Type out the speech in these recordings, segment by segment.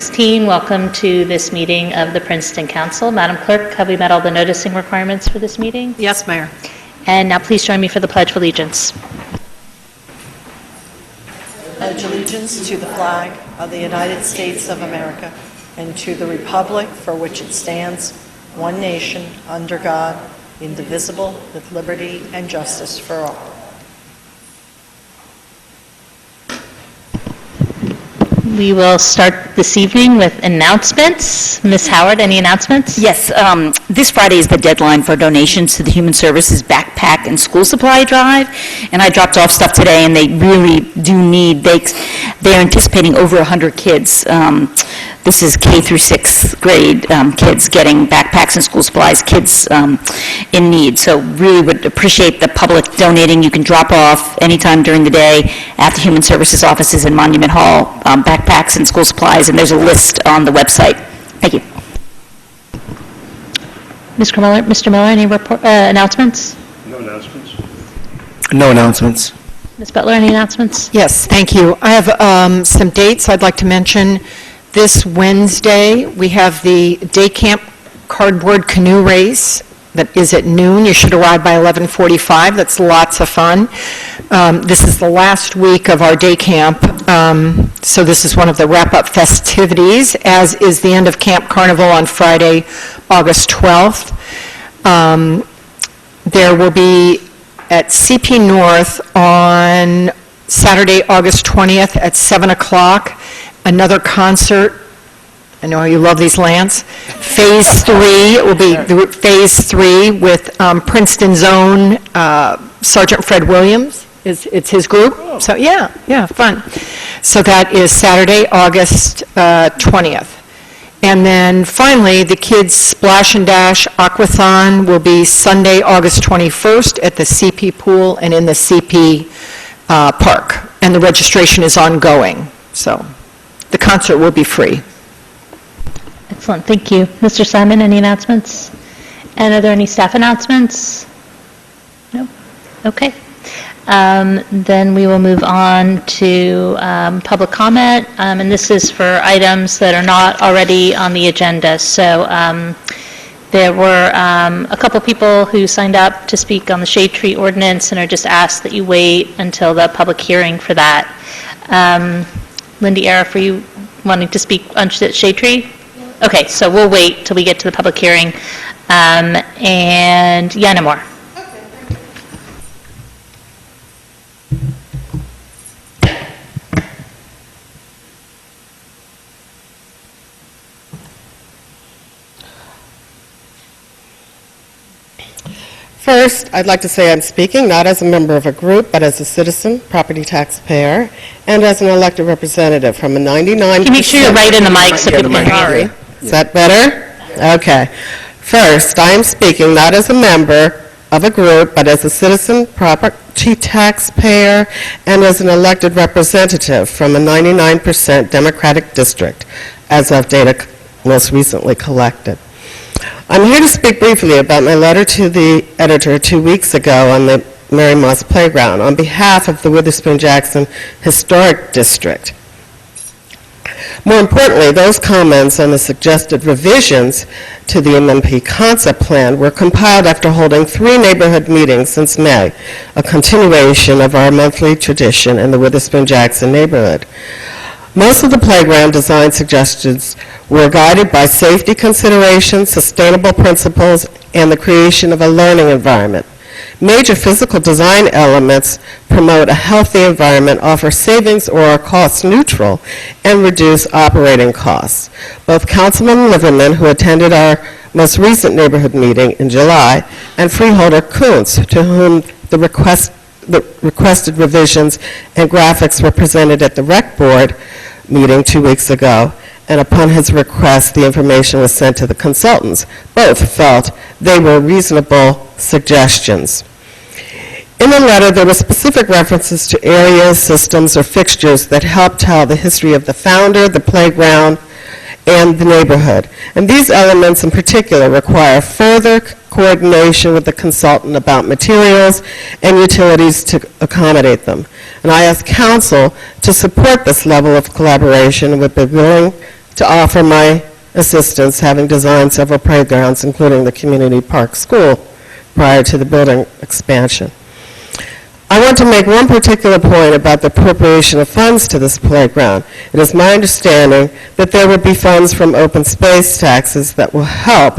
6:16. Welcome to this meeting of the Princeton Council. Madam Clerk, have we met all the noticing requirements for this meeting? Yes, Mayor. And now please join me for the Pledge of Allegiance. Pledge allegiance to the flag of the United States of America and to the republic for which it stands, one nation, under God, indivisible, with liberty and justice for all. We will start this evening with announcements. Ms. Howard, any announcements? Yes, this Friday is the deadline for donations to the Human Services Backpack and School Supply Drive, and I dropped off stuff today, and they really do need, they're anticipating over 100 kids. This is K through 6th grade kids getting backpacks and school supplies, kids in need. So really would appreciate the public donating. You can drop off anytime during the day at the Human Services offices in Monument Hall, backpacks and school supplies, and there's a list on the website. Thank you. Mr. Miller, any announcements? No announcements. No announcements. Ms. Butler, any announcements? Yes, thank you. I have some dates I'd like to mention. This Wednesday, we have the day camp cardboard canoe race that is at noon. You should arrive by 11:45. That's lots of fun. This is the last week of our day camp, so this is one of the wrap-up festivities, as is the end of Camp Carnival on Friday, August 12th. There will be at CP North on Saturday, August 20th at 7 o'clock, another concert. I know you love these, Lance. Phase 3, it will be Phase 3 with Princeton's own Sergeant Fred Williams. It's his group. So yeah, fun. So that is Saturday, August 20th. And then finally, the Kids Splash and Dash Aquathon will be Sunday, August 21st at the CP Pool and in the CP Park. And the registration is ongoing. So the concert will be free. Excellent, thank you. Mr. Simon, any announcements? And are there any staff announcements? No? Okay. Then we will move on to public comment, and this is for items that are not already on the agenda. So there were a couple people who signed up to speak on the shade tree ordinance and are just asked that you wait until the public hearing for that. Lindy Arif, are you wanting to speak on shade tree? Okay, so we'll wait till we get to the public hearing. And Yana Moore. First, I'd like to say I'm speaking not as a member of a group, but as a citizen, property taxpayer, and as an elected representative from a 99%... Can you make sure you're right in the mic so people can hear you? Is that better? Okay. First, I am speaking not as a member of a group, but as a citizen, property taxpayer, and as an elected representative from a 99% Democratic district, as of data most recently collected. I'm here to speak briefly about my letter to the editor 2 weeks ago on the Mary Moss Playground on behalf of the Witherspoon-Jackson Historic District. More importantly, those comments on the suggested revisions to the MMP concept plan were compiled after holding 3 neighborhood meetings since May, a continuation of our monthly tradition in the Witherspoon-Jackson neighborhood. Most of the playground design suggestions were guided by safety considerations, sustainable principles, and the creation of a learning environment. Major physical design elements promote a healthy environment, offer savings or are cost neutral, and reduce operating costs. Both Councilman Liverman, who attended our most recent neighborhood meeting in July, and Freeholder Kuntz, to whom the requested revisions and graphics were presented at the Rec Board meeting 2 weeks ago, and upon his request, the information was sent to the consultants. Both felt they were reasonable suggestions. In the letter, there were specific references to areas, systems, or fixtures that help tell the history of the founder, the playground, and the neighborhood. And these elements in particular require further coordination with the consultant about materials and utilities to accommodate them. And I ask Council to support this level of collaboration and would be willing to offer my assistance, having designed several playgrounds, including the Community Park School, prior to the building expansion. I want to make one particular point about the appropriation of funds to this playground. It is my understanding that there will be funds from open space taxes that will help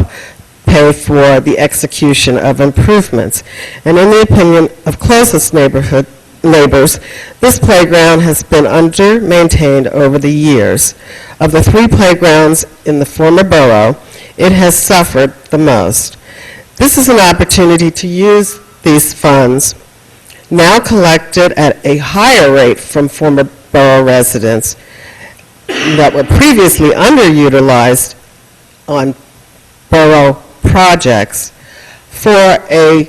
pay for the execution of improvements. And in the opinion of closest neighbors, this playground has been under-maintained over the years. Of the 3 playgrounds in the former borough, it has suffered the most. This is an opportunity to use these funds, now collected at a higher rate from former borough residents that were previously underutilized on borough projects, for a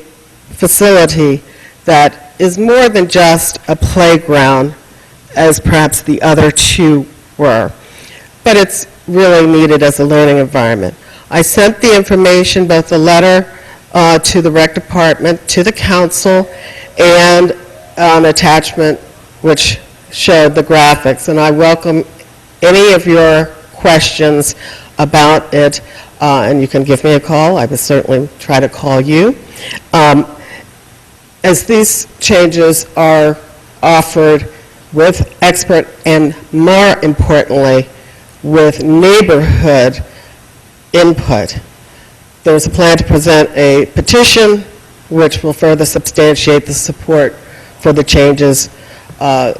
facility that is more than just a playground, as perhaps the other 2 were, but it's really needed as a learning environment. I sent the information, both the letter to the rec department, to the council, and an attachment which showed the graphics, and I welcome any of your questions about it, and you can give me a call. I would certainly try to call you. As these changes are offered with expert and, more importantly, with neighborhood input, there's a plan to present a petition which will further substantiate the support for the changes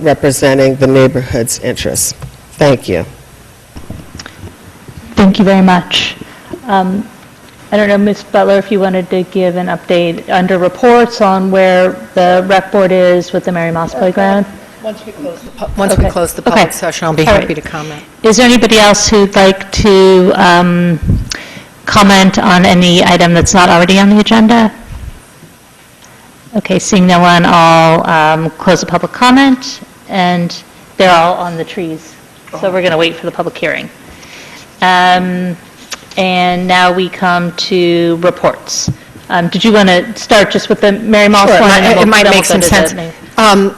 representing the neighborhood's interests. Thank you. Thank you very much. I don't know, Ms. Butler, if you wanted to give an update under reports on where the rec board is with the Mary Moss Playground? Once we close the Okay. public Okay. session, I'll be All right. happy to comment. Is there anybody else who'd like to comment on any item that's not already on the agenda? Okay, seeing no one, I'll close the public comment, and they're all on the trees, so we're going to wait for the public hearing. And now we come to reports. Did you want to start just with the Mary Moss Sure, one? and then it we'll- might then make we'll some go to the sense. main?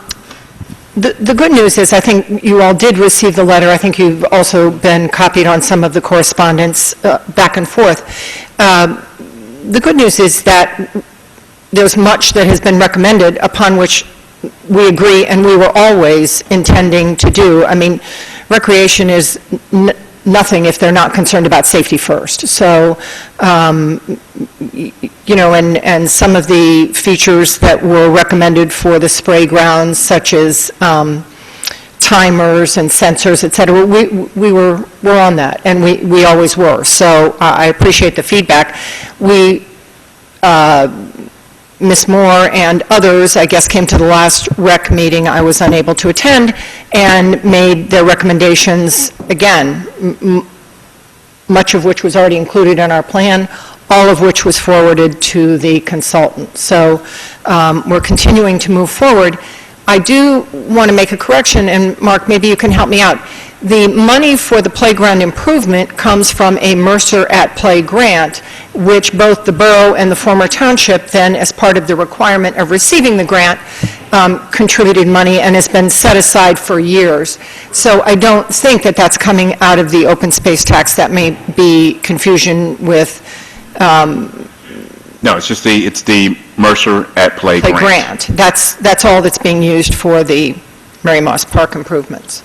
The good news is, I think you all did receive the letter. I think you've also been copied on some of the correspondence back and forth. The good news is that there's much that has been recommended upon which we agree, and we were always intending to do. I mean, recreation is nothing if they're not concerned about safety first. So, you know, and some of the features that were recommended for the spray grounds, such as timers and sensors, et cetera, we're on that, and we always were. So I appreciate the feedback. Ms. Moore and others, I guess, came to the last rec meeting I was unable to attend, and made their recommendations, again, much of which was already included in our plan, all of which was forwarded to the consultant. So we're continuing to move forward. I do want to make a correction, and Mark, maybe you can help me out. The money for the playground improvement comes from a Mercer at Play grant, which both the borough and the former township then, as part of the requirement of receiving the grant, contributed money and has been set aside for years. So I don't think that that's coming out of the open space tax. That may be confusion with No, it's just it's the Mercer at Play the grant. grant. That's all that's being used for the Mary Moss Park improvements.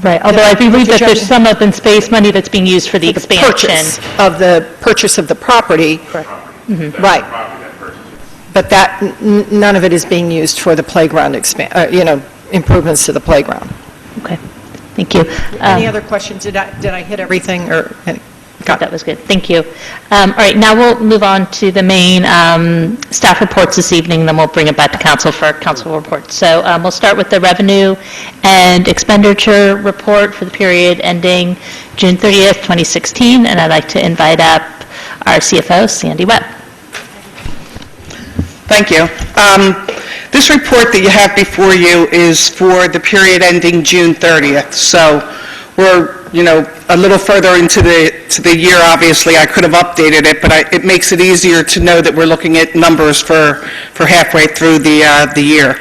Right, although I believe that you there's have- some open space money that's being used for the expansion. Purchase of the property. Correct. Right. But that, none of it is being used for the playground improvements to the playground. Okay, thank you. Any other questions? Did I hit everything, or? That was good, thank you. All right, now we'll move on to the main staff reports this evening, then we'll bring it back to council for council reports. So we'll start with the revenue and expenditure report for the period ending June 30th, 2016, and I'd like to invite up our CFO, Sandy Webb. Thank you. This report that you have before you is for the period ending June 30th. So we're, a little further into the year, obviously, I could have updated it, but it makes it easier to know that we're looking at numbers for halfway through the year.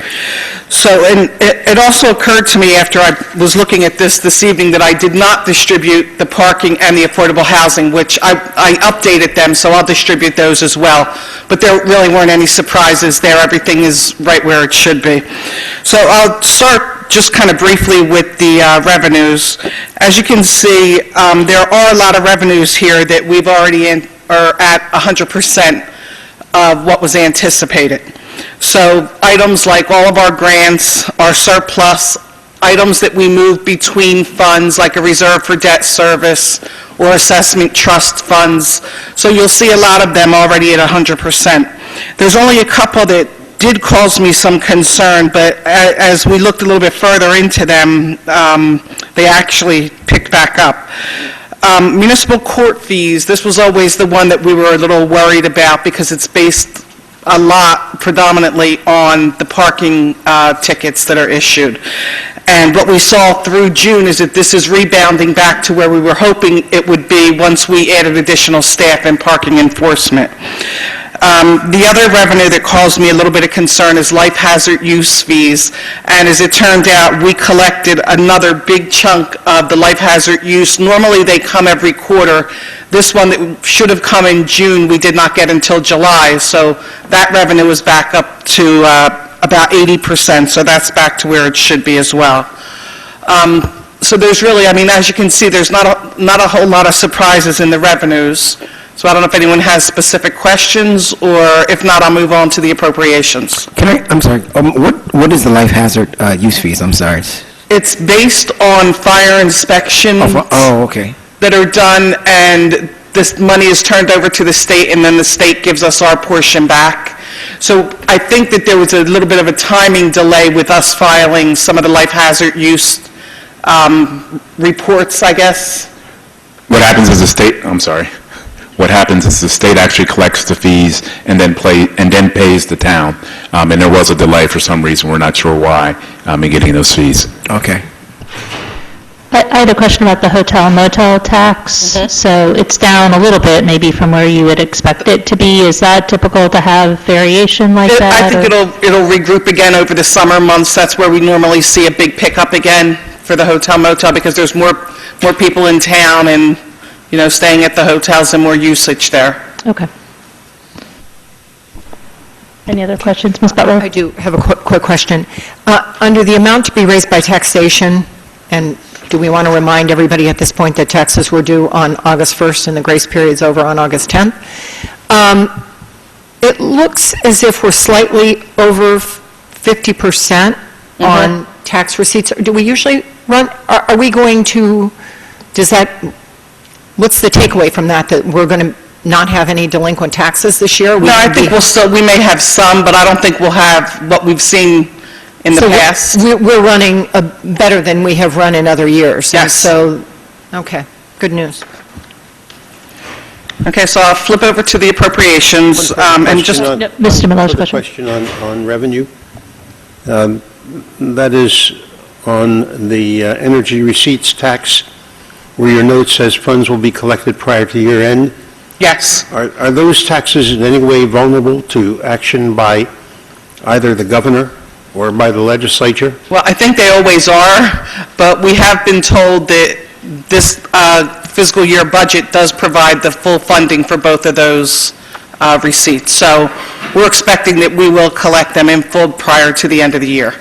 So, and it also occurred to me after I was looking at this evening that I did not distribute the parking and the affordable housing, which I updated them, so I'll distribute those as well. But there really weren't any surprises there. Everything is right where it should be. So I'll start just kind of briefly with the revenues. As you can see, there are a lot of revenues here that we've already are at 100% of what was anticipated. So items like all of our grants, our surplus, items that we move between funds like a reserve for debt service or assessment trust funds. So you'll see a lot of them already at 100%. There's only a couple that did cause me some concern, but as we looked a little bit further into them, they actually picked back up. Municipal court fees, this was always the one that we were a little worried about because it's based a lot predominantly on the parking tickets that are issued. And what we saw through June is that this is rebounding back to where we were hoping it would be once we added additional staff and parking enforcement. The other revenue that caused me a little bit of concern is life hazard use fees. And as it turned out, we collected another big chunk of the life hazard use. Normally, they come every quarter. This one that should have come in June, we did not get until July. So that revenue is back up to about 80%. So that's back to where it should be as well. So there's really, as you can see, there's not a whole lot of surprises in the revenues. So I don't know if anyone has specific questions, or if not, I'll move on to the appropriations. I'm sorry, what is the life hazard use fees? I'm sorry. It's based on fire inspections Okay. that are done, and this money is turned over to the state, and then the state gives us our portion back. So I think that there was a little bit of a timing delay with us filing some of the life hazard use reports, I guess. What happens is What happens is the state actually collects the fees and then pays the town. And there was a delay for some reason, we're not sure why, in getting those fees. Okay. I had a question about the hotel motel tax. So it's down a little bit, maybe from where you would expect it to be. Is that typical to have variation like that? I think or- it'll regroup again over the summer months. That's where we normally see a big pickup again for the hotel motel, because there's more people in town and, staying at the hotels and more usage there. Okay. Any other questions, Ms. Butler? I do have a quick question. Under the amount to be raised by taxation, and do we want to remind everybody at this point that taxes were due on August 1st and the grace period's over on August 10th? It looks as if we're slightly over 50% on tax receipts. Do we usually run, are we going to, what's the takeaway from that we're going to not have any delinquent taxes this year? No, I think we may have some, but I don't think we'll have what we've seen in the past. We're running better than we have run in other years. Yes. And so, okay, good news. Okay, so I'll flip over to the appropriations, and just... No, Mr. Miller's Another question. question on revenue. That is on the energy receipts tax, where your note says funds will be collected prior to year end. Yes. Are those taxes in any way vulnerable to action by either the governor or by the legislature? Well, I think they always are, but we have been told that this fiscal year budget does provide the full funding for both of those receipts. So we're expecting that we will collect them in full prior to the end of the year.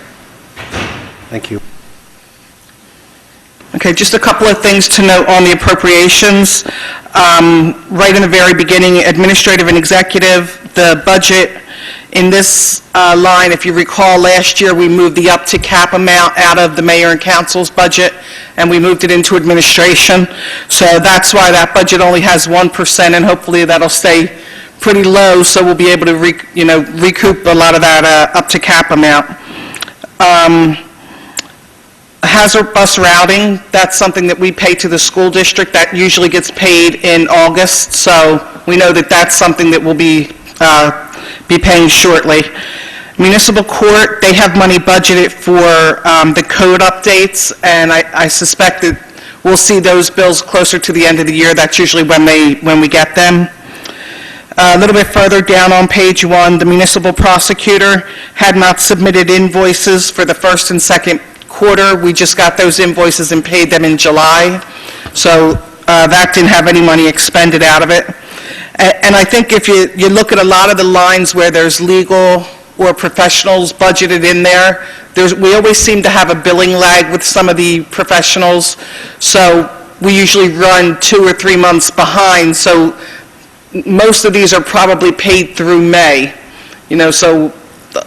Thank you. Okay, just a couple of things to note on the appropriations. Right in the very beginning, administrative and executive, the budget in this line, if you recall, last year we moved the up to cap amount out of the mayor and council's budget, and we moved it into administration. So that's why that budget only has 1%, and hopefully that'll stay pretty low, so we'll be able to recoup a lot of that up to cap amount. Hazard bus routing, that's something that we pay to the school district. That usually gets paid in August, so we know that that's something that we'll be paying shortly. Municipal court, they have money budgeted for the code updates, and I suspect that we'll see those bills closer to the end of the year. That's usually when we get them. A little bit further down on page 1, the municipal prosecutor had not submitted invoices for the first and second quarter. We just got those invoices and paid them in July. So that didn't have any money expended out of it. And I think if you look at a lot of the lines where there's legal or professionals budgeted in there, we always seem to have a billing lag with some of the professionals. So we usually run 2 or 3 months behind. So most of these are probably paid through May, so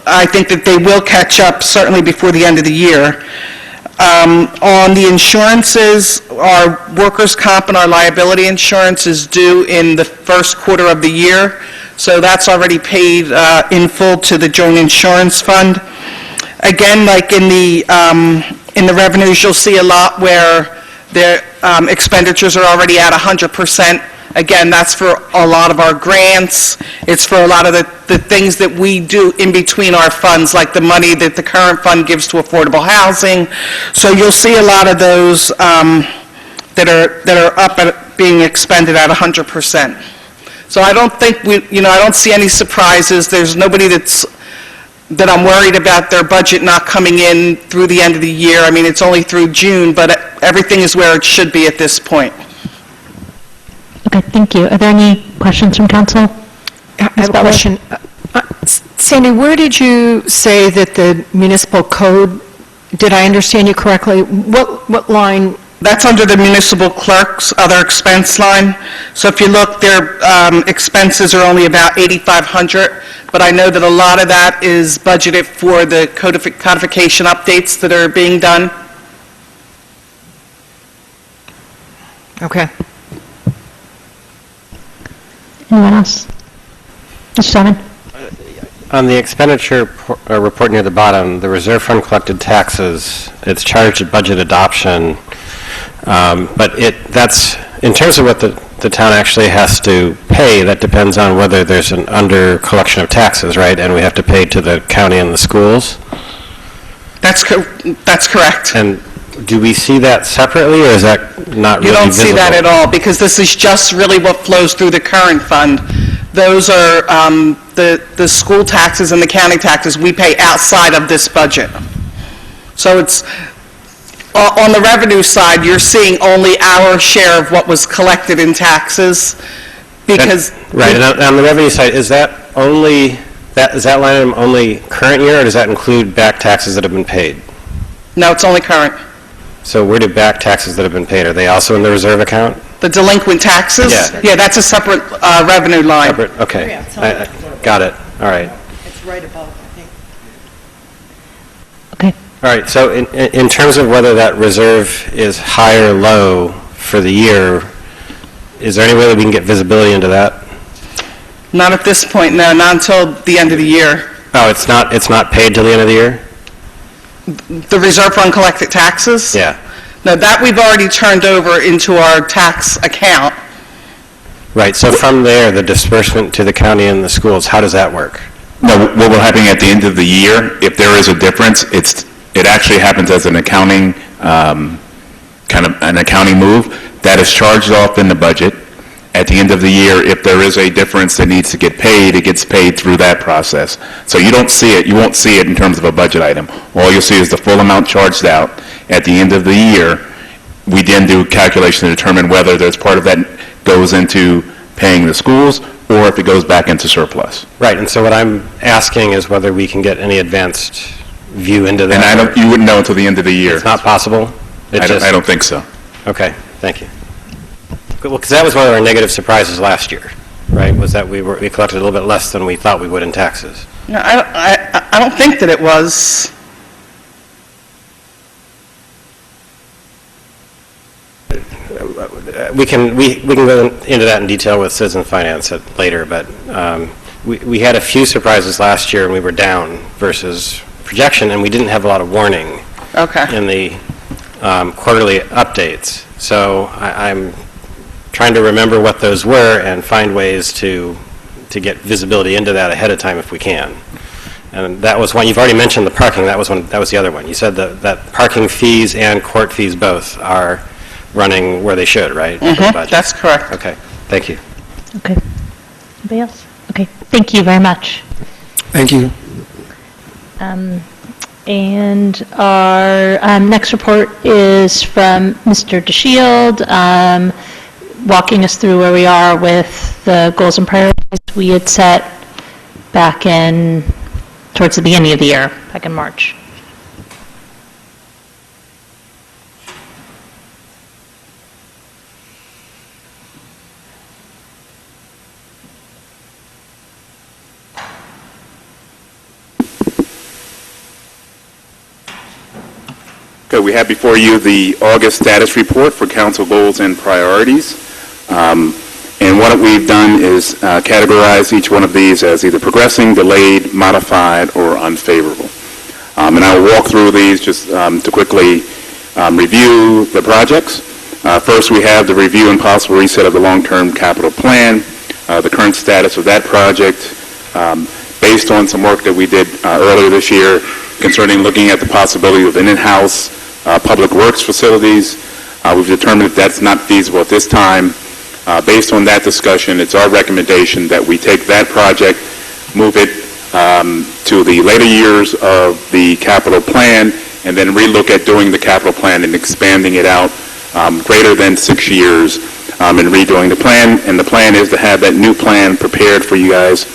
I think that they will catch up certainly before the end of the year. On the insurances, our workers' comp and our liability insurance is due in the first quarter of the year, so that's already paid in full to the joint insurance fund. Again, like in the revenues, you'll see a lot where their expenditures are already at 100%. Again, that's for a lot of our grants. It's for a lot of the things that we do in between our funds, like the money that the current fund gives to affordable housing. So you'll see a lot of those that are up at being expended at 100%. So I don't think I don't see any surprises. There's nobody that I'm worried about their budget not coming in through the end of the year. I mean, it's only through June, but everything is where it should be at this point. Okay, thank you. Are there any questions from council? I have a question. Sandy, where did you say that the municipal code, did I understand you correctly? What line? That's under the municipal clerk's other expense line. So if you look, their expenses are only about $8,500, but I know that a lot of that is budgeted for the codification updates that are being done. Okay. Anyone else? Mr. Simon? On the expenditure report near the bottom, the reserve fund collected taxes, it's charged at budget adoption, but that's, in terms of what the town actually has to pay, that depends on whether there's an under collection of taxes, right? And we have to pay to the county and the schools? That's correct. And do we see that separately, or is that not really visible? You don't see that at all, because this is just really what flows through the current fund. Those are the school taxes and the county taxes we pay outside of this budget. So it's, on the revenue side, you're seeing only our share of what was collected in taxes, because... Right, and on the revenue side, is that line item only current year, or does that include back taxes that have been paid? No, it's only current. So where do back taxes that have been paid, are they also in the reserve account? The delinquent taxes? Yeah. Yeah, that's a separate revenue line. Separate, okay. I got it, all right. It's right above, I think. Okay. All right, so in terms of whether that reserve is high or low for the year, is there any way that we can get visibility into that? Not at this point, no, not until the end of the year. Oh, it's not paid till the end of the year? The reserve fund collected taxes? Yeah. No, that we've already turned over into our tax account. Right, so from there, the disbursement to the county and the schools, how does that work? No, what will happen at the end of the year, if there is a difference, it actually happens as an accounting, kind of an accounting move. That is charged off in the budget. At the end of the year, if there is a difference that needs to get paid, it gets paid through that process. So you don't see it, you won't see it in terms of a budget item. All you'll see is the full amount charged out. At the end of the year, we then do calculation to determine whether there's part of that goes into paying the schools or if it goes back into surplus. Right, and so what I'm asking is whether we can get any advanced view into that. And you wouldn't know until the end of the year. It's not possible? I don't think so. Okay, thank you. Well, because that was one of our negative surprises last year, right? Was that we collected a little bit less than we thought we would in taxes. No, I don't think that it was. We can go into that in detail with Citizen Finance later, but we had a few surprises last year, and we were down versus projection, and we didn't have a lot of warning in the quarterly updates. So I'm trying to remember what those were and find ways to get visibility into that ahead of time if we can. And that was one. You've already mentioned the parking. That was the other one. You said that parking fees and court fees both are running where they should, right? for the budget. That's correct. Okay, thank you. Okay. Anybody else? Okay, thank you very much. Thank you. And our next report is from Mr. DeShield, walking us through where we are with the goals and priorities we had set back towards the beginning of the year, back in March. Okay, we have before you the August status report for council goals and priorities. And what we've done is categorize each one of these as either progressing, delayed, modified, or unfavorable. And I will walk through these just to quickly review the projects. First, we have the review and possible reset of the long-term capital plan, the current status of that project, based on some work that we did earlier this year concerning looking at the possibility of an in-house public works facilities. We've determined that that's not feasible at this time. Based on that discussion, it's our recommendation that we take that project, move it to the later years of the capital plan, and then relook at doing the capital plan and expanding it out greater than 6 years and redoing the plan. And the plan is to have that new plan prepared for you guys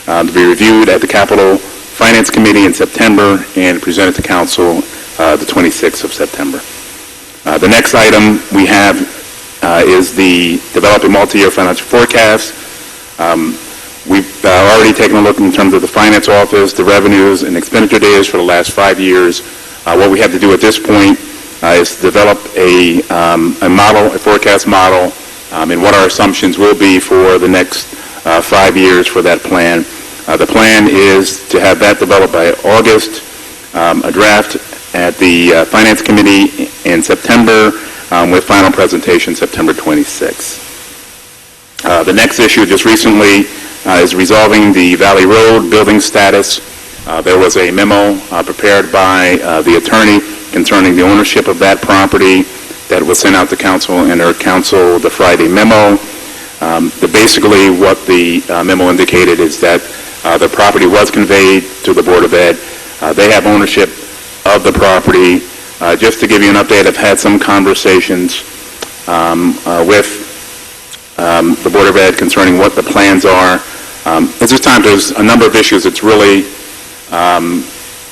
to be reviewed at the Capital Finance Committee in September and presented to council the 26th of September. The next item we have is the develop a multi-year financial forecast. We've already taken a look in terms of the finance office, the revenues and expenditure data for the last 5 years. What we have to do at this point is develop a model, a forecast model, and what our assumptions will be for the next 5 years for that plan. The plan is to have that developed by August, a draft at the Finance Committee in September, with final presentation September 26th. The next issue just recently is resolving the Valley Road building status. There was a memo prepared by the attorney concerning the ownership of that property that was sent out to council and our council the Friday memo. Basically what the memo indicated is that the property was conveyed to the Board of Ed. They have ownership of the property. Just to give you an update, I've had some conversations with the Board of Ed concerning what the plans are. At this time, there's a number of issues that's really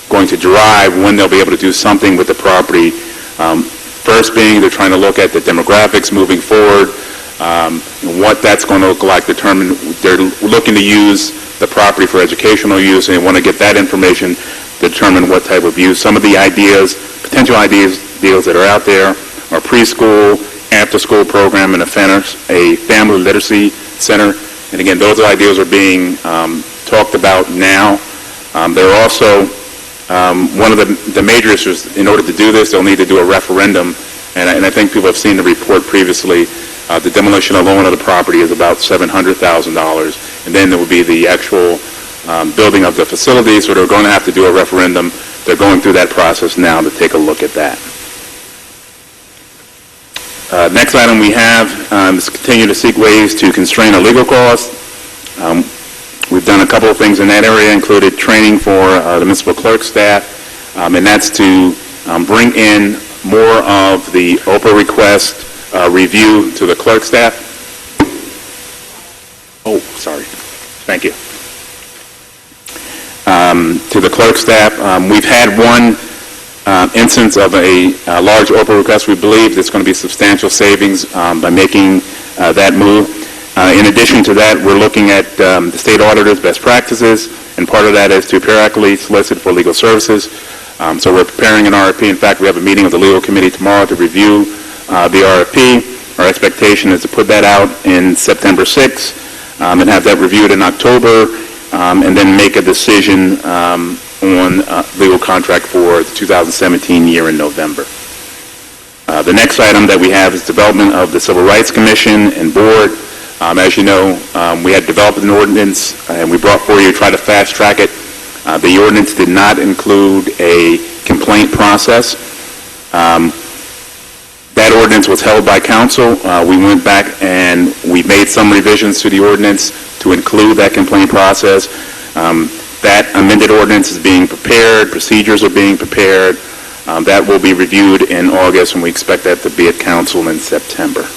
going to drive when they'll be able to do something with the property. First being, they're trying to look at the demographics moving forward, what that's going to look like, determine, they're looking to use the property for educational use, and they want to get that information, determine what type of use. Some of the ideas, potential deals that are out there are preschool, after-school program, and a family literacy center. And again, those ideas are being talked about now. There are also, one of the major issues, in order to do this, they'll need to do a referendum. And I think people have seen the report previously. The demolition alone of the property is about $700,000. And then there will be the actual building of the facility, so they're going to have to do a referendum. They're going through that process now to take a look at that. Next item we have is continue to seek ways to constrain our legal costs. We've done a couple of things in that area, included training for the municipal clerk staff, and that's to bring in more of the OPA request review to the clerk staff. Oh, sorry. Thank you. To the clerk staff, we've had one instance of a large OPA request. We believe there's going to be substantial savings by making that move. In addition to that, we're looking at the state auditor's best practices, and part of that is to periodically solicit for legal services. So we're preparing an RFP. In fact, we have a meeting of the legal committee tomorrow to review the RFP. Our expectation is to put that out in September 6th and have that reviewed in October, and then make a decision on legal contract for the 2017 year in November. The next item that we have is development of the Civil Rights Commission and Board. As you know, we had developed an ordinance, and we brought for you to try to fast track it. The ordinance did not include a complaint process. That ordinance was held by council. We went back and we made some revisions to the ordinance to include that complaint process. That amended ordinance is being prepared, procedures are being prepared. That will be reviewed in August, and we expect that to be at council in September.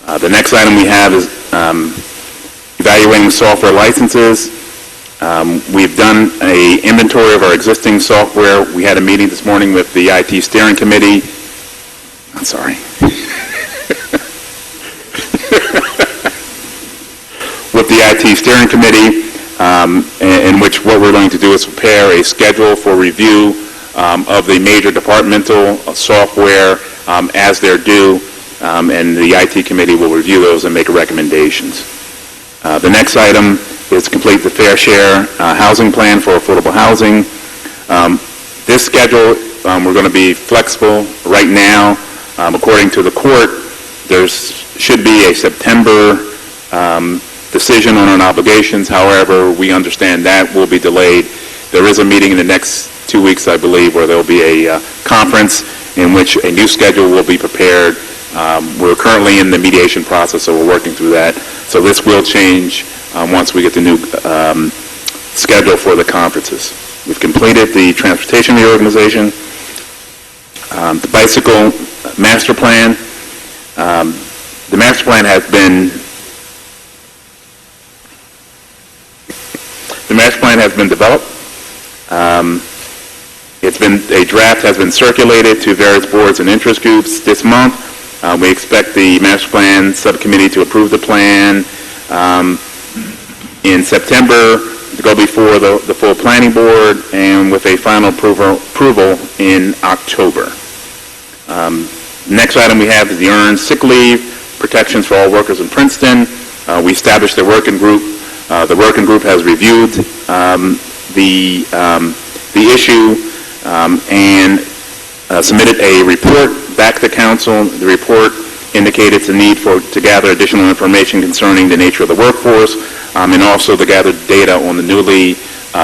The next item we have is evaluating software licenses. We've done an inventory of our existing software. We had a meeting this morning with the IT steering committee. I'm sorry. With the IT steering committee, in which what we're going to do is prepare a schedule for review of the major departmental software as they're due, and the IT committee will review those and make recommendations. The next item is to complete the fair share housing plan for affordable housing. This schedule, we're going to be flexible. Right now, according to the court, there should be a September decision on our obligations. However, we understand that will be delayed. There is a meeting in the next 2 weeks, I believe, where there will be a conference in which a new schedule will be prepared. We're currently in the mediation process, so we're working through that. So this will change once we get the new schedule for the conferences. We've completed the transportation reorganization, the bicycle master plan. The master plan has been developed. A draft has been circulated to various boards and interest groups this month. We expect the master plan subcommittee to approve the plan in September, to go before the full planning board, and with a final approval in October. Next item we have is the earned sick leave protections for all workers in Princeton. We established a working group. The working group has reviewed the issue and submitted a report back to council. The report indicated the need to gather additional information concerning the nature of the workforce, and also to gather data on the newly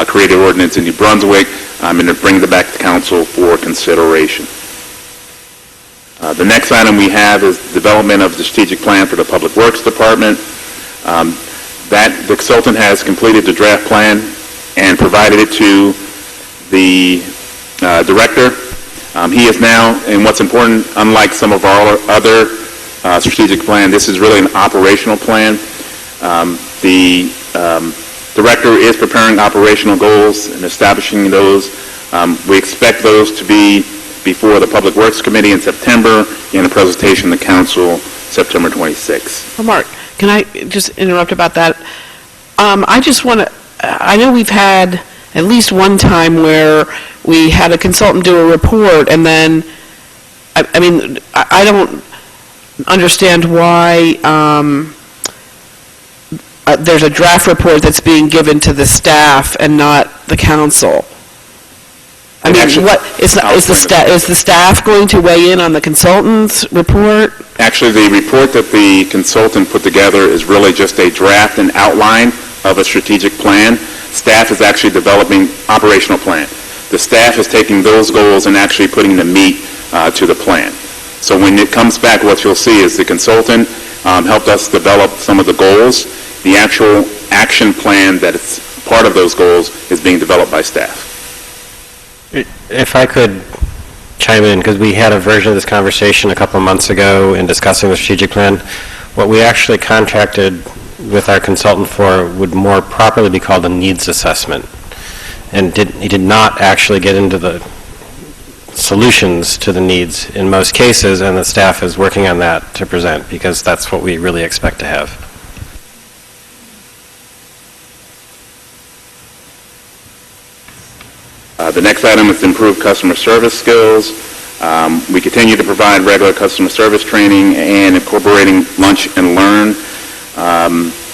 created ordinance in New Brunswick, and to bring it back to council for consideration. The next item we have is development of the strategic plan for the Public Works Department. The consultant has completed the draft plan and provided it to the director. He is now, and what's important, unlike some of our other strategic plan, this is really an operational plan. The director is preparing operational goals and establishing those. We expect those to be before the Public Works Committee in September, and a presentation to council September 26th. Well, Mark, can I just interrupt about that? I just want to, I know we've had at least one time where we had a consultant do a report, and then, I mean, I don't understand why there's a draft report that's being given to the staff and not the council. I mean, Actually, what, is the staff going to weigh in on the consultant's report? Actually, the report that the consultant put together is really just a draft and outline of a strategic plan. Staff is actually developing operational plan. The staff is taking those goals and actually putting the meat to the plan. So when it comes back, what you'll see is the consultant helped us develop some of the goals. The actual action plan that is part of those goals is being developed by staff. If I could chime in, because we had a version of this conversation a couple of months ago in discussing the strategic plan. What we actually contracted with our consultant for would more properly be called a needs assessment. And he did not actually get into the solutions to the needs in most cases, and the staff is working on that to present, because that's what we really expect to have. The next item is to improve customer service skills. We continue to provide regular customer service training and incorporating lunch and learn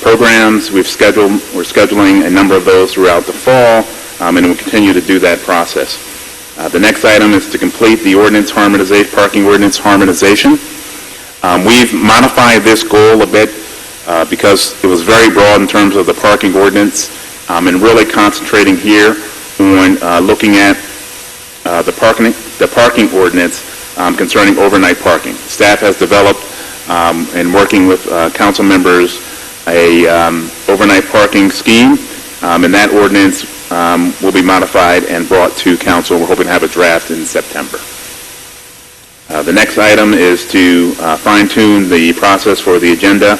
programs. We're scheduling a number of those throughout the fall, and we'll continue to do that process. The next item is to complete the ordinance harmonization, parking ordinance harmonization. We've modified this goal a bit because it was very broad in terms of the parking ordinance, and really concentrating here on looking at the parking ordinance concerning overnight parking. Staff has developed, and working with council members, a overnight parking scheme, and that ordinance will be modified and brought to council. We're hoping to have a draft in September. The next item is to fine-tune the process for the agenda.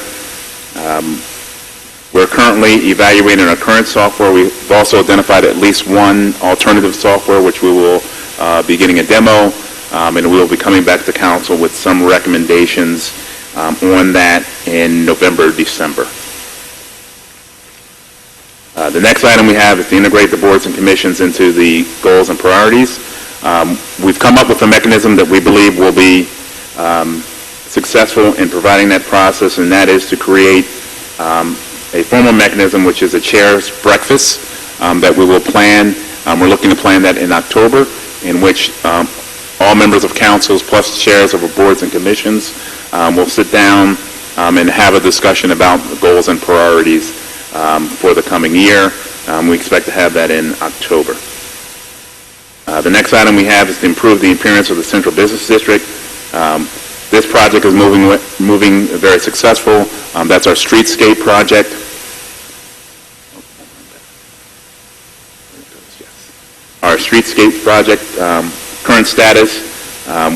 We're currently evaluating our current software. We've also identified at least one alternative software, which we will be getting a demo, and we will be coming back to council with some recommendations on that in November, December. The next item we have is to integrate the boards and commissions into the goals and priorities. We've come up with a mechanism that we believe will be successful in providing that process, and that is to create a formal mechanism, which is a chair's breakfast that we will plan. We're looking to plan that in October, in which all members of councils plus chairs of our boards and commissions will sit down and have a discussion about the goals and priorities for the coming year. We expect to have that in October. The next item we have is to improve the appearance of the Central Business District. This project is moving very successful. That's our streetscape project. Our streetscape project, current status,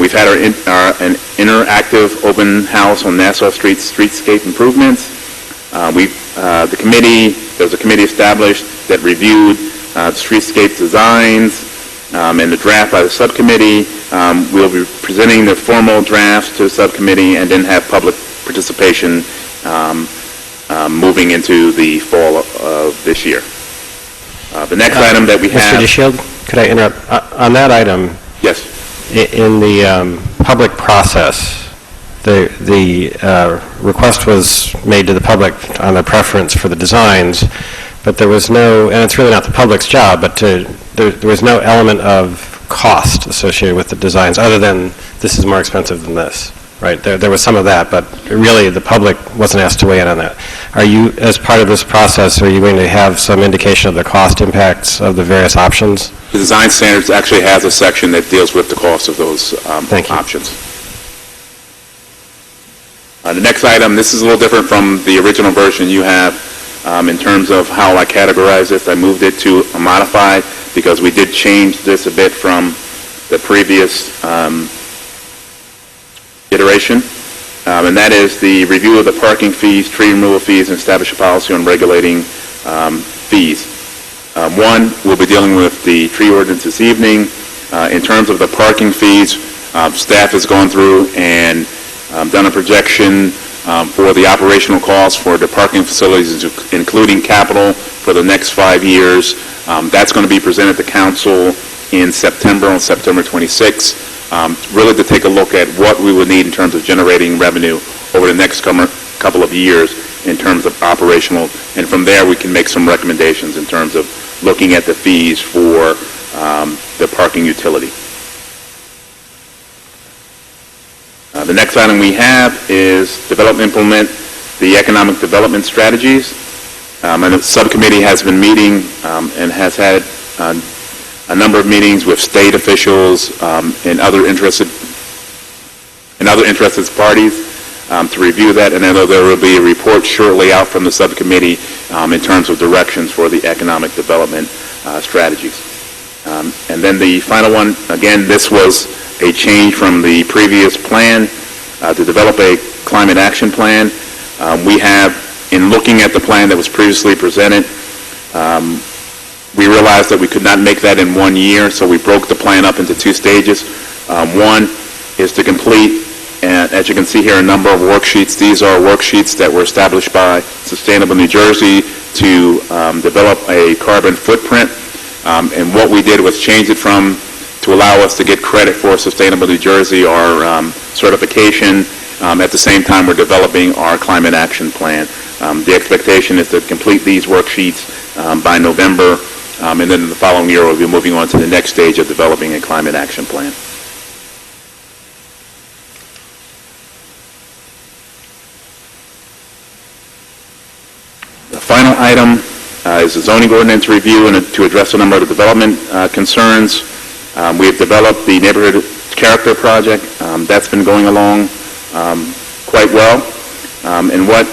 we've had an interactive open house on Nassau Street streetscape improvements. There's a committee established that reviewed the streetscape designs and the draft by the subcommittee. We'll be presenting the formal drafts to the subcommittee and then have public participation moving into the fall of this year. The next item that we have... Mr. DeShield, could I interrupt? On that item, Yes. in the public process, the request was made to the public on their preference for the designs, but there was no, and it's really not the public's job, but there was no element of cost associated with the designs, other than this is more expensive than this, right? There was some of that, but really the public wasn't asked to weigh in on that. Are you, as part of this process, are you going to have some indication of the cost impacts of the various options? The design standards actually has a section that deals with the cost of those options. The next item, this is a little different from the original version you have in terms of how I categorize this. I moved it to a modified because we did change this a bit from the previous iteration, and that is the review of the parking fees, tree removal fees, and establish a policy on regulating fees. One, we'll be dealing with the tree ordinance this evening. In terms of the parking fees, staff has gone through and done a projection for the operational costs for the parking facilities, including capital, for the next 5 years. That's going to be presented to council in September, on September 26th, really to take a look at what we would need in terms of generating revenue over the next couple of years in terms of operational, and from there we can make some recommendations in terms of looking at the fees for the parking utility. The next item we have is develop and implement the economic development strategies. And the subcommittee has been meeting and has had a number of meetings with state officials and other interested parties to review that. And I know there will be a report shortly out from the subcommittee in terms of directions for the economic development strategies. And then the final one, again, this was a change from the previous plan to develop a climate action plan. We have, in looking at the plan that was previously presented, we realized that we could not make that in 1 year, so we broke the plan up into 2 stages. One is to complete, and as you can see here, a number of worksheets. These are worksheets that were established by Sustainable New Jersey to develop a carbon footprint. And what we did was change it to allow us to get credit for Sustainable New Jersey, our certification. At the same time, we're developing our climate action plan. The expectation is to complete these worksheets by November, and then in the following year, we'll be moving on to the next stage of developing a climate action plan. The final item is a zoning ordinance review and to address a number of the development concerns. We have developed the Neighborhood Character Project. That's been going along quite well. And what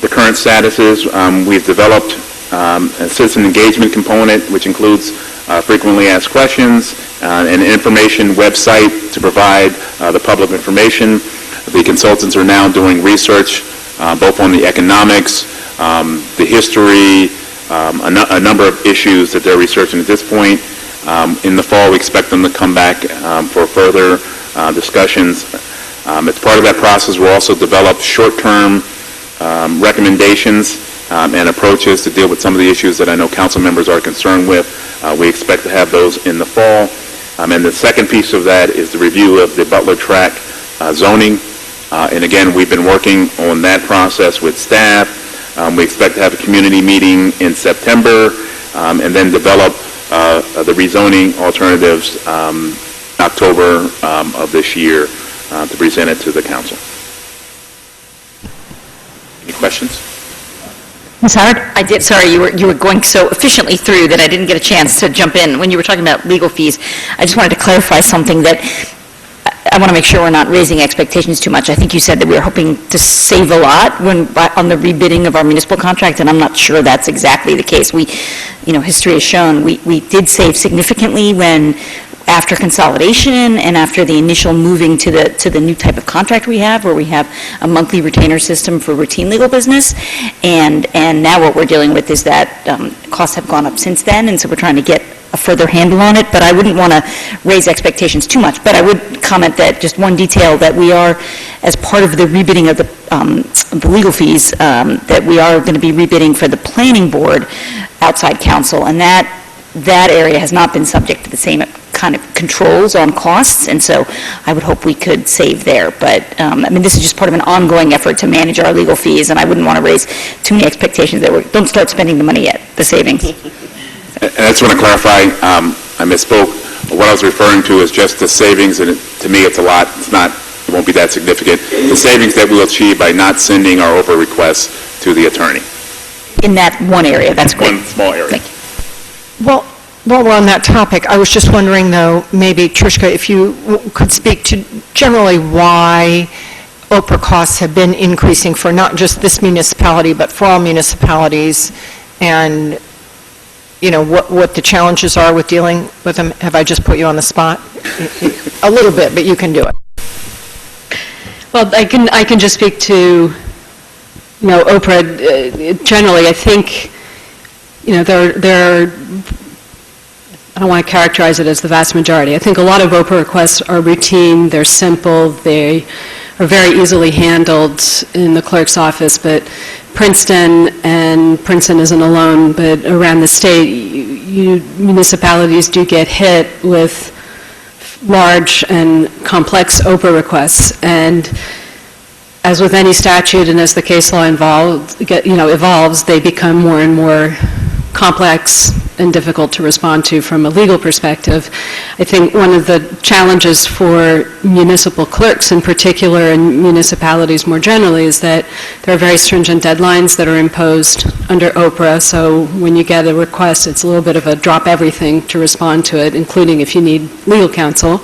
the current status is, we've developed a citizen engagement component, which includes frequently asked questions, and an information website to provide the public information. The consultants are now doing research both on the economics, the history, a number of issues that they're researching at this point. In the fall, we expect them to come back for further discussions. As part of that process, we'll also develop short-term recommendations and approaches to deal with some of the issues that I know council members are concerned with. We expect to have those in the fall. And the second piece of that is the review of the Butler Track zoning. And again, we've been working on that process with staff. We expect to have a community meeting in September and then develop the rezoning alternatives October of this year to present it to the council. Any questions? Ms. Howard? I did, sorry, you were going so efficiently through that I didn't get a chance to jump in. When you were talking about legal fees, I just wanted to clarify something that I want to make sure we're not raising expectations too much. I think you said that we were hoping to save a lot on the rebidding of our municipal contract, and I'm not sure that's exactly the case. History has shown we did save significantly after consolidation and after the initial moving to the new type of contract we have, where we have a monthly retainer system for routine legal business, and now what we're dealing with is that costs have gone up since then, and so we're trying to get a further handle on it, but I wouldn't want to raise expectations too much. But I would comment that just one detail, that we are, as part of the rebidding of the legal fees, that we are going to be rebidding for the planning board outside counsel, and that area has not been subject to the same kind of controls on costs, and so I would hope we could save there. But, this is just part of an ongoing effort to manage our legal fees, and I wouldn't want to raise too many expectations that don't start spending the money yet, the savings. And I just want to clarify, I misspoke. What I was referring to is just the savings, and to me it's a lot. It won't be that significant. The savings that we'll achieve by not sending our over requests to the attorney. In that one area, that's great. One small area. Thank you. Well, while we're on that topic, I was just wondering, though, maybe, Trishka, if you could speak to generally why Oprah costs have been increasing for not just this municipality, but for all municipalities, and, what the challenges are with dealing with them. Have I just put you on the spot? A little bit, but you can do it. Well, I can just speak to, Oprah. Generally, I think, there are, I don't want to characterize it as the vast majority. I think a lot of Oprah requests are routine, they're simple, they are very easily handled in the clerk's office, but Princeton isn't alone, but around the state, municipalities do get hit with large and complex Oprah requests, and as with any statute and as the case law evolves, they become more and more complex and difficult to respond to from a legal perspective. I think one of the challenges for municipal clerks in particular and municipalities more generally is that there are very stringent deadlines that are imposed under Oprah, so when you get a request, it's a little bit of a drop everything to respond to it, including if you need legal counsel.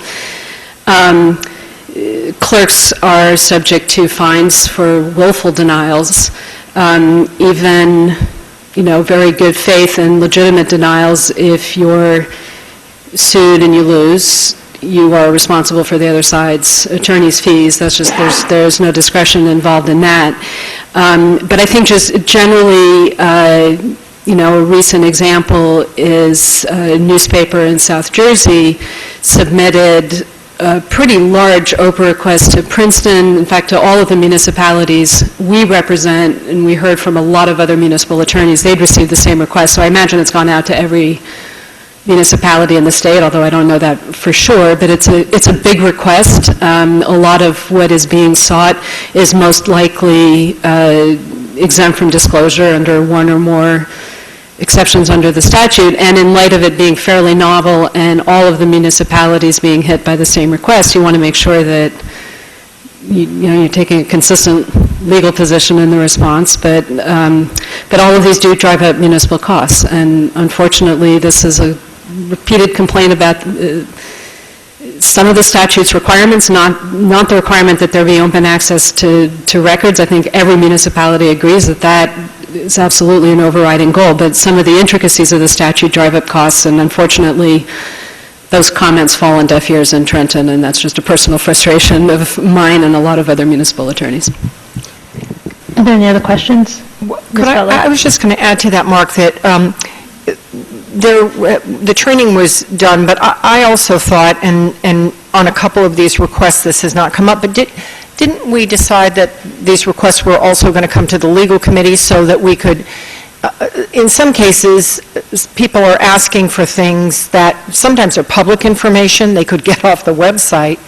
Clerks are subject to fines for willful denials, even very good faith and legitimate denials. If you're sued and you lose, you are responsible for the other side's attorney's fees. That's just, there's no discretion involved in that. But I think just generally, a recent example is a newspaper in South Jersey submitted a pretty large Oprah request to Princeton, in fact, to all of the municipalities we represent, and we heard from a lot of other municipal attorneys, they'd received the same request. So I imagine it's gone out to every municipality in the state, although I don't know that for sure, but it's a big request. A lot of what is being sought is most likely exempt from disclosure under one or more exceptions under the statute, and in light of it being fairly novel and all of the municipalities being hit by the same request, you want to make sure that you're taking a consistent legal position in the response, but all of these do drive up municipal costs, and unfortunately this is a repeated complaint about some of the statute's requirements, not the requirement that there be open access to records. I think every municipality agrees that that is absolutely an overriding goal, but some of the intricacies of the statute drive up costs, and unfortunately, those comments fall on deaf ears in Trenton, and that's just a personal frustration of mine and a lot of other municipal attorneys. Are there any other questions? Could I was just going to add to that, Mark, that the training was done, but I also thought, and on a couple of these requests, this has not come up, but didn't we decide that these requests were also going to come to the legal committee so that we could, in some cases, people are asking for things that sometimes are public information, they could get off the website,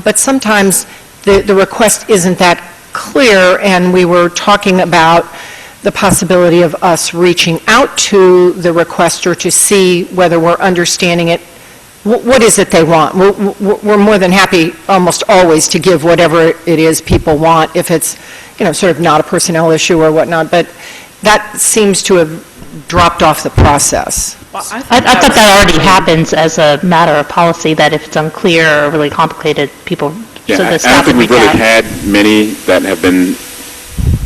but sometimes the request isn't that clear, and we were talking about the possibility of us reaching out to the requester to see whether we're understanding it. What is it they want? We're more than happy almost always to give whatever it is people want, if it's, sort of not a personnel issue or whatnot, but that seems to have dropped off the process. I thought that already happens as a matter of policy, that if it's unclear or really complicated, people, Yeah, so the I staff don't would think we've reach really out. had many that have been,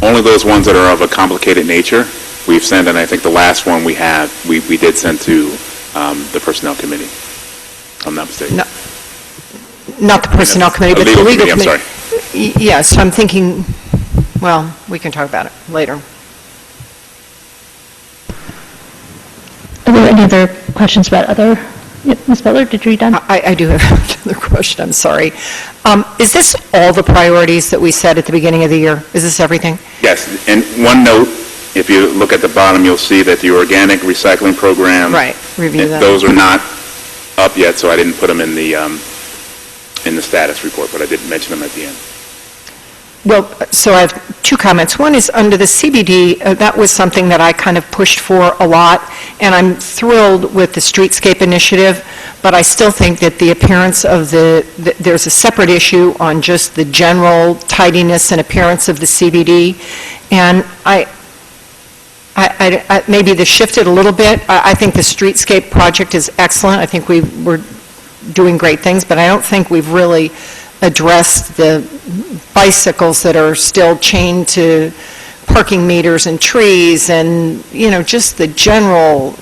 only those ones that are of a complicated nature, we've sent, and I think the last one we did send to the Personnel Committee, if I'm not mistaken. Not the Personnel Committee, but the Legal Legal Committee, I'm Committee. Yes, I'm thinking, well, we can talk about it later. Are there any other questions about other, Ms. Butler, did you read done? I do have another question, I'm sorry. Is this all the priorities that we said at the beginning of the year? Is this everything? Yes, and one note, if you look at the bottom, you'll see that the organic recycling program. Right, review that. Those are not up yet, so I didn't put them in the status report, but I did mention them at the end. Well, so I have two comments. One is under the CBD, that was something that I kind of pushed for a lot, and I'm thrilled with the Streetscape initiative, but I still think that the appearance of there's a separate issue on just the general tidiness and appearance of the CBD, and I maybe this shifted a little bit. I think the Streetscape project is excellent. I think we're doing great things, but I don't think we've really addressed the bicycles that are still chained to parking meters and trees and, just the general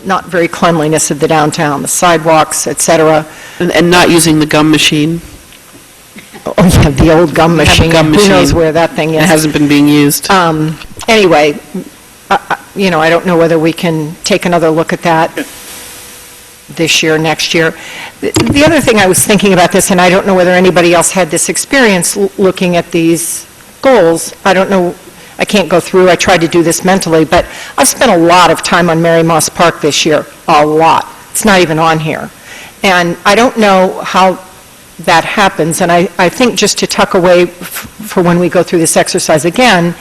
not very cleanliness of the downtown, the sidewalks, et cetera. And not using the gum machine. Oh, yeah, the old gum We have a machine. gum Who knows machine. where that thing It is? hasn't been being used. Anyway, I don't know whether we can take another look at that this year, next year. The other thing I was thinking about this, and I don't know whether anybody else had this experience looking at these goals. I don't know, I can't go through, I tried to do this mentally, but I've spent a lot of time on Mary Moss Park this year, a lot. It's not even on here. And I don't know how that happens, and I think just to tuck away for when we go through this exercise again,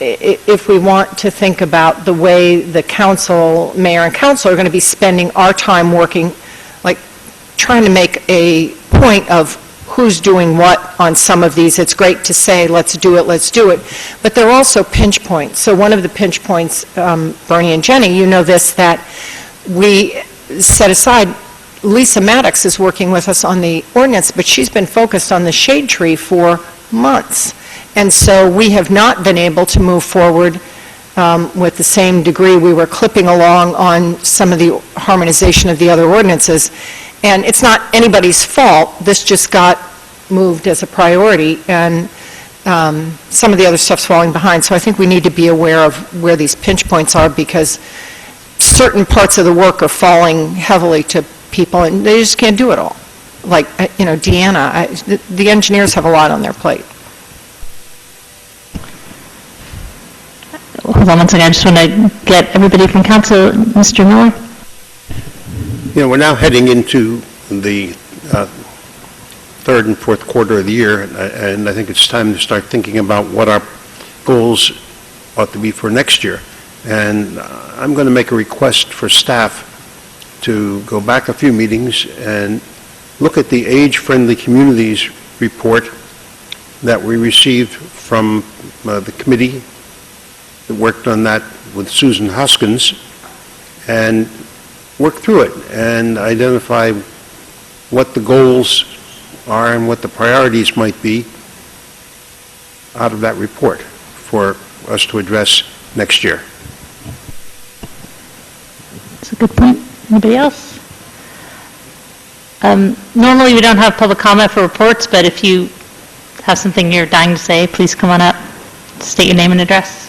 if we want to think about the way the council, mayor and council are going to be spending our time working, like trying to make a point of who's doing what on some of these. It's great to say, let's do it, but there are also pinch points. So one of the pinch points, Bernie and Jenny, you know this, that we set aside, Lisa Maddox is working with us on the ordinance, but she's been focused on the shade tree for months. And so we have not been able to move forward with the same degree. We were clipping along on some of the harmonization of the other ordinances. And it's not anybody's fault. This just got moved as a priority, and some of the other stuff's falling behind. So I think we need to be aware of where these pinch points are, because certain parts of the work are falling heavily to people, and they just can't do it all. Like, Deanna, the engineers have a lot on their plate. Hold on one second, I just want to get everybody from council. Mr. Miller? We're now heading into the third and fourth quarter of the year, and I think it's time to start thinking about what our goals ought to be for next year. And I'm going to make a request for staff to go back a few meetings and look at the Age-Friendly Communities report that we received from the committee that worked on that with Susan Hoskins, and work through it and identify what the goals are and what the priorities might be out of that report for us to address next year. That's a good point. Anybody else? Normally, we don't have public comment for reports, but if you have something you're dying to say, please come on up. State your name and address.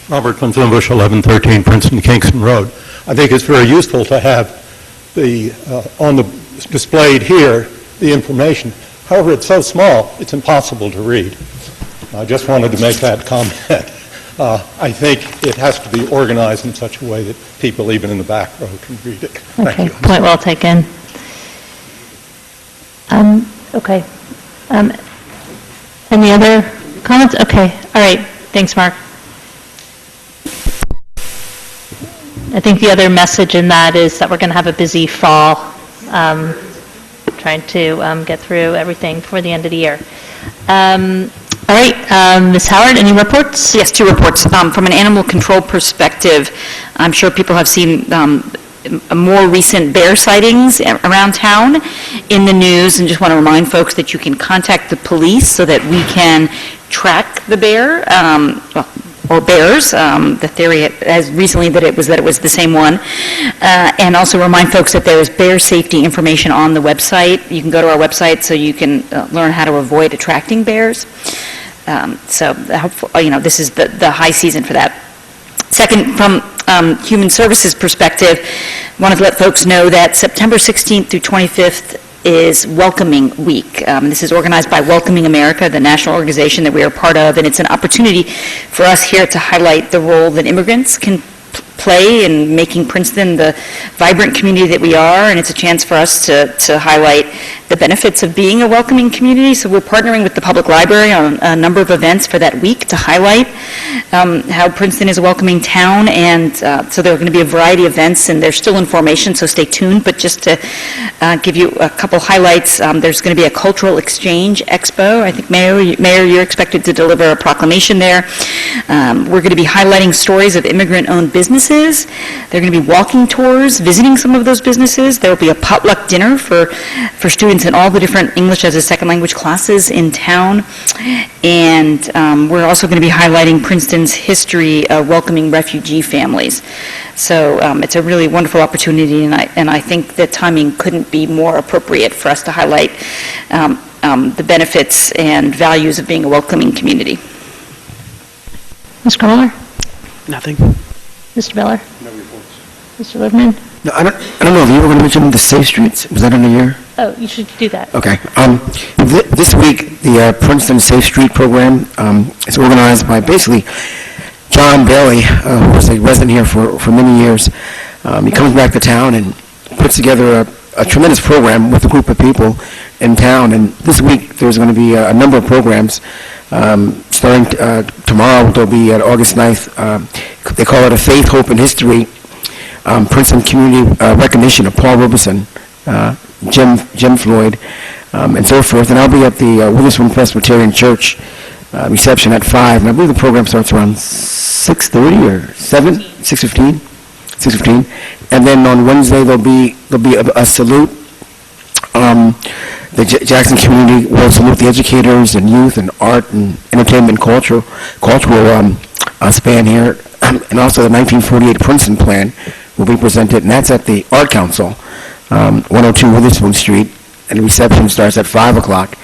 Robert Van Zumbush, 1113 Princeton Kingston Road. I think it's very useful to have on the displayed here, the information. However, it's so small, it's impossible to read. I just wanted to make that comment. I think it has to be organized in such a way that people even in the back row can read it. Thank Okay, you. point well taken. Okay. Any other comments? Okay, all right. Thanks, Mark. I think the other message in that is that we're going to have a busy fall, trying to get through everything before the end of the year. All right, Ms. Howard, any reports? Yes, two reports. From an animal control perspective, I'm sure people have seen more recent bear sightings around town in the news, and just want to remind folks that you can contact the police so that we can track the bear, or bears. The theory as recently that it was the same one. And also remind folks that there is bear safety information on the website. You can go to our website so you can learn how to avoid attracting bears. So this is the high season for that. Second, from Human Services perspective, wanted to let folks know that September 16th through 25th is Welcoming Week. This is organized by Welcoming America, the national organization that we are part of, and it's an opportunity for us here to highlight the role that immigrants can play in making Princeton the vibrant community that we are, and it's a chance for us to highlight the benefits of being a welcoming community. So we're partnering with the public library on a number of events for that week to highlight how Princeton is a welcoming town, and so there are going to be a variety of events, and there's still in formation, so stay tuned. But just to give you a couple highlights, there's going to be a cultural exchange expo. I think, Mayor, you're expected to deliver a proclamation there. We're going to be highlighting stories of immigrant-owned businesses. There are going to be walking tours, visiting some of those businesses. There will be a potluck dinner for students in all the different English as a second language classes in town. And we're also going to be highlighting Princeton's history of welcoming refugee families. So it's a really wonderful opportunity, and I think the timing couldn't be more appropriate for us to highlight the benefits and values of being a welcoming community. Ms. Kroller? Nothing. Mr. Miller? No reports. Mr. Liebman? No, I don't know if you were going to mention the Safe Streets. Was that in the year? Oh, you should do that. Okay. This week, the Princeton Safe Street Program is organized by basically John Bailey, who was a resident here for many years. He comes back to town and puts together a tremendous program with a group of people in town. And this week, there's going to be a number of programs. Starting tomorrow, there'll be at August 9th, they call it a Faith, Hope, and History Princeton Community Recognition of Paul Robeson, Jim Floyd, and so forth. And I'll be at the Witherspoon Presbyterian Church reception at 5, and I believe the program starts around 6:30 or 7, 6:15. And then on Wednesday, there'll be a salute. The Jackson community will salute the educators and youth and art and entertainment cultural span here. And also the 1948 Princeton Plan will be presented, and that's at the Art Council, 102 Witherspoon Street, and the reception starts at 5 o'clock.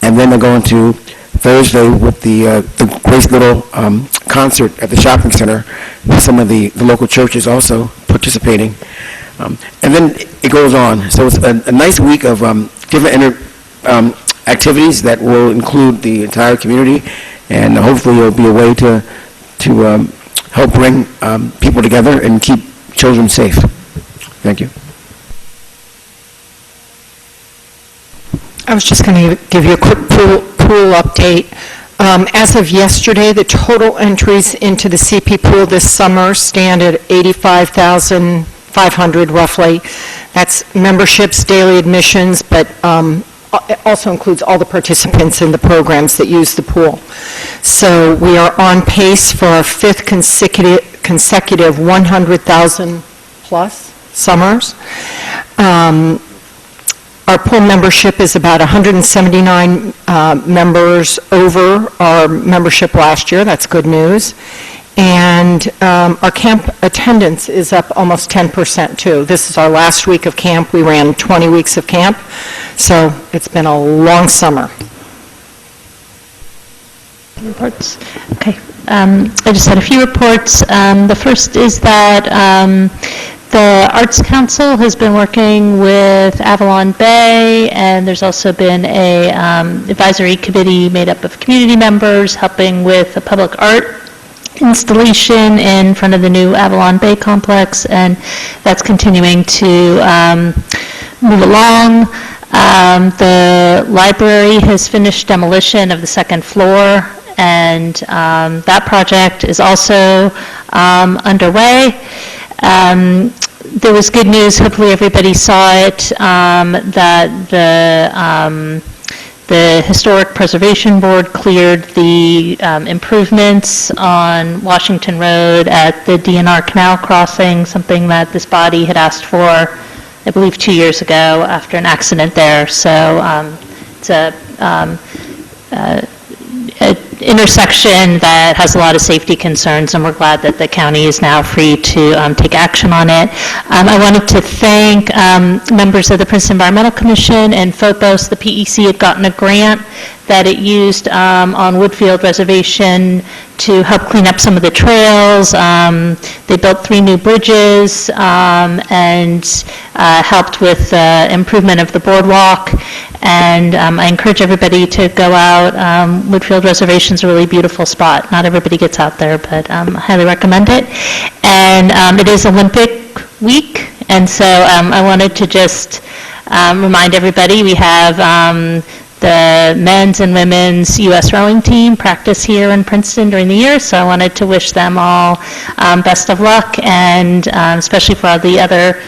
And then they're going to Thursday with the Grace Little concert at the shopping center, with some of the local churches also participating. And then it goes on. So it's a nice week of different activities that will include the entire community, and hopefully it'll be a way to help bring people together and keep children safe. Thank you. I was just going to give you a quick pool update. As of yesterday, the total entries into the CP pool this summer stand at 85,500 roughly. That's memberships, daily admissions, but it also includes all the participants in the programs that use the pool. So we are on pace for our fifth consecutive 100,000 plus summers. Our pool membership is about 179 members over our membership last year. That's good news. And our camp attendance is up almost 10% too. This is our last week of camp. We ran 20 weeks of camp, so it's been a long summer. Reports. Okay. I just had a few reports. The first is that the Arts Council has been working with Avalon Bay, and there's also been a advisory committee made up of community members helping with a public art installation in front of the new Avalon Bay complex, and that's continuing to move along. The library has finished demolition of the second floor, and that project is also underway. There was good news, hopefully everybody saw it, that the Historic Preservation Board cleared the improvements on Washington Road at the DNR Canal Crossing, something that this body had asked for, I believe, 2 years ago after an accident there. So it's a intersection that has a lot of safety concerns, and we're glad that the county is now free to take action on it. I wanted to thank members of the Princeton Environmental Commission and Phobos. The PEC had gotten a grant that it used on Woodfield Reservation to help clean up some of the trails. They built 3 new bridges and helped with improvement of the boardwalk. And I encourage everybody to go out. Woodfield Reservation is a really beautiful spot. Not everybody gets out there, but I highly recommend it. And it is Olympic week, and so I wanted to just remind everybody we have the men's and women's U.S. rowing team practice here in Princeton during the year, so I wanted to wish them all best of luck, and especially for all the other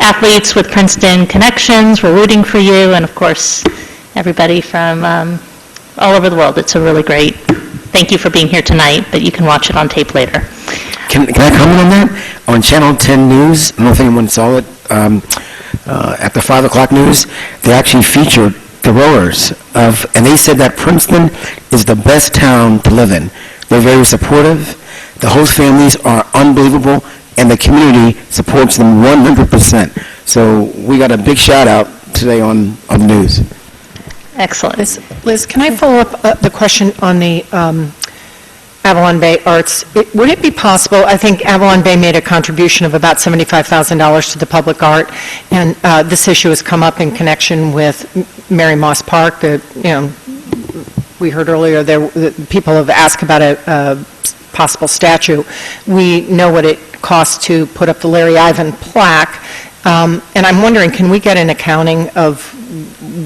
athletes with Princeton connections. We're rooting for you, and of course, everybody from all over the world. It's a really great, thank you for being here tonight, but you can watch it on tape later. Can I comment on that? On Channel 10 News, I don't know if anyone saw it, at the 5 o'clock news, they actually featured the rowers and they said that Princeton is the best town to live in. They're very supportive. The host families are unbelievable, and the community supports them 100%. So we got a big shout out today on the news. Excellent. Liz, can I follow up the question on the Avalon Bay Arts? Would it be possible, I think Avalon Bay made a contribution of about $75,000 to the public art, and this issue has come up in connection with Mary Moss Park. We heard earlier that people have asked about a possible statue. We know what it costs to put up the Larry Ivan plaque, and I'm wondering, can we get an accounting of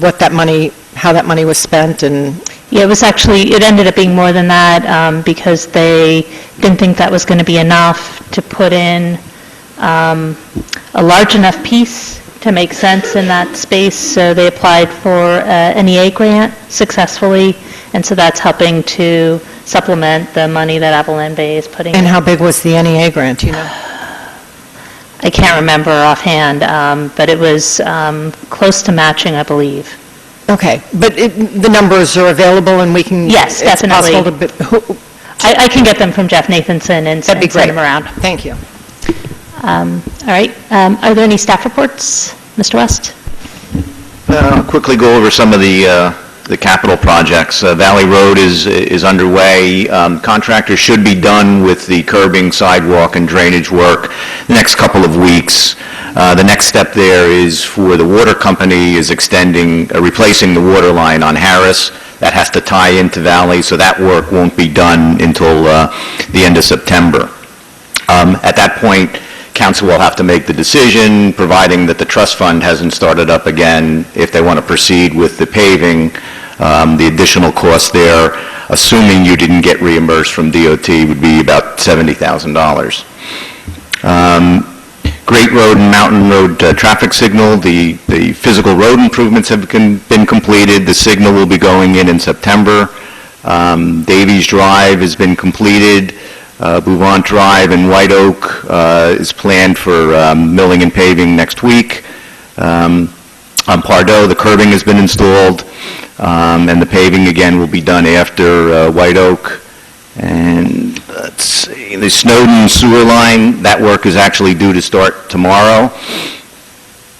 what that money, how that money was spent? And yeah, it ended up being more than that because they didn't think that was going to be enough to put in a large enough piece to make sense in that space, so they applied for an NEA grant successfully, and so that's helping to supplement the money that Avalon Bay is putting in. And how big was the NEA grant, do you know? I can't remember offhand, but it was close to matching, I believe. Okay, but the numbers are available, and we can... Yes, definitely. It's possible to... I can get them from Jeff Nathanson and send them around. Thank you. All right. Are there any staff reports? Mr. West? I'll quickly go over some of the capital projects. Valley Road is underway. Contractors should be done with the curbing, sidewalk, and drainage work the next couple of weeks. The next step there is for the water company is replacing the water line on Harris. That has to tie into Valley, so that work won't be done until the end of September. At that point, council will have to make the decision, providing that the trust fund hasn't started up again, if they want to proceed with the paving. The additional cost there, assuming you didn't get reimbursed from DOT, would be about $70,000. Great Road and Mountain Road traffic signal, the physical road improvements have been completed. The signal will be going in September. Davies Drive has been completed. Bouvant Drive in White Oak is planned for milling and paving next week. On Pardo, the curbing has been installed, and the paving again will be done after White Oak. And let's see, the Snowden sewer line, that work is actually due to start tomorrow.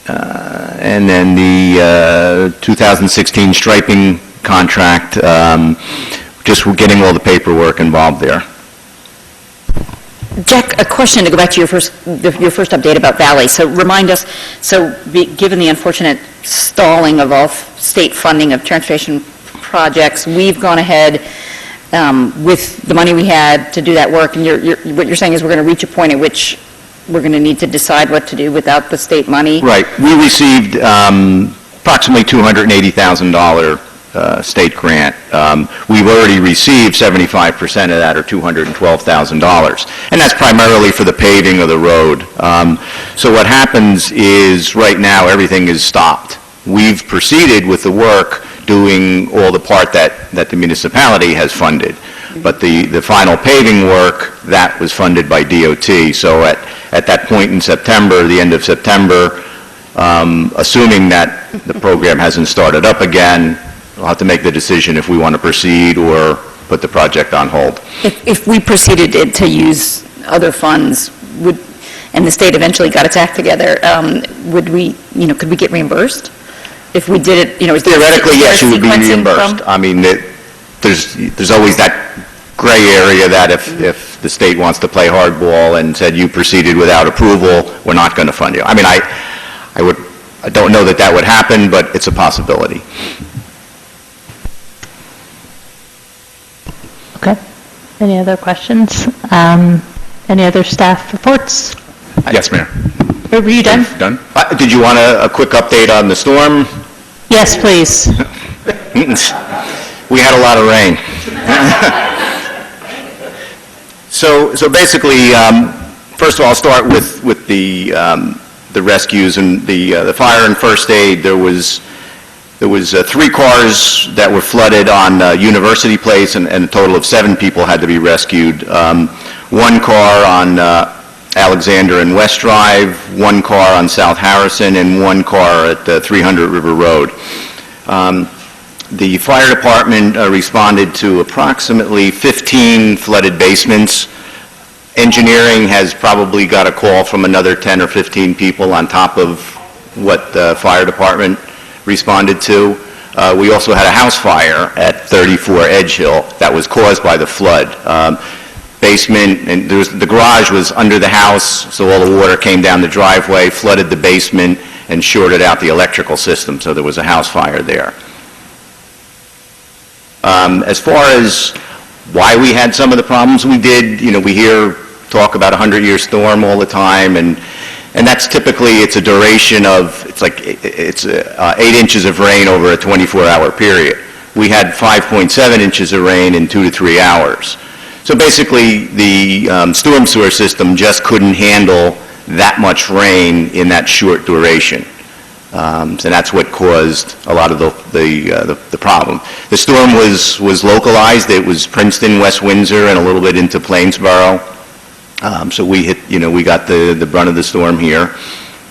And then the 2016 striping contract, just we're getting all the paperwork involved there. Jack, a question to go back to your first update about Valley. So remind us, given the unfortunate stalling of all state funding of transportation projects, we've gone ahead with the money we had to do that work, and what you're saying is we're going to reach a point at which we're going to need to decide what to do without the state money? Right. We received approximately $280,000 state grant. We've already received 75% of that, or $212,000, and that's primarily for the paving of the road. So what happens is, right now, everything is stopped. We've proceeded with the work, doing all the part that the municipality has funded, but the final paving work, that was funded by DOT. So at that point in September, the end of September, assuming that the program hasn't started up again, we'll have to make the decision if we want to proceed or put the project on hold. If we proceeded to use other funds, and the state eventually got its act together, could we get reimbursed? If we did it, is there Theoretically, yes, you would be sequencing reimbursed. from- I mean, there's always that gray area that if the state wants to play hardball and said you proceeded without approval, we're not going to fund you. I mean, I don't know that would happen, but it's a possibility. Okay. Any other questions? Any other staff reports? Yes, Mayor. Or were you done? Done? Did you want a quick update on the storm? Yes, please. We had a lot of rain. So basically, first of all, I'll start with the rescues and the fire and first aid. There was 3 cars that were flooded on University Place, and a total of 7 people had to be rescued. 1 car on Alexander and West Drive, 1 car on South Harrison, and 1 car at 300 River Road. The fire department responded to approximately 15 flooded basements. Engineering has probably got a call from another 10 or 15 people on top of what the fire department responded to. We also had a house fire at 34 Edge Hill that was caused by the flood. Basement, and the garage was under the house, so all the water came down the driveway, flooded the basement, and shorted out the electrical system, so there was a house fire there. As far as why we had some of the problems we did, we hear talk about a 100-year storm all the time, and that's typically, it's a duration of, it's 8 inches of rain over a 24-hour period. We had 5.7 inches of rain in 2 to 3 hours. So basically, the storm sewer system just couldn't handle that much rain in that short duration. And that's what caused a lot of the problem. The storm was localized. It was Princeton, West Windsor, and a little bit into Plainsboro. So we got the brunt of the storm here.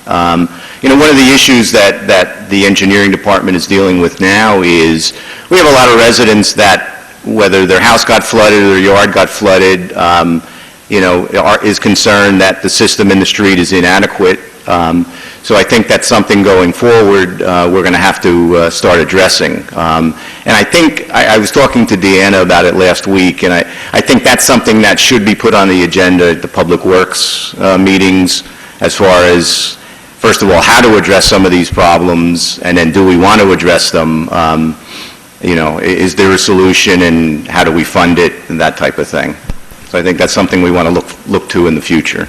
One of the issues that the engineering department is dealing with now is we have a lot of residents that, whether their house got flooded or their yard got flooded, is concerned that the system in the street is inadequate. So I think that's something going forward we're going to have to start addressing. And I think, I was talking to Deanna about it last week, and I think that's something that should be put on the agenda at the Public Works meetings, as far as, first of all, how to address some of these problems, and then do we want to address them? Is there a solution, and how do we fund it, and that type of thing. So I think that's something we want to look to in the future.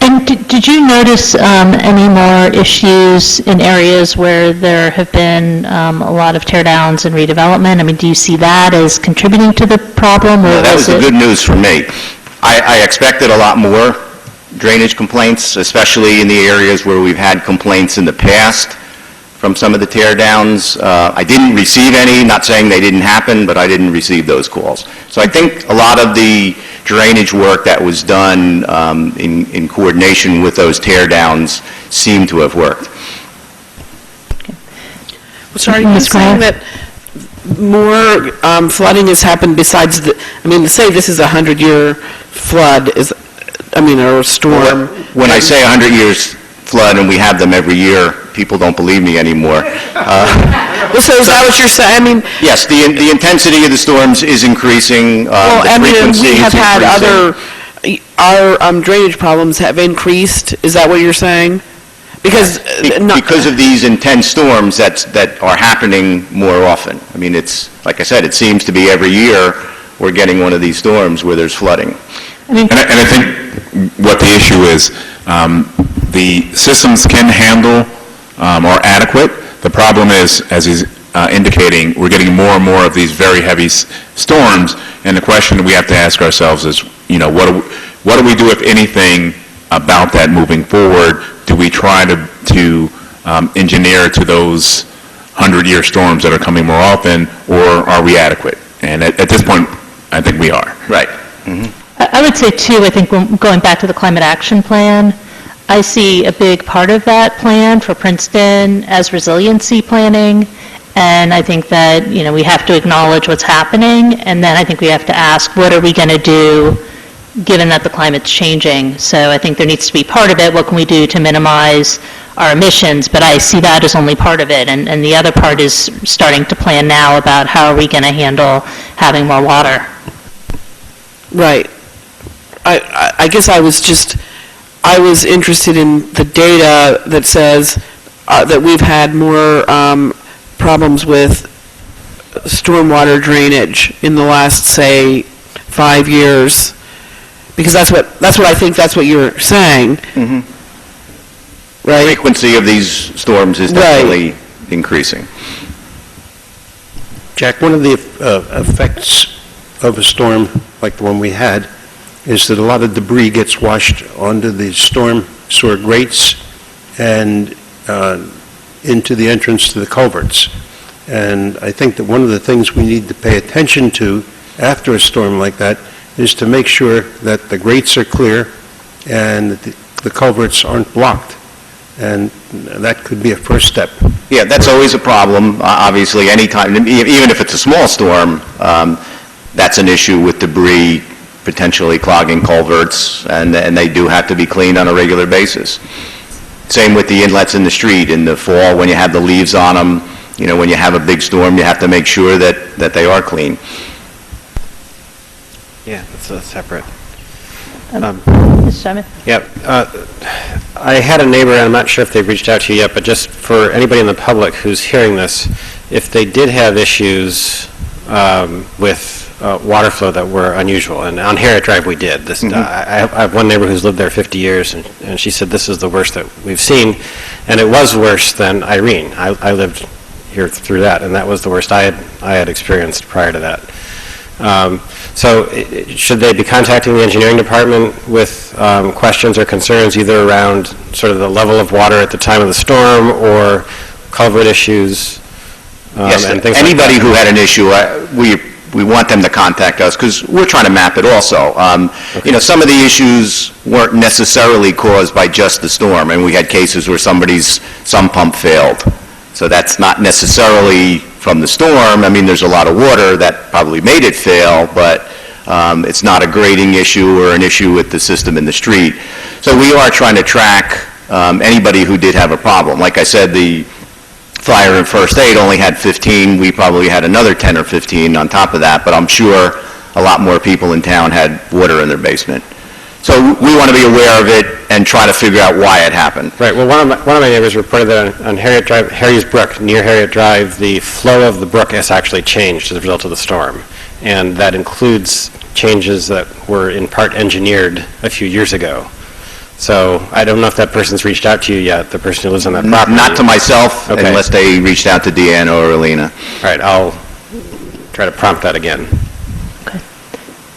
And did you notice any more issues in areas where there have been a lot of tear downs and redevelopment? I mean, do you see that as contributing to the problem? Or That was the good news for me. I expected a lot more drainage complaints, especially in the areas where we've had complaints in the past from some of the tear downs. I didn't receive any, not saying they didn't happen, but I didn't receive those calls. So I think a lot of the drainage work that was done in coordination with those tear downs seemed to have worked. So are you Ms. saying Graf? that more flooding has happened besides say this is a 100-year flood, or storm? When I say 100 years flood, and we have them every year, people don't believe me anymore. So is that what you're saying? Yes, the intensity of the storms is increasing, the frequency we is have had increasing. our drainage problems have increased, is that what you're saying? Because Because of these intense storms that are happening more often. I mean, it's, like I said, it seems to be every year we're getting one of these storms where there's flooding. And I think what the issue is, the systems can handle, are adequate. The problem is, as he's indicating, we're getting more and more of these very heavy storms, and the question we have to ask ourselves is, what do we do, if anything, about that moving forward? Do we try to engineer to those 100-year storms that are coming more often, or are we adequate? And at this point, I think we are. Right. I would say, too, I think going back to the Climate Action Plan, I see a big part of that plan for Princeton as resiliency planning, and I think that, we have to acknowledge what's happening, and then I think we have to ask, what are we going to do given that the climate's changing? So I think there needs to be part of it, what can we do to minimize our emissions, but I see that as only part of it, and the other part is starting to plan now about how are we going to handle having more water. Right. I guess I was interested in the data that says that we've had more problems with stormwater drainage in the last, say, 5 years, because that's what I think that's what you're saying. Mm-hmm. Right? The frequency of these storms is definitely increasing. Jack, one of the effects of a storm like the one we had is that a lot of debris gets washed onto the storm sewer grates and into the entrance to the culverts. And I think that one of the things we need to pay attention to after a storm like that is to make sure that the grates are clear and that the culverts aren't blocked. And that could be a first step. Yeah, that's always a problem. Obviously, anytime, even if it's a small storm, that's an issue with debris potentially clogging culverts, and they do have to be cleaned on a regular basis. Same with the inlets in the street. In the fall, when you have the leaves on them, when you have a big storm, you have to make sure that they are clean. Yeah, that's a separate. Mr. Simon? Yep. I had a neighbor, and I'm not sure if they've reached out to you yet, but just for anybody in the public who's hearing this, if they did have issues with water flow that were unusual, and on Harriet Drive we did. I have one neighbor who's lived there 50 years, and she said this is the worst that we've seen, and it was worse than Irene. I lived here through that, and that was the worst I had experienced prior to that. So should they be contacting the engineering department with questions or concerns either around sort of the level of water at the time of the storm or culvert issues Yes, and things anybody like that? who had an issue, we want them to contact us because we're trying to map it also. Some of the issues weren't necessarily caused by just the storm, and we had cases where somebody's sump pump failed. So that's not necessarily from the storm. I mean, there's a lot of water that probably made it fail, but it's not a grading issue or an issue with the system in the street. So we are trying to track anybody who did have a problem. Like I said, the fire and first aid only had 15. We probably had another 10 or 15 on top of that, but I'm sure a lot more people in town had water in their basement. So we want to be aware of it and try to figure out why it happened. Right. Well, one of my neighbors reported that on Harriet Drive, Harry's Brook, near Harriet Drive, the flow of the brook has actually changed as a result of the storm. And that includes changes that were in part engineered a few years ago. So I don't know if that person's reached out to you yet, the person who lives on that property. Not to myself, Okay. unless they reached out to Deanna or Alina. All right, I'll try to prompt that again. Okay.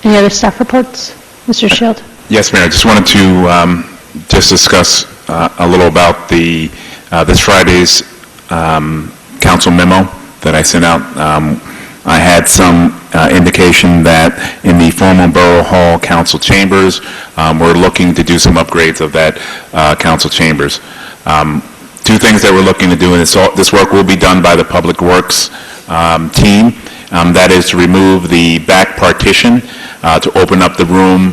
Any other staff reports? Mr. Shield? Yes, Mayor, I just wanted to just discuss a little about this Friday's council memo that I sent out. I had some indication that in the former Borough Hall Council Chambers, we're looking to do some upgrades of that council chambers. Two things that we're looking to do, and this work will be done by the Public Works team. That is to remove the back partition, to open up the room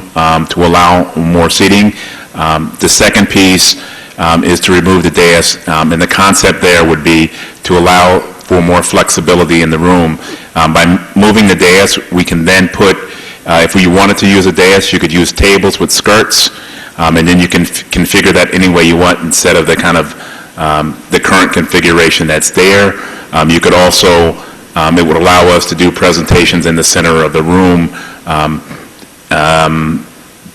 to allow more seating. The second piece is to remove the dais, and the concept there would be to allow for more flexibility in the room. By moving the dais, we can then put, if we wanted to use a dais, you could use tables with skirts, and then you can configure that any way you want instead of the kind of the current configuration that's there. You could also, it would allow us to do presentations in the center of the room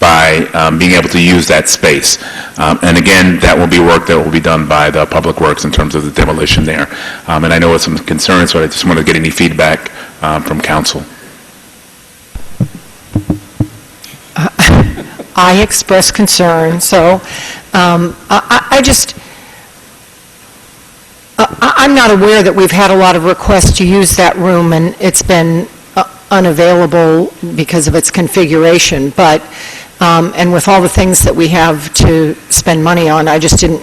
by being able to use that space. And again, that will be work that will be done by the Public Works in terms of the demolition there. And I know it's some concerns, so I just want to get any feedback from council. I express concern, so I'm not aware that we've had a lot of requests to use that room, and it's been unavailable because of its configuration, but, and with all the things that we have to spend money on, I just didn't,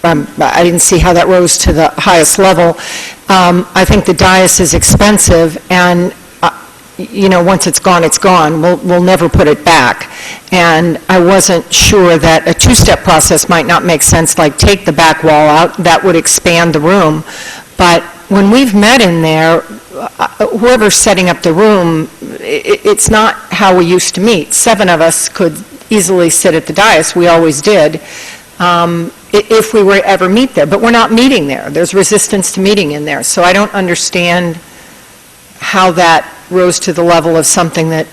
I didn't see how that rose to the highest level. I think the dais is expensive, and you know, once it's gone, it's gone. We'll never put it back. And I wasn't sure that a two-step process might not make sense, like take the back wall out, that would expand the room. But when we've met in there, whoever's setting up the room, it's not how we used to meet. 7 of us could easily sit at the dais, we always did, if we were ever meet there. But we're not meeting there. There's resistance to meeting in there. So I don't understand how that rose to the level of something that,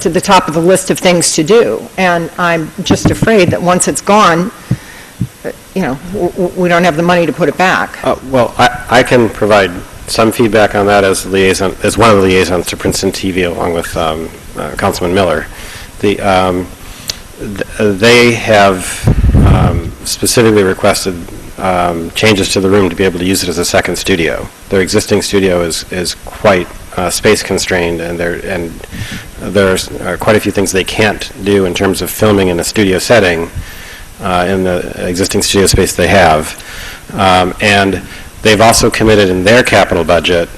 to the top of the list of things to do. And I'm just afraid that once it's gone, you know, we don't have the money to put it back. Well, I can provide some feedback on that as liaison, as one of the liaisons to Princeton TV, along with Councilman Miller. They have specifically requested changes to the room to be able to use it as a second studio. Their existing studio is quite space constrained, and there's quite a few things they can't do in terms of filming in a studio setting in the existing studio space they have. And they've also committed in their capital budget,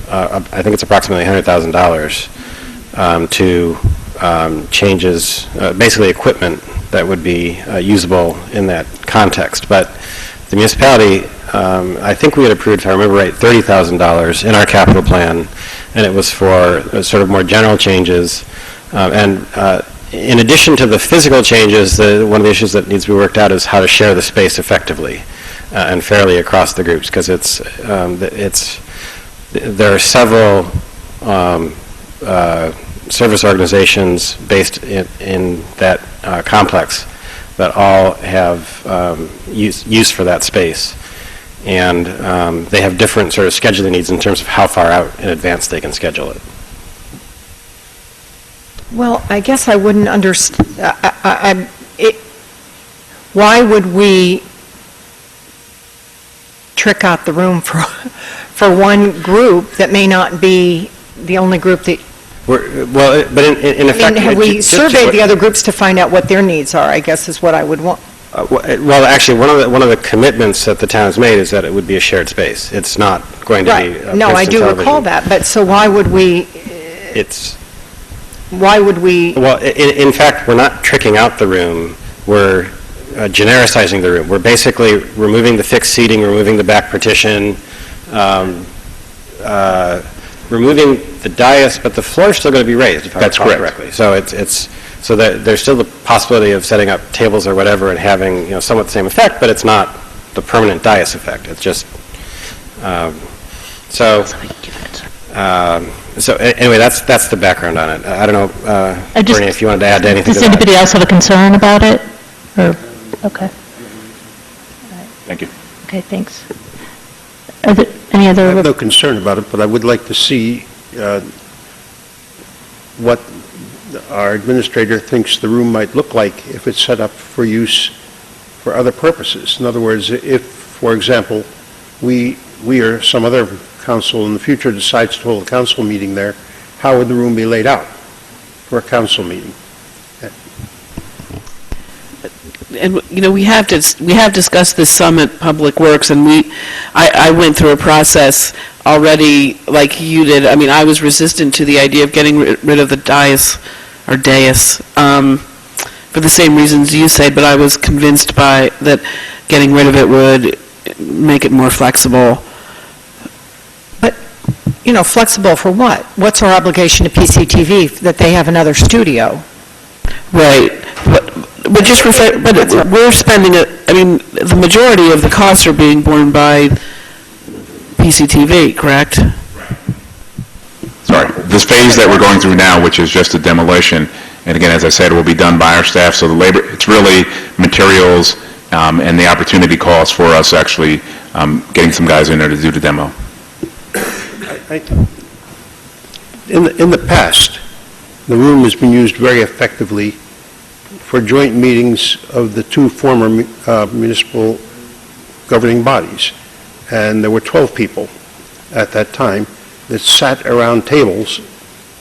I think it's approximately $100,000, to changes, basically equipment that would be usable in that context. But the municipality, I think we had approved, if I remember right, $30,000 in our capital plan, and it was for sort of more general changes. In addition to the physical changes, one of the issues that needs to be worked out is how to share the space effectively and fairly across the groups, because there are several service organizations based in that complex that all have use for that space. And they have different sort of scheduling needs in terms of how far out in advance they can schedule it. Well, I guess I wouldn't understand, why would we trick out the room for one group that may not be the only group that... But in effect... have we surveyed the other groups to find out what their needs are, I guess is what I would want. Well, actually, one of the commitments that the town has made is that it would be a shared space. It's not going to be Right. No, I do recall that, but so why would we... Why would we... Well, in fact, we're not tricking out the room. We're genericizing the room. We're basically removing the fixed seating, removing the back partition, removing the dais, but the floor is still going to be raised, if I recall correctly. So so that there's still the possibility of setting up tables or whatever and having, you know, somewhat the same effect, but it's not the permanent dais effect. It's just so anyway, that's the background on it. I don't know, Bernie, if you wanted to add anything to that. Does anybody else have a concern about it? Or, okay. Thank you. Okay, thanks. Are there any other... I have no concern about it, but I would like to see what our administrator thinks the room might look like if it's set up for use for other purposes. In other words, if, for example, we or some other council in the future decides to hold a council meeting there, how would the room be laid out for a council meeting? And, we have discussed this some at Public Works, and I went through a process already like you did. I mean, I was resistant to the idea of getting rid of the dais, for the same reasons you said, but I was convinced that getting rid of it would make it more flexible. But, flexible for what? What's our obligation to PCTV, that they have another studio? Right, but we're spending the majority of the costs are being borne by PCTV, correct? Sorry, this phase that we're going through now, which is just a demolition, and again, as I said, will be done by our staff, so the labor, it's really materials and the opportunity costs for us actually getting some guys in there to do the demo. In the past, the room has been used very effectively for joint meetings of the two former municipal governing bodies. And there were 12 people at that time that sat around tables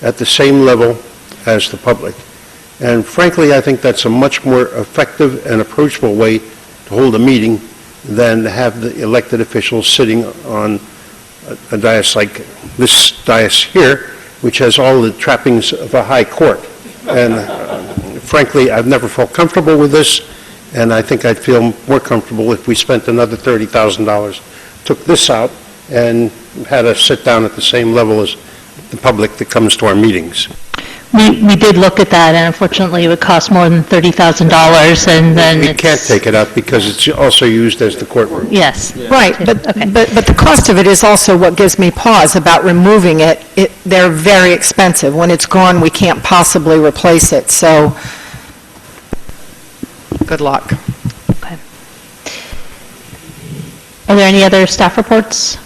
at the same level as the public. And frankly, I think that's a much more effective and approachable way to hold a meeting than to have the elected officials sitting on a dais like this dais here, which has all the trappings of a high court. And frankly, I've never felt comfortable with this, and I think I'd feel more comfortable if we spent another $30,000, took this out, and had us sit down at the same level as the public that comes to our meetings. We did look at that, and unfortunately, it would cost more than $30,000, and then We can't take it out because it's also used as the courtroom. Yes. Right, but the cost of it is also what gives me pause about removing it. They're very expensive. When it's gone, we can't possibly replace it, so good luck. Okay. Are there any other staff reports?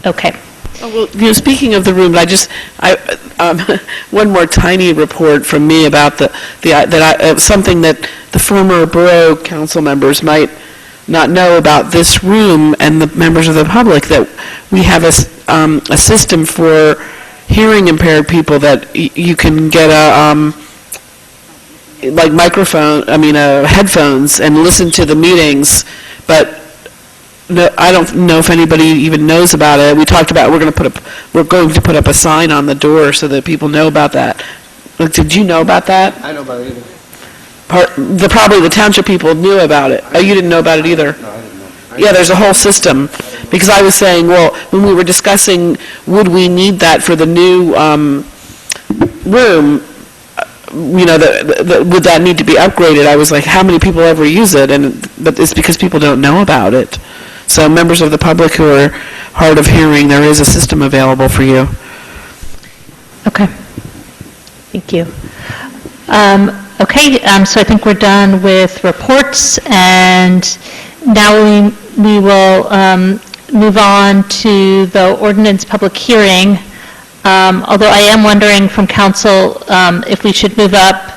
Okay. Oh, well, speaking of the room, one more tiny report from me about something that the former borough council members might not know about this room and the members of the public, that we have a system for hearing impaired people that you can get headphones and listen to the meetings, but no, I don't know if anybody even knows about it. We talked about we're going to put up a sign on the door so that people know about that. Did you know about that? I know about it either. Probably the township people knew about it. Oh, you didn't know about it either? No, I didn't know. Yeah, there's a whole system. Because I was saying, well, when we were discussing would we need that for the new room, would that need to be upgraded? I was like, how many people ever use it? But it's because people don't know about it. So members of the public who are hard of hearing, there is a system available for you. Okay. Thank you. Okay, so I think we're done with reports, and now we will move on to the ordinance public hearing. Although I am wondering from council if we should move up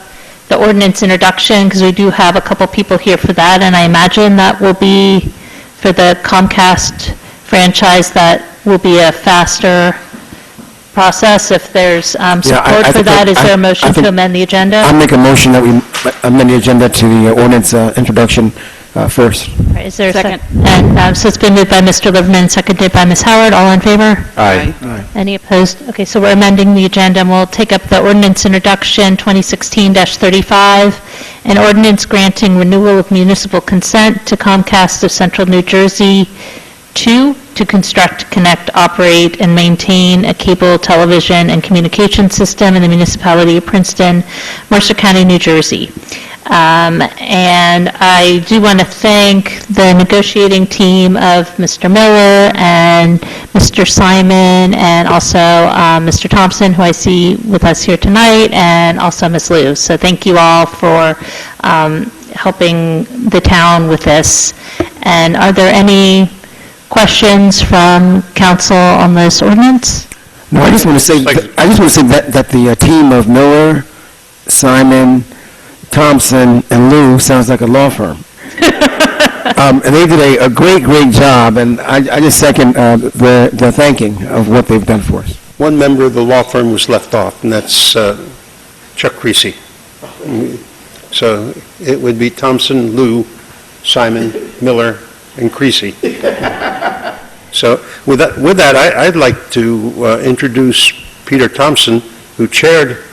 the ordinance introduction, because we do have a couple people here for that, and I imagine that will be for the Comcast franchise, that will be a faster process. If there's support for that, is there a motion to amend the agenda? I'll make a motion that we amend the agenda to the ordinance introduction first. All right, is there a second? And so it's been moved by Mr. Liverman, seconded by Ms. Howard. All in favor? Aye. Any opposed? Okay, so we're amending the agenda, and we'll take up the ordinance introduction 2016-35, an ordinance granting renewal of municipal consent to Comcast of Central New Jersey to construct, connect, operate, and maintain a cable television and communication system in the municipality of Princeton, Mercer County, New Jersey. And I do want to thank the negotiating team of Mr. Miller and Mr. Simon, and also Mr. Thompson, who I see with us here tonight, and also Ms. Liu. So thank you all for helping the town with this. And are there any questions from council on this ordinance? No, I just want to say that the team of Miller, Simon, Thompson, and Lou sounds like a law firm. And they did a great, great job, and I just second the thanking of what they've done for us. One member of the law firm was left off, and that's Chuck Creasy. So it would be Thompson, Lou, Simon, Miller, and Creasy. So with that, I'd like to introduce Peter Thompson, who chaired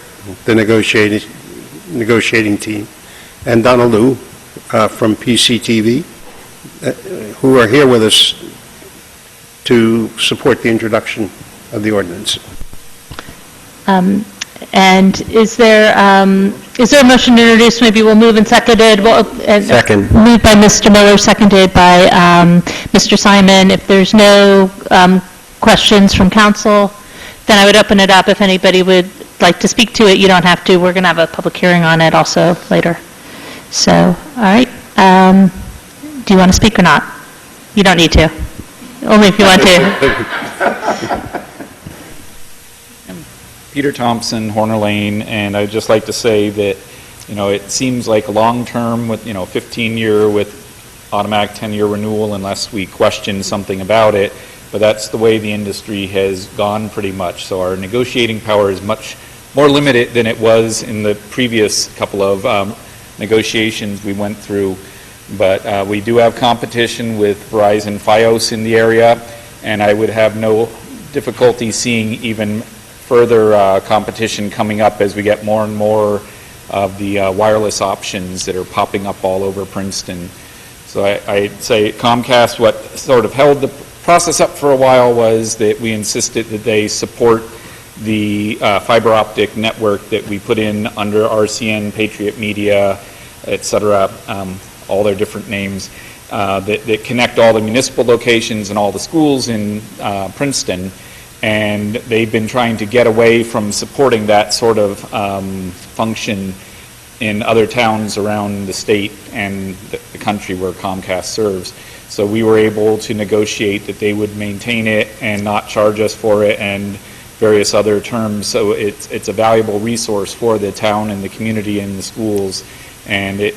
the negotiating team, and Donna Lou from PCTV, who are here with us to support the introduction of the ordinance. And is there a motion to introduce? Maybe we'll move and seconded. Second. Moved by Mr. Miller, seconded by Mr. Simon. If there's no questions from council, then I would open it up. If anybody would like to speak to it, you don't have to. We're going to have a public hearing on it also later. So, all right. Do you want to speak or not? You don't need to. Only if you want to. Peter Thompson, Horner Lane, and I'd just like to say that, it seems like a long-term with, 15-year with automatic 10-year renewal unless we question something about it, but that's the way the industry has gone pretty much. So our negotiating power is much more limited than it was in the previous couple of negotiations we went through. But we do have competition with Verizon Fios in the area, and I would have no difficulty seeing even further competition coming up as we get more and more of the wireless options that are popping up all over Princeton. So I'd say Comcast, what sort of held the process up for a while was that we insisted that they support the fiber optic network that we put in under RCN, Patriot Media, et cetera, all their different names, that connect all the municipal locations and all the schools in Princeton. And they've been trying to get away from supporting that sort of function in other towns around the state and the country where Comcast serves. So we were able to negotiate that they would maintain it and not charge us for it and various other terms. So it's a valuable resource for the town and the community and the schools. And it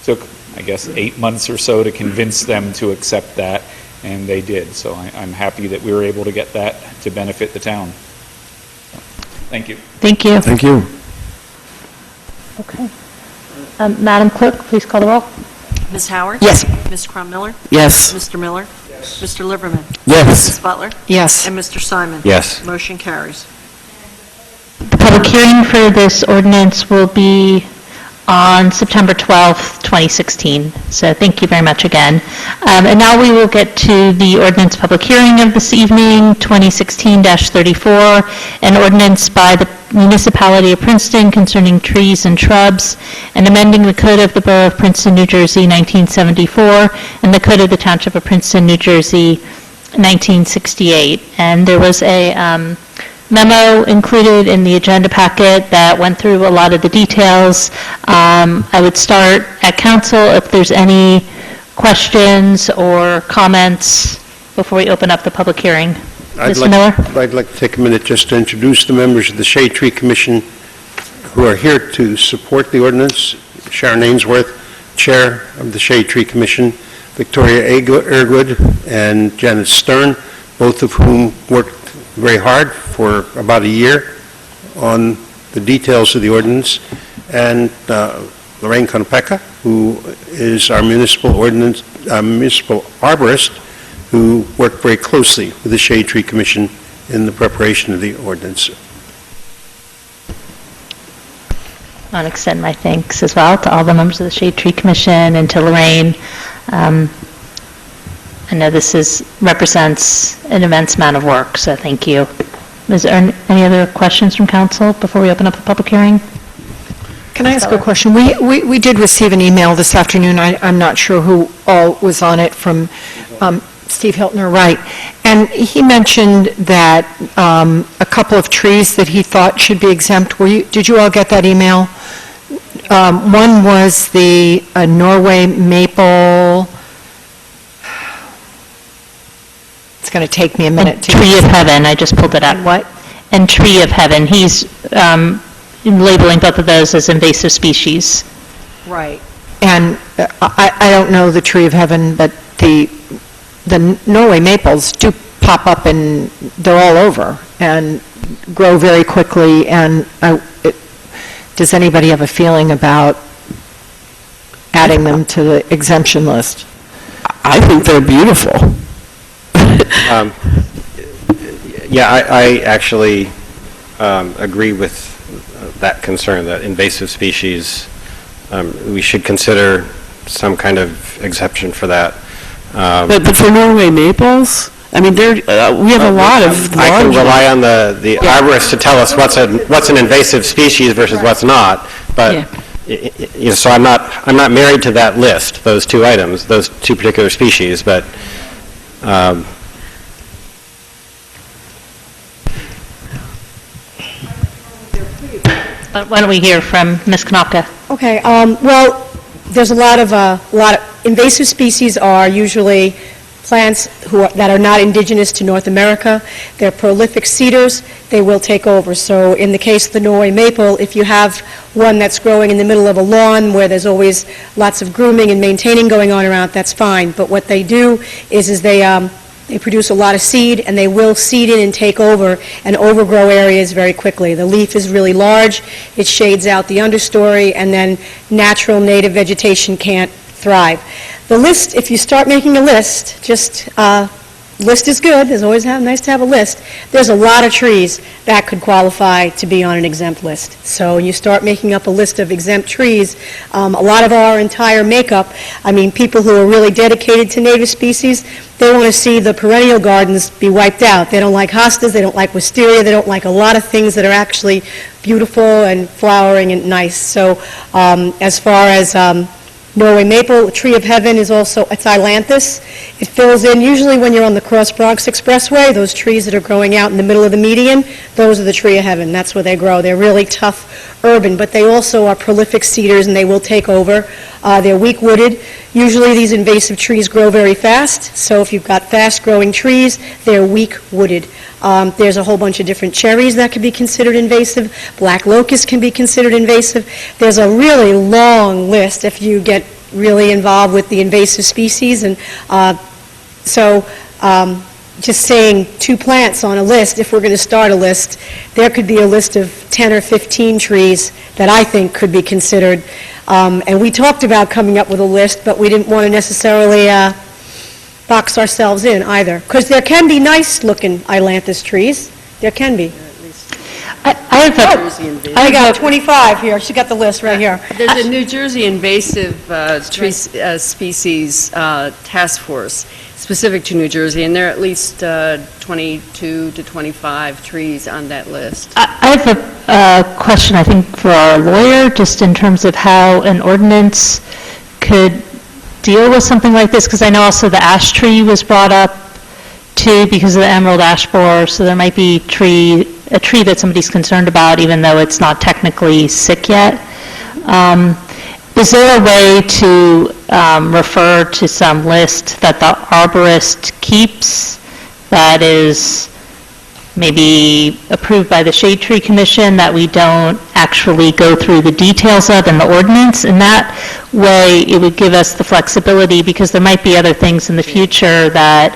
took, I guess, 8 months or so to convince them to accept that. And they did. So I'm happy that we were able to get that to benefit the town. Thank you. Thank you. Thank you. Okay. Madam Clerk, please call the roll. Ms. Howard? Yes. Ms. Crum Miller? Yes. Mr. Miller? Yes. Mr. Liverman? Yes. Ms. Butler? Yes. And Mr. Simon? Yes. Motion carries. The public hearing for this ordinance will be on September 12th, 2016. So thank you very much again. And now we will get to the ordinance public hearing of this evening, 2016-34, an ordinance by the Municipality of Princeton concerning trees and shrubs, and amending the Code of the Borough of Princeton, New Jersey, 1974, and the Code of the Township of Princeton, New Jersey, 1968. And there was a memo included in the agenda packet that went through a lot of the details. I would start at council if there's any questions or comments before we open up the public hearing. Mr. Miller? I'd like to take a minute just to introduce the members of the Shade Tree Commission who are here to support the ordinance. Sharon Ainsworth, Chair of the Shade Tree Commission, Victoria Eargood, and Janet Stern, both of whom worked very hard for about a year on the details of the ordinance, and Lorraine Konopeka, who is our municipal arborist, who worked very closely with the Shade Tree Commission in the preparation of the ordinance. I want to extend my thanks as well to all the members of the Shade Tree Commission and to Lorraine. I know this represents an immense amount of work, so thank you. Is there any other questions from council before we open up the public hearing? Can I ask a question? We did receive an email this afternoon, I'm not sure who all was on it, from Steve Hiltner, right, and he mentioned that a couple of trees that he thought should be exempt. Did you all get that email? One was the Norway maple. It's going to take me a minute to... Tree of Heaven, I just pulled it up. What? And Tree of Heaven. He's labeling both of those as invasive species. Right. And I don't know the tree of heaven, but the Norway maples do pop up and they're all over and grow very quickly. And does anybody have a feeling about adding them to the exemption list? I think they're beautiful. Yeah, I actually agree with that concern, that invasive species, we should consider some kind of exception for that. But for Norway maples, I mean, we have a lot of I can large rely on the arborist to tell us what's an invasive species versus what's not, but, so I'm not married to that list, those two items, those two particular species, but, Why don't we hear from Ms. Konopka? Okay, well, there's a lot of invasive species are usually plants that are not indigenous to North America. They're prolific cedars. They will take over. So in the case of the Norway maple, if you have one that's growing in the middle of a lawn where there's always lots of grooming and maintaining going on around, that's fine. But what they do is they produce a lot of seed, and they will seed in and take over and overgrow areas very quickly. The leaf is really large, it shades out the understory, and then natural native vegetation can't thrive. The list, if you start making a list, list is good, it's always nice to have a list. There's a lot of trees that could qualify to be on an exempt list. So when you start making up a list of exempt trees, a lot of our entire makeup, I mean, people who are really dedicated to native species, they want to see the perennial gardens be wiped out. They don't like hostas, they don't like wisteria, they don't like a lot of things that are actually beautiful and flowering and nice. So as far as Norway maple, tree of heaven is also, it's Ailanthus. It fills in, usually when you're on the Cross Bronx Expressway, those trees that are growing out in the middle of the median, those are the tree of heaven. That's where they grow. They're really tough urban, but they also are prolific cedars and they will take over. They're weak wooded. Usually these invasive trees grow very fast, so if you've got fast growing trees, they're weak wooded. There's a whole bunch of different cherries that can be considered invasive. Black locust can be considered invasive. There's a really long list if you get really involved with the invasive species. And just saying 2 plants on a list, if we're going to start a list, there could be a list of 10 or 15 trees that I think could be considered. And we talked about coming up with a list, but we didn't want to necessarily box ourselves in either, because there can be nice-looking Ailanthus trees. There can be. I got 25 here. She got the list right here. There's a New Jersey invasive tree species task force specific to New Jersey, and there are at least 22 to 25 trees on that list. I have a question, I think, for our lawyer, just in terms of how an ordinance could deal with something like this, because I know also the ash tree was brought up too because of the emerald ash borer, so there might be a tree that somebody's concerned about even though it's not technically sick yet. Is there a way to refer to some list that the arborist keeps that is maybe approved by the Shade Tree Commission that we don't actually go through the details of in the ordinance? In that way, it would give us the flexibility, because there might be other things in the future that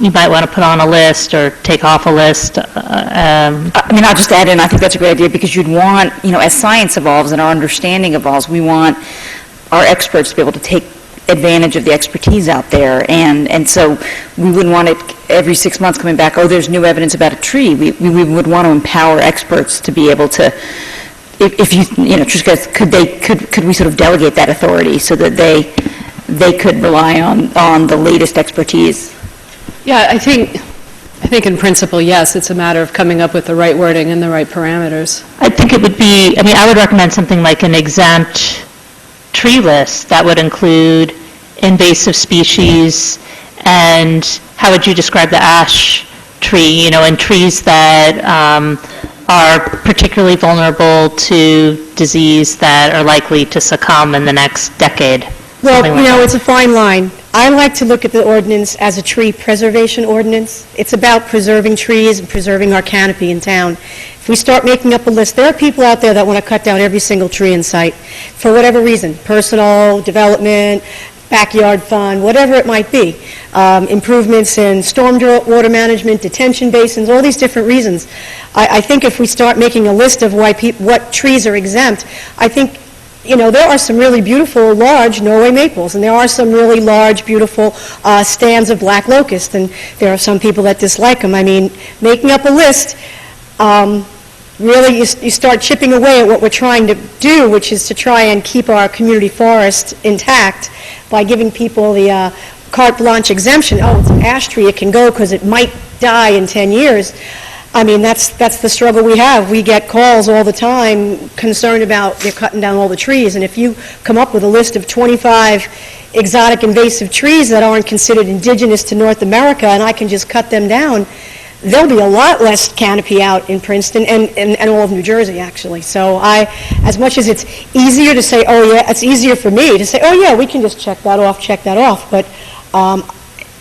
you might want to put on a list or take off a list. I mean, I'll just add in, I think that's a great idea, because you'd want, as science evolves and our understanding evolves, we want our experts to be able to take advantage of the expertise out there, and so we wouldn't want it every 6 months coming back, oh, there's new evidence about a tree. We would want to empower experts to be able to, if could we sort of delegate that authority so that they could rely on the latest expertise? Yeah, I think in principle, yes, it's a matter of coming up with the right wording and the right parameters. I think it would be, I would recommend something like an exempt tree list that would include invasive species, and how would you describe the ash tree, and trees that are particularly vulnerable to disease that are likely to succumb in the next decade? Well, it's a fine line. I like to look at the ordinance as a tree preservation ordinance. It's about preserving trees and preserving our canopy in town. If we start making up a list, there are people out there that want to cut down every single tree in sight for whatever reason, personal, development, backyard fun, whatever it might be. Improvements in storm water management, detention basins, all these different reasons. I think if we start making a list of what trees are exempt, I think, there are some really beautiful, large Norway maples, and there are some really large, beautiful stands of black locust, and there are some people that dislike them. I mean, making up a list, really, you start chipping away at what we're trying to do, which is to try and keep our community forest intact by giving people the carte blanche exemption. Oh, it's an ash tree, it can go because it might die in 10 years. I mean, that's the struggle we have. We get calls all the time concerned about they're cutting down all the trees, and if you come up with a list of 25 exotic invasive trees that aren't considered indigenous to North America, and I can just cut them down, there'll be a lot less canopy out in Princeton and all of New Jersey, actually. So as much as it's easier to say, oh yeah, it's easier for me to say, oh yeah, we can just check that off, but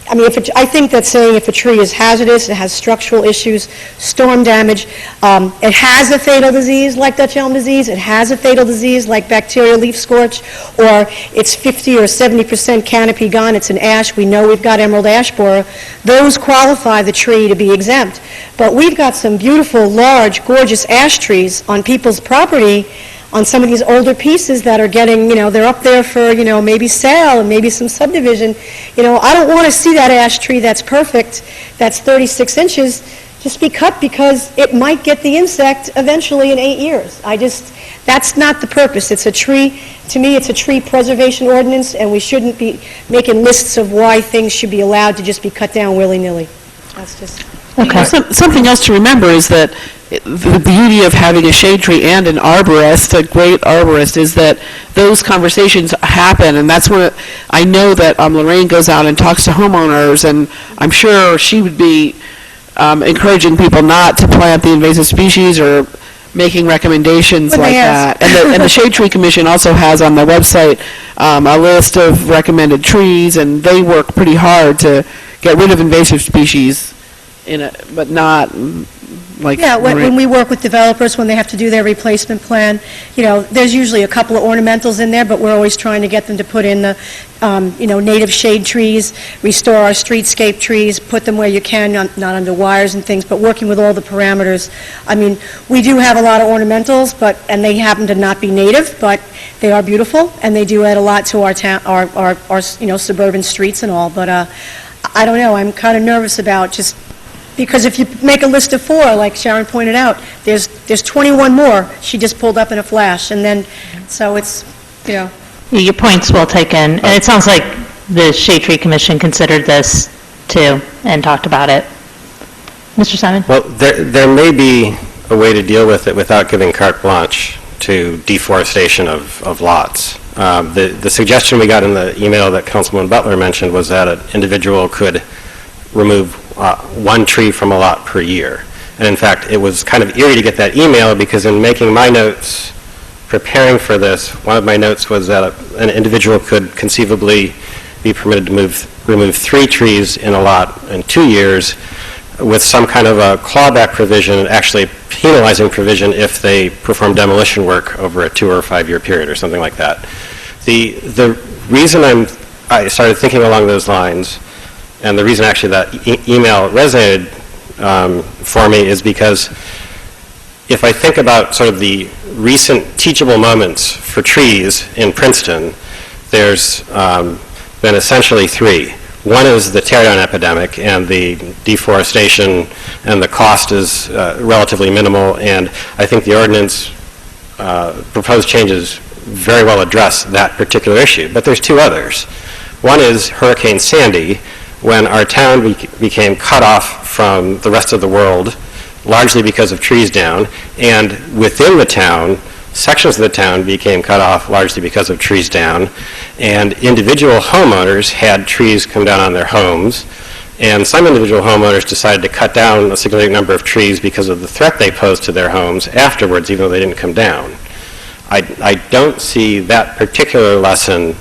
I mean, I think that saying if a tree is hazardous, it has structural issues, storm damage, it has a fatal disease like Dutch elm disease, it has a fatal disease like bacterial leaf scorch, or it's 50 or 70% canopy gone, it's an ash, we know we've got emerald ash borer, those qualify the tree to be exempt. But we've got some beautiful, large, gorgeous ash trees on people's property on some of these older pieces that are getting, they're up there for, maybe sale and maybe some subdivision. I don't want to see that ash tree that's perfect, that's 36 inches, just be cut because it might get the insect eventually in 8 years. That's not the purpose. It's a tree, to me, it's a tree preservation ordinance, and we shouldn't be making lists of why things should be allowed to just be cut down willy-nilly. That's just... Okay. Something else to remember is that the beauty of having a shade tree and an arborist, a great arborist, is that those conversations happen, and that's when I know that Lorraine goes out and talks to homeowners, and I'm sure she would be encouraging people not to plant the invasive species or making recommendations like that. And the Shade Tree Commission also has on their website a list of recommended trees, and they work pretty hard to get rid of invasive species, but not like... Yeah, when we work with developers, when they have to do their replacement plan, there's usually a couple of ornamentals in there, but we're always trying to get them to put in the, native shade trees, restore our streetscape trees, put them where you can, not under wires and things, but working with all the parameters. I mean, we do have a lot of ornamentals, and they happen to not be native, but they are beautiful, and they do add a lot to our town, our suburban streets and all, but I don't know, I'm kind of nervous about just... Because if you make a list of 4, like Sharon pointed out, there's 21 more she just pulled up in a flash, and then, so it's, Your point's well taken, and it sounds like the Shade Tree Commission considered this too and talked about it. Mr. Simon? Well, there may be a way to deal with it without giving carte blanche to deforestation of lots. The suggestion we got in the email that Councilman Butler mentioned was that an individual could remove 1 tree from a lot per year. And in fact, it was kind of eerie to get that email because in making my notes, preparing for this, one of my notes was that an individual could conceivably be permitted to remove 3 trees in a lot in 2 years with some kind of a clawback provision, actually penalizing provision if they perform demolition work over a 2 or 5 year period or something like that. The reason I started thinking along those lines, and the reason actually that email resonated for me is because if I think about sort of the recent teachable moments for trees in Princeton, there's been essentially 3. One is the tear-down epidemic, and the deforestation and the cost is relatively minimal, and I think the ordinance proposed changes very well address that particular issue. But there's 2 others. One is Hurricane Sandy, when our town became cut off from the rest of the world, largely because of trees down, and within the town, sections of the town became cut off largely because of trees down, and individual homeowners had trees come down on their homes, and some individual homeowners decided to cut down a significant number of trees because of the threat they posed to their homes afterwards, even though they didn't come down. I don't see that particular lesson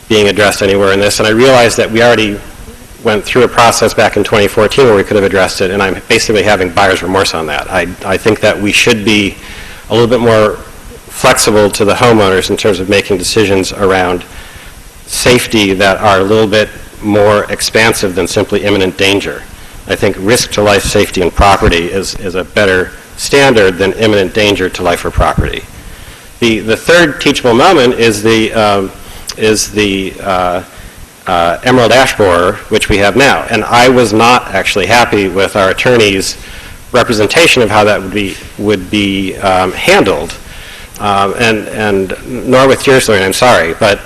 being addressed anywhere in this, and I realize that we already went through a process back in 2014 where we could have addressed it, and I'm basically having buyer's remorse on that. I think that we should be a little bit more flexible to the homeowners in terms of making decisions around safety that are a little bit more expansive than simply imminent danger. I think risk to life, safety, and property is a better standard than imminent danger to life or property. The third teachable moment is the emerald ash borer, which we have now. And I was not actually happy with our attorney's representation of how that would be handled, and nor with yours, Lorraine, I'm sorry. But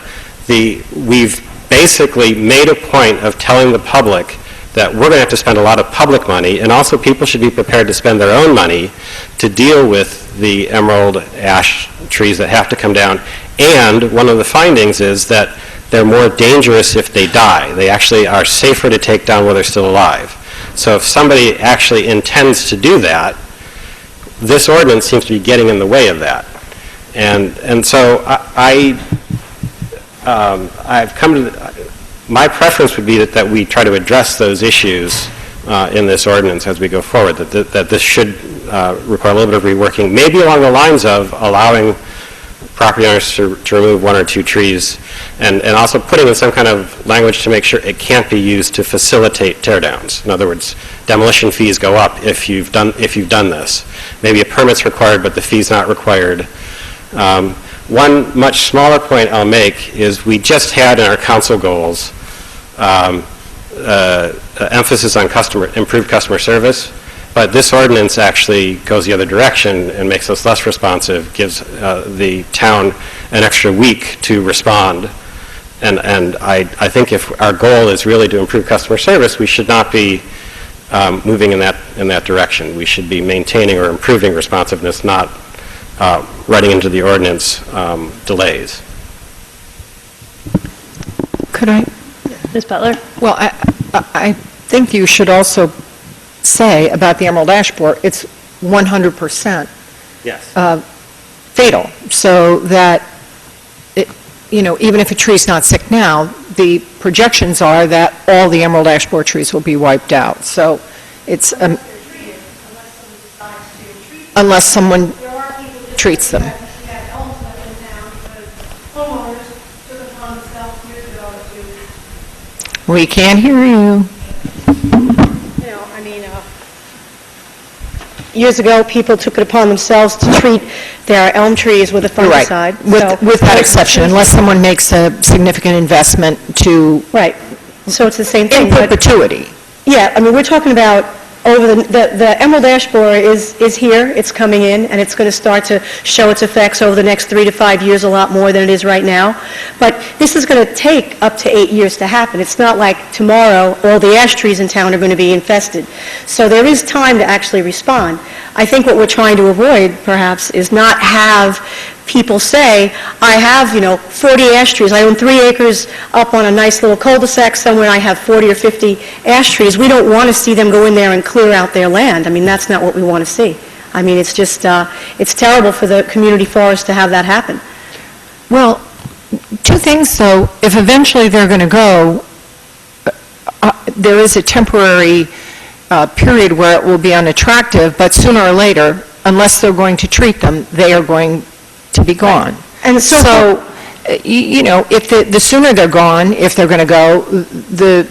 we've basically made a point of telling the public that we're going to have to spend a lot of public money, and also people should be prepared to spend their own money to deal with the emerald ash trees that have to come down. And one of the findings is that they're more dangerous if they die. They actually are safer to take down while they're still alive. So if somebody actually intends to do that, this ordinance seems to be getting in the way of that. And so I've come to my preference would be that we try to address those issues in this ordinance as we go forward, that this should require a little bit of reworking, maybe along the lines of allowing property owners to remove one or two trees, and also putting in some kind of language to make sure it can't be used to facilitate tear downs. In other words, demolition fees go up if you've done this. Maybe a permit's required, but the fee's not required. One much smaller point I'll make is we just had in our council goals emphasis on improved customer service, but this ordinance actually goes the other direction and makes us less responsive, gives the town an extra week to respond. And I think if our goal is really to improve customer service, we should not be moving in that direction. We should be maintaining or improving responsiveness, not running into the ordinance delays. Could I? Ms. Butler? Well, I think you should also say about the emerald ash borer, it's 100% Yes. fatal, so that, even if a tree's not sick now, the projections are that all the emerald ash borer trees will be wiped out. So it's, unless someone treats them. We can't hear you. Years ago, people took it upon themselves to treat their elm trees with a fungicide. Right, with that exception, unless someone makes a significant investment to... Right, so it's the same thing. In perpetuity. Yeah, we're talking about over the emerald ash borer is here, it's coming in, and it's going to start to show its effects over the next 3 to 5 years, a lot more than it is right now. But this is going to take up to 8 years to happen. It's not like tomorrow all the ash trees in town are going to be infested. So there is time to actually respond. I think what we're trying to avoid, perhaps, is not have people say, I have, 40 ash trees. I own 3 acres up on a nice little cul-de-sac somewhere, I have 40 or 50 ash trees. We don't want to see them go in there and clear out their land. That's not what we want to see. It's just, it's terrible for the community forest to have that happen. Well, 2 things, though. If eventually they're going to go, there is a temporary period where it will be unattractive, but sooner or later, unless they're going to treat them, they are going to be gone. Right. And so if the sooner they're gone, if they're going to go, the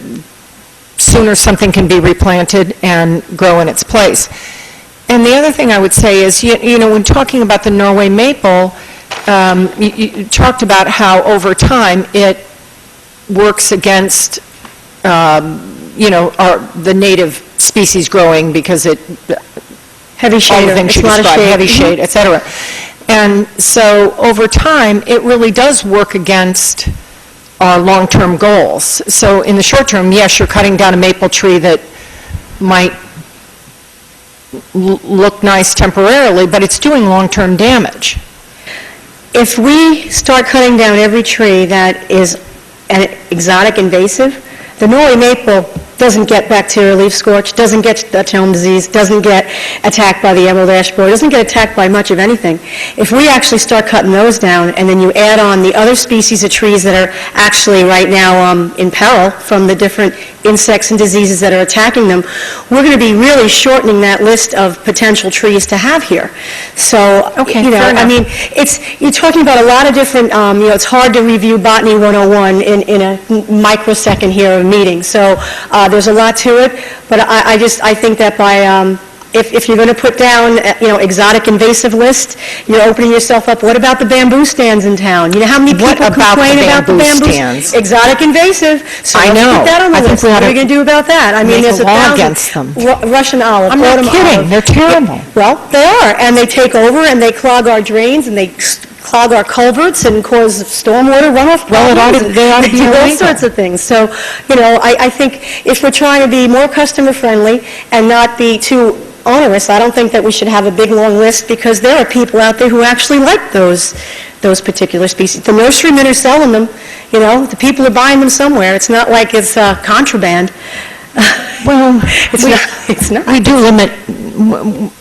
sooner something can be replanted and grow in its place. And the other thing I would say is, when talking about the Norway maple, you talked about how over time it works against, the native species growing because heavy shade, all the things you described, heavy shade, et cetera. And so over time, it really does work against our long-term goals. So in the short term, yes, you're cutting down a maple tree that might look nice temporarily, but it's doing long-term damage. If we start cutting down every tree that is an exotic invasive, the Norway maple doesn't get bacterial leaf scorch, doesn't get Dutch elm disease, doesn't get attacked by the emerald ash borer, doesn't get attacked by much of anything. If we actually start cutting those down, and then you add on the other species of trees that are actually right now in peril from the different insects and diseases that are attacking them, we're going to be really shortening that list of potential trees to have here. So, Okay, you know, fair I enough. mean, you're talking about a lot of different, you know, it's hard to review Botany 101 in a microsecond here of a meeting. So there's a lot to it, but I think that by, if you're going to put down, you know, exotic invasive list, you're opening yourself up. What about the bamboo stands in town? You know how many people What about the complain about the bamboo bamboo stands? Exotic invasive. So I let's know. put that on the I think list. we ought What are to we going to do about that? I mean, make there's a a law thousand. against them. Russian olive, I'm not autumn kidding, olive. they're terrible. Well, they are, and they take over and they clog our drains and they clog our culverts and cause stormwater runoff Well, problems. they ought to be They do all illegal. sorts of things. So, you know, I think if we're trying to be more customer-friendly and not be too onerous, I don't think that we should have a big, long list, because there are people out there who actually like those particular species. The nurserymen are selling them, you know, the people are buying them somewhere. It's not like it's contraband. Well, It's not. we do limit,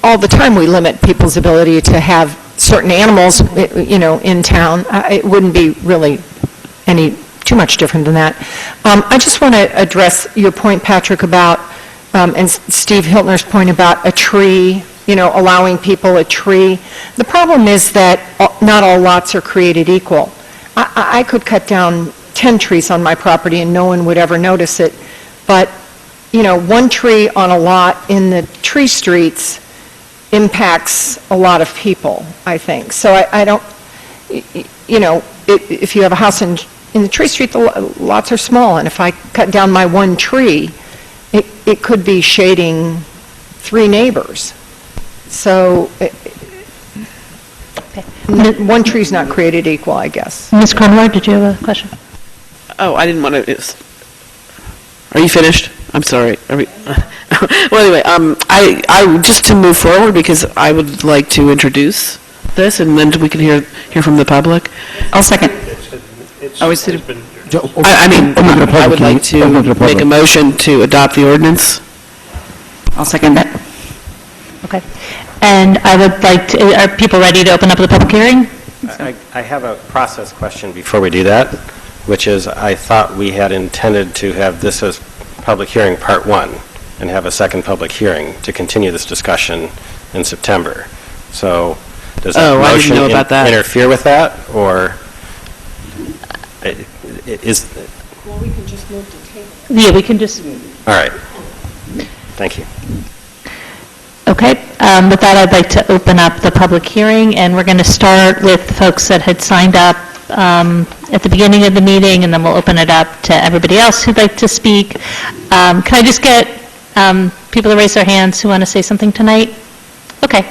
all the time we limit people's ability to have certain animals, you know, in town. It wouldn't be really any, too much different than that. I just want to address your point, Patrick, about, and Steve Hiltner's point about a tree, you know, allowing people a tree. The problem is that not all lots are created equal. I could cut down 10 trees on my property and no one would ever notice it, but, you know, one tree on a lot in the tree streets impacts a lot of people, I think. So I don't, you know, if you have a house in the tree street, the lots are small, and if I cut down my one tree, it could be shading 3 neighbors. So one tree's not created equal, I guess. Ms. Cronward, did you have a question? Oh, I didn't want to, are you finished? I'm sorry. Are we, well, anyway, I just to move forward, because I would like to introduce this, and then we can hear from the public. I'll second. I mean, I would like to make a motion to adopt the ordinance. I'll second that. Okay. And I would like to, are people ready to open up the public hearing? I have a process question before we do that, which is, I thought we had intended to have this as public hearing part 1 and have a second public hearing to continue this discussion in September. So does that Oh, I didn't motion know about that. interfere with that, or is, Yeah, we can just, all right. Thank you. okay. With that, I'd like to open up the public hearing, and we're going to start with folks that had signed up at the beginning of the meeting, and then we'll open it up to everybody else who'd like to speak. Can I just get people to raise their hands who want to say something tonight? Okay.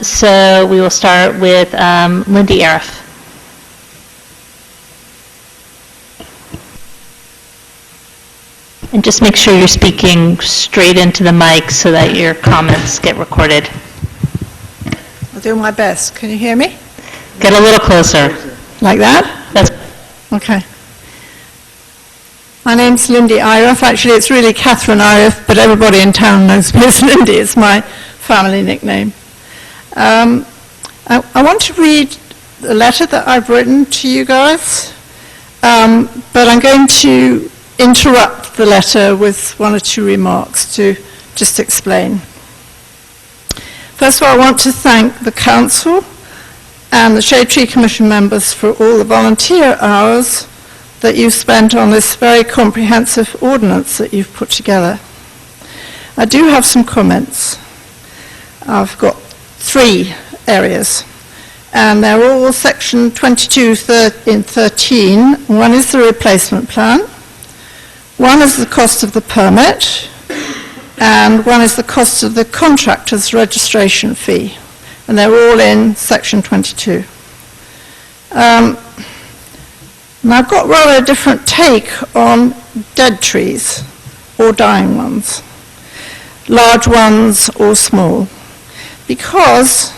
So we will start with Lindy Arif. And just make sure you're speaking straight into the mic so that your comments get recorded. I'll do my best. Can you hear me? Get a little closer. Like that? That's Okay. My name's Lindy Iriff. Actually, it's really Catherine Iriff, but everybody in town knows me as Lindy. It's my family nickname. I want to read the letter that I've written to you guys, but I'm going to interrupt the letter with 1 or 2 remarks to just explain. First of all, I want to thank the Council and the Shade Tree Commission members for all the volunteer hours that you've spent on this very comprehensive ordinance that you've put together. I do have some comments. I've got 3 areas, and they're all section 22 in 13. One is the replacement plan, one is the cost of the permit, and one is the cost of the contractor's registration fee. And they're all in section 22. And I've got rather a different take on dead trees or dying ones, large ones or small. Because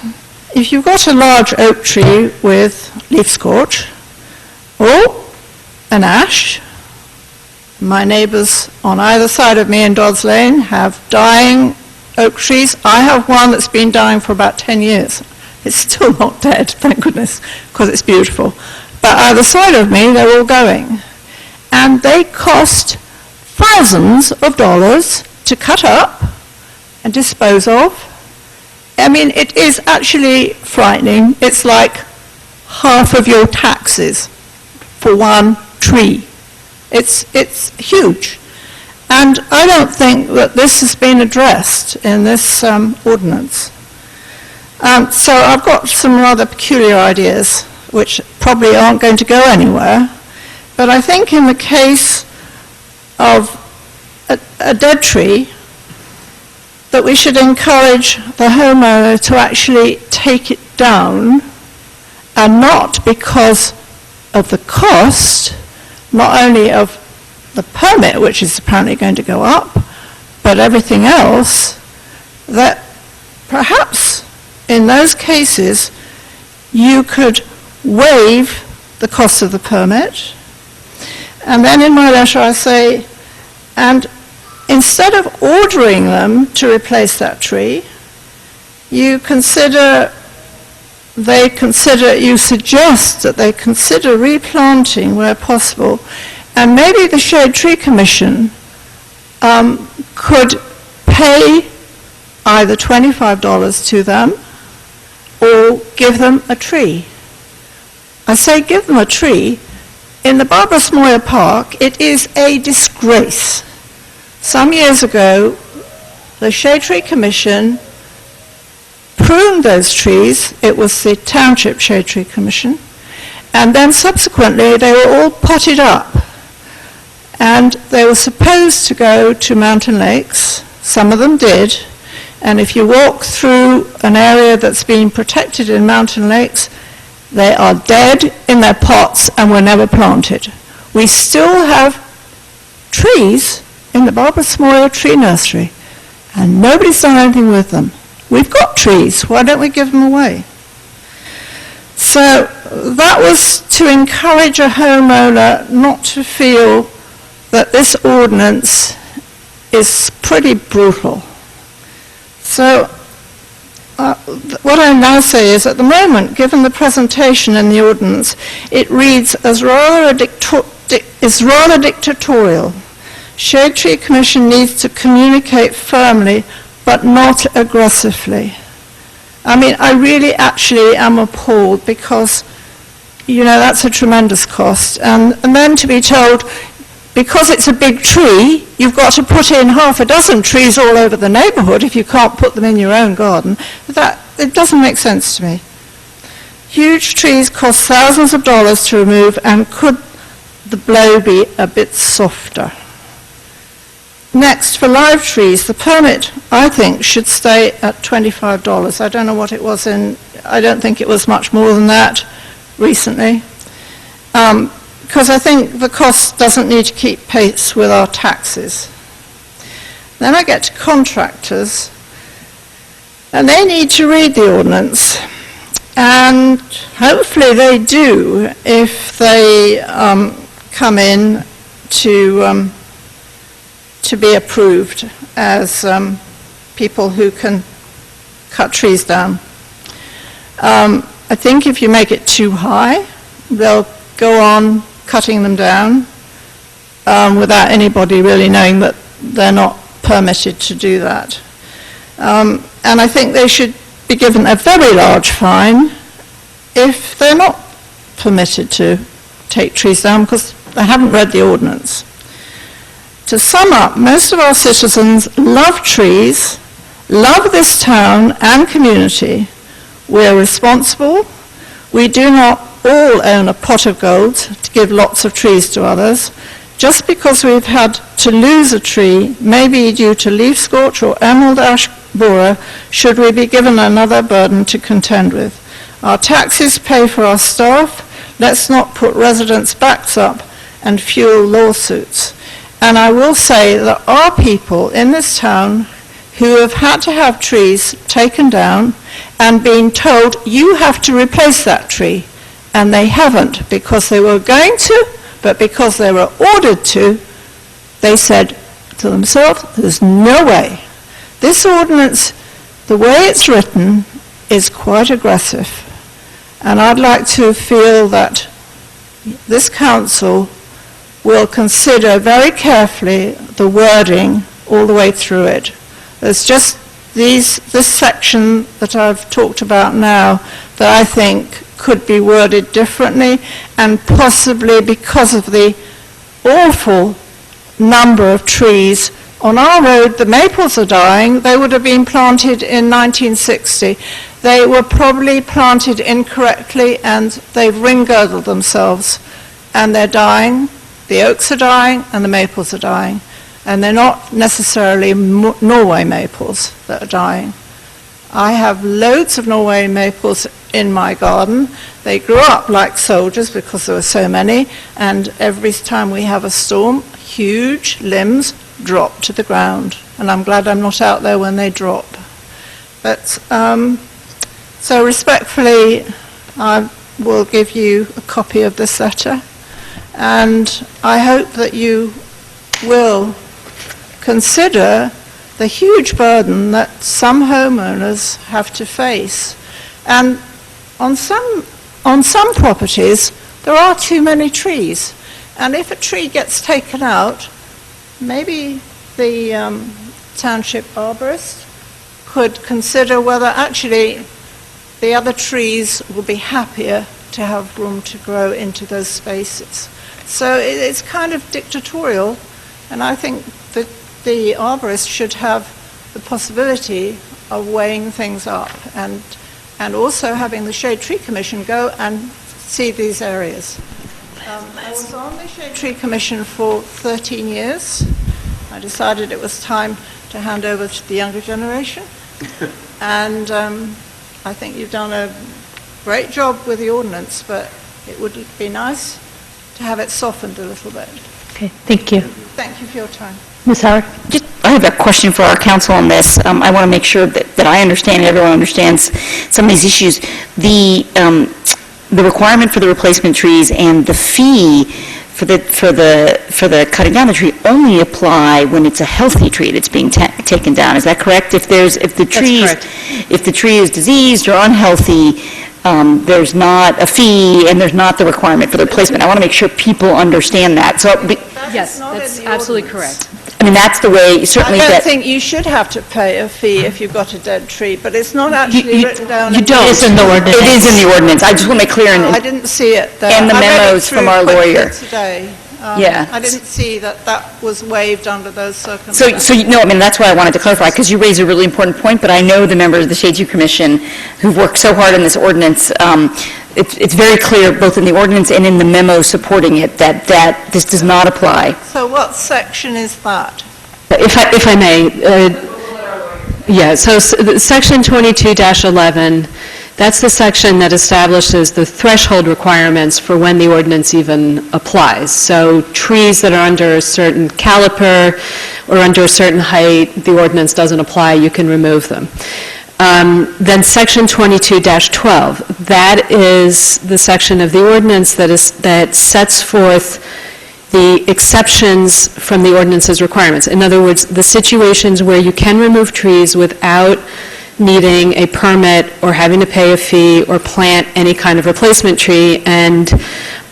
if you've got a large oak tree with leaf scorch, or an ash, My neighbours on either side of me in Dodds Lane have dying oak trees. I have one that's been dying for about 10 years. It's still not dead, thank goodness, because it's beautiful. But either side of me, they're all going. And they cost thousands of dollars to cut up and dispose of. I mean, it is actually frightening. It's like half of your taxes for one tree. It's huge. And I don't think that this has been addressed in this ordinance. So I've got some rather peculiar ideas, which probably aren't going to go anywhere. But I think in the case of a dead tree, that we should encourage the homeowner to actually take it down, and not because of the cost, not only of the permit, which is apparently going to go up, but everything else, that perhaps in those cases you could waive the cost of the permit. And then in my letter I say, and instead of ordering them to replace that tree, you suggest that they consider replanting where possible, and maybe the Shade Tree Commission could pay either $25 to them or give them a tree. I say give them a tree. In the Barbara Smoyer Park, it is a disgrace. Some years ago, the Shade Tree Commission pruned those trees. It was the Township Shade Tree Commission. And then subsequently, they were all potted up. And they were supposed to go to Mountain Lakes. Some of them did. And if you walk through an area that's been protected in Mountain Lakes, they are dead in their pots and were never planted. We still have trees in the Barbara Smoyer Tree Nursery, and nobody's done anything with them. We've got trees, why don't we give them away? So that was to encourage a homeowner not to feel that this ordinance is pretty brutal. So what I now say is, at the moment, given the presentation in the ordinance, it reads as rather dictatorial. Shade Tree Commission needs to communicate firmly, but not aggressively. I mean, I really actually am appalled, because, you know, that's a tremendous cost. And then to be told, because it's a big tree, you've got to put in half a dozen trees all over the neighborhood if you can't put them in your own garden. It doesn't make sense to me. Huge trees cost thousands of dollars to remove, and could the blow be a bit softer? Next, for live trees, the permit, I think, should stay at $25. I don't know what it was I don't think it was much more than that recently. Because I think the cost doesn't need to keep pace with our taxes. Then I get to contractors, and they need to read the ordinance, and hopefully they do if they come in to be approved as people who can cut trees down. I think if you make it too high, they'll go on cutting them down without anybody really knowing that they're not permitted to do that. And I think they should be given a very large fine if they're not permitted to take trees down because they haven't read the ordinance. To sum up, most of our citizens love trees, love this town and community. We're responsible. We do not all own a pot of gold to give lots of trees to others. Just because we've had to lose a tree, maybe due to leaf scorch or emerald ash borer, should we be given another burden to contend with? Our taxes pay for our staff. Let's not put residents' backs up and fuel lawsuits. And I will say that our people in this town who have had to have trees taken down and been told, you have to replace that tree, and they haven't because they were going to, but because they were ordered to, they said to themselves, there's no way. This ordinance, the way it's written, is quite aggressive. And I'd like to feel that this council will consider very carefully the wording all the way through it. There's just this section that I've talked about now that I think could be worded differently, and possibly because of the awful number of trees on our road. The maples are dying. They would have been planted in 1960. They were probably planted incorrectly and they've ring-girdled themselves, and they're dying. The oaks are dying and the maples are dying, and they're not necessarily Norway maples that are dying. I have loads of Norway maples in my garden. They grew up like soldiers because there were so many, and every time we have a storm, huge limbs drop to the ground, and I'm glad I'm not out there when they drop. But so respectfully, I will give you a copy of this letter, and I hope that you will consider the huge burden that some homeowners have to face. And on some properties, there are too many trees. And if a tree gets taken out, maybe the township arborist could consider whether actually the other trees will be happier to have room to grow into those spaces. So it's kind of dictatorial, and I think that the arborist should have the possibility of weighing things up, and also having the Shade Tree Commission go and see these areas. I was on the Shade Tree Commission for 13 years. I decided it was time to hand over to the younger generation, and I think you've done a great job with the ordinance, but it would be nice to have it softened a little bit. Okay, thank you. Thank you for your time. Ms. Howard? I have a question for our council on this. I want to make sure that I understand and everyone understands some of these issues. The requirement for the replacement trees and the fee for the cutting down the tree only apply when it's a healthy tree that's being taken down. Is that correct? If the tree is diseased or unhealthy, there's not a fee and there's not the requirement for the replacement. I want to make sure people understand that. Yes, that's absolutely correct. I mean, that's the way, certainly I that... don't think you should have to pay a fee if you've got a dead tree, but it's not actually written down. You don't. It is in the ordinance. It is in the ordinance. I just want to make clear I didn't see it there. and the I read it memos from through our quickly lawyer. today. Yeah. I didn't see that was waived under those So, circumstances. I mean, that's why I wanted to clarify, because you raise a really important point, but I know the members of the Shade Tree Commission who've worked so hard on this ordinance, it's very clear, both in the ordinance and in the memo supporting it, that this does not apply. So what section is that? If I may, so Section 22-11, that's the section that establishes the threshold requirements for when the ordinance even applies. So trees that are under a certain caliper or under a certain height, the ordinance doesn't apply, you can remove them. Then Section 22-12, that is the section of the ordinance that sets forth the exceptions from the ordinance's requirements. In other words, the situations where you can remove trees without needing a permit or having to pay a fee or plant any kind of replacement tree. And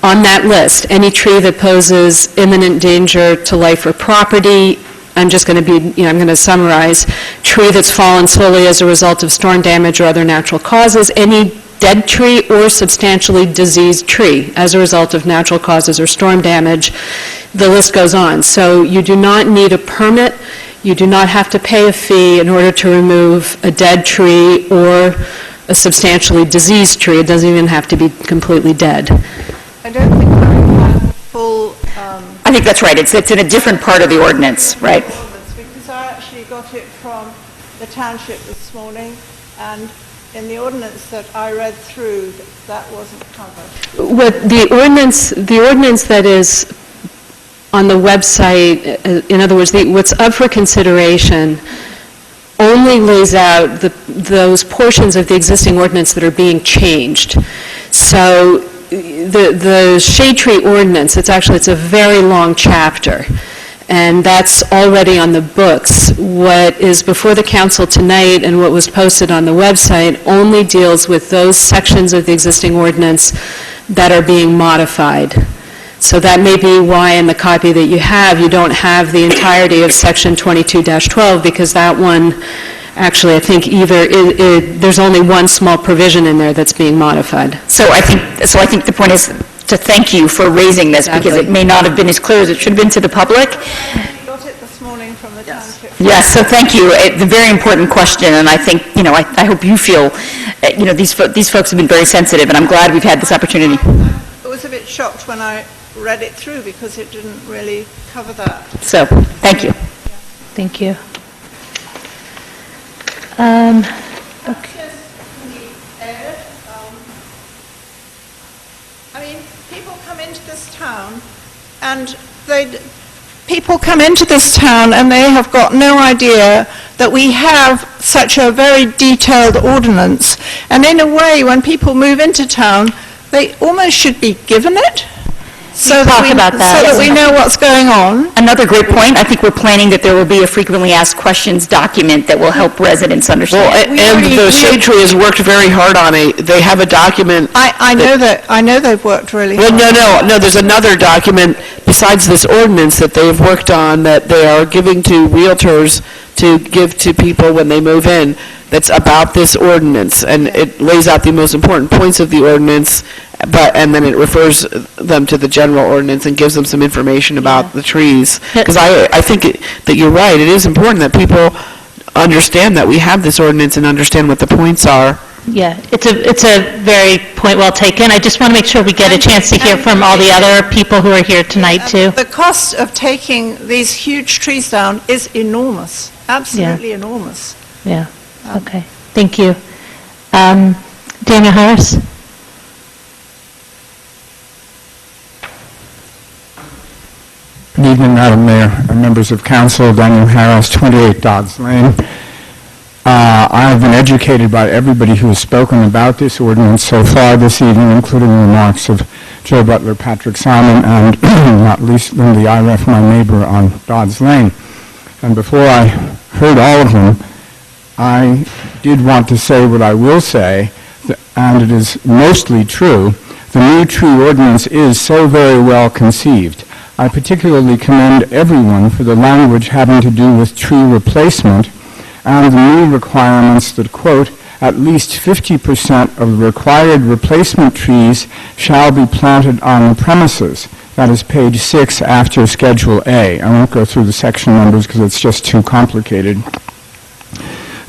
on that list, any tree that poses imminent danger to life or property, I'm just going to I'm going to summarize, tree that's fallen solely as a result of storm damage or other natural causes, any dead tree or substantially diseased tree as a result of natural causes or storm damage. The list goes on. So you do not need a permit. You do not have to pay a fee in order to remove a dead tree or a substantially diseased tree. It doesn't even have to be completely dead. I don't think I have full... I think that's right. It's in a different part of the ordinance, right? Because I actually got it from the township this morning, and in the ordinance that I read through, that wasn't covered. What the ordinance that is on the website, in other words, what's up for consideration only lays out those portions of the existing ordinance that are being changed. So the shade tree ordinance, it's a very long chapter. and that's already on the books. What is before the council tonight and what was posted on the website only deals with those sections of the existing ordinance that are being modified. So that may be why in the copy that you have, you don't have the entirety of Section 22-12, because that one, actually, I think there's only one small provision in there that's being modified. So I think the point is to thank you for raising this, because it may not have been as clear as it should have been to the public. Got it this morning from the township. Yes, so thank you. It's a very important question, and I think, I hope you feel, these folks have been very sensitive, and I'm glad we've had this opportunity. I was a bit shocked when I read it through because it didn't really cover that. So, thank you. Thank you. I mean, people come into this town and they have got no idea that we have such a very detailed ordinance. And in a way, when people move into town, they almost should be given it. So that we know what's going on. Another great point. I think we're planning that there will be a frequently asked questions document that will help residents understand. And the Shade Tree has worked very hard on it. They have a document. I know they've worked really hard. Well, no, there's another document besides this ordinance that they've worked on that they are giving to realtors to give to people when they move in that's about this ordinance, and it lays out the most important points of the ordinance, and then it refers them to the general ordinance and gives them some information about the trees. Because I think that you're right, it is important that people understand that we have this ordinance and understand what the points are. Yeah, it's a very point well taken. I just want to make sure we get a chance to hear from all the other people who are here tonight, too. The cost of taking these huge trees down is enormous, absolutely enormous. Yeah, okay. Thank you. Daniel Harris? Good evening, Madam Mayor and members of council. Daniel Harris, 28 Dodds Lane. I have been educated by everybody who has spoken about this ordinance so far this evening, including the remarks of Joe Butler, Patrick Simon, and not least Lindy Iref, my neighbor on Dodds Lane. And before I heard all of them, I did want to say what I will say, and it is mostly true. The new tree ordinance is so very well conceived. I particularly commend everyone for the language having to do with tree replacement and the new requirements that, quote, at least 50% of the required replacement trees shall be planted on the premises. That is page 6 after Schedule A. I won't go through the section numbers because it's just too complicated.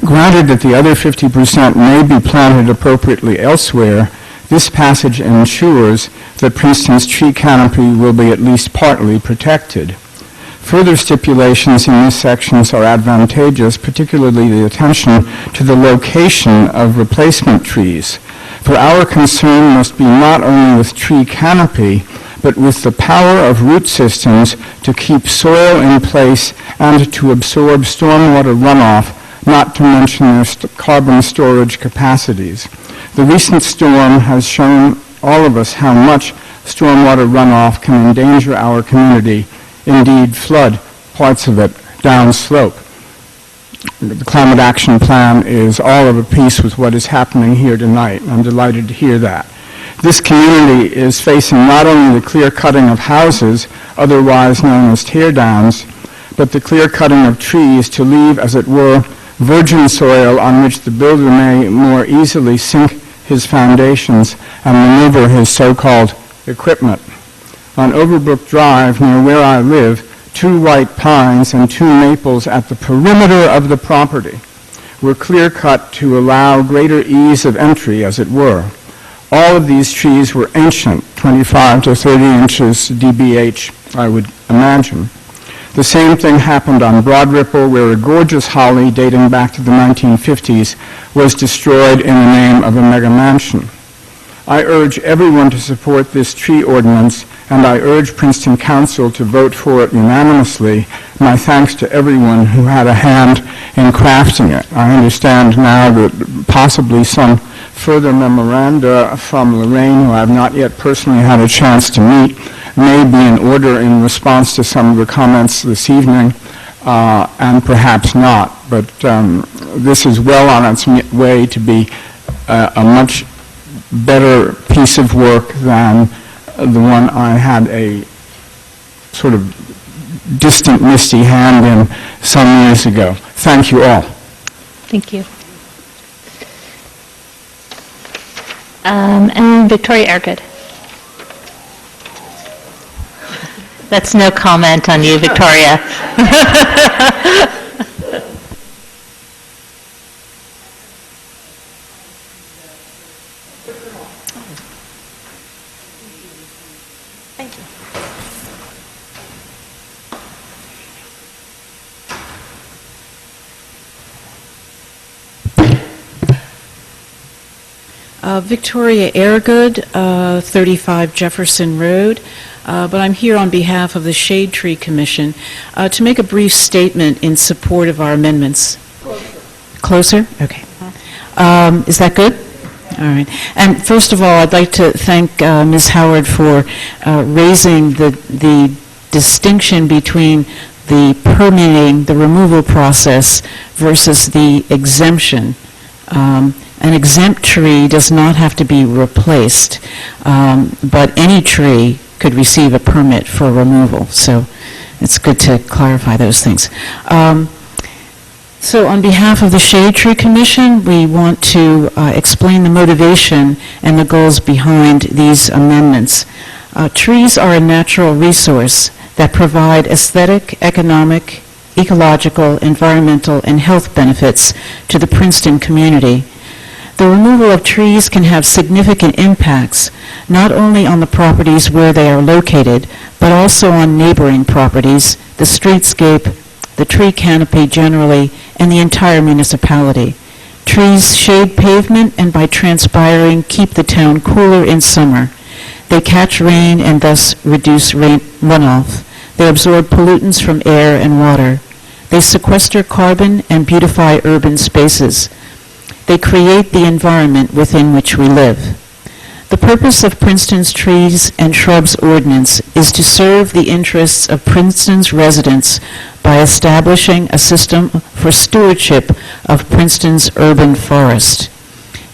Granted that the other 50% may be planted appropriately elsewhere, this passage ensures that Princeton's tree canopy will be at least partly protected. Further stipulations in these sections are advantageous, particularly the attention to the location of replacement trees. For our concern must be not only with tree canopy, but with the power of root systems to keep soil in place and to absorb stormwater runoff, not to mention their carbon storage capacities. The recent storm has shown all of us how much stormwater runoff can endanger our community, indeed flood parts of it downslope. The Climate Action Plan is all of a piece with what is happening here tonight. I'm delighted to hear that. This community is facing not only the clear cutting of houses, otherwise known as tear downs, but the clear cutting of trees to leave, as it were, virgin soil on which the builder may more easily sink his foundations and maneuver his so-called equipment. On Overbrook Drive, near where I live, 2 white pines and 2 maples at the perimeter of the property were clear-cut to allow greater ease of entry, as it were. All of these trees were ancient, 25 to 30 inches DBH, I would imagine. The same thing happened on Broad Ripple, where a gorgeous holly dating back to the 1950s was destroyed in the name of a mega mansion. I urge everyone to support this tree ordinance, and I urge Princeton Council to vote for it unanimously. My thanks to everyone who had a hand in crafting it. I understand now that possibly some further memoranda from Lorraine, who I have not yet personally had a chance to meet, may be in order in response to some of the comments this evening, and perhaps not. But this is well on its way to be a much better piece of work than the one I had a sort of distant, misty hand in some years ago. Thank you all. Thank you. And Victoria Airgood. That's no comment on you, Victoria. Thank you. Victoria Airgood, 35 Jefferson Road, but I'm here on behalf of the Shade Tree Commission to make a brief statement in support of our amendments. Closer? Okay. Is that good? All right. And first of all, I'd like to thank Ms. Howard for raising the distinction between the permitting, the removal process, versus the exemption. An exempt tree does not have to be replaced, but any tree could receive a permit for removal. So it's good to clarify those things. So on behalf of the Shade Tree Commission, we want to explain the motivation and the goals behind these amendments. Trees are a natural resource that provide aesthetic, economic, ecological, environmental, and health benefits to the Princeton community. The removal of trees can have significant impacts, not only on the properties where they are located, but also on neighboring properties, the streetscape, the tree canopy generally, and the entire municipality. Trees shade pavement and by transpiring keep the town cooler in summer. They catch rain and thus reduce rain runoff. They absorb pollutants from air and water. They sequester carbon and beautify urban spaces. They create the environment within which we live. The purpose of Princeton's Trees and Shrubs Ordinance is to serve the interests of Princeton's residents by establishing a system for stewardship of Princeton's urban forest.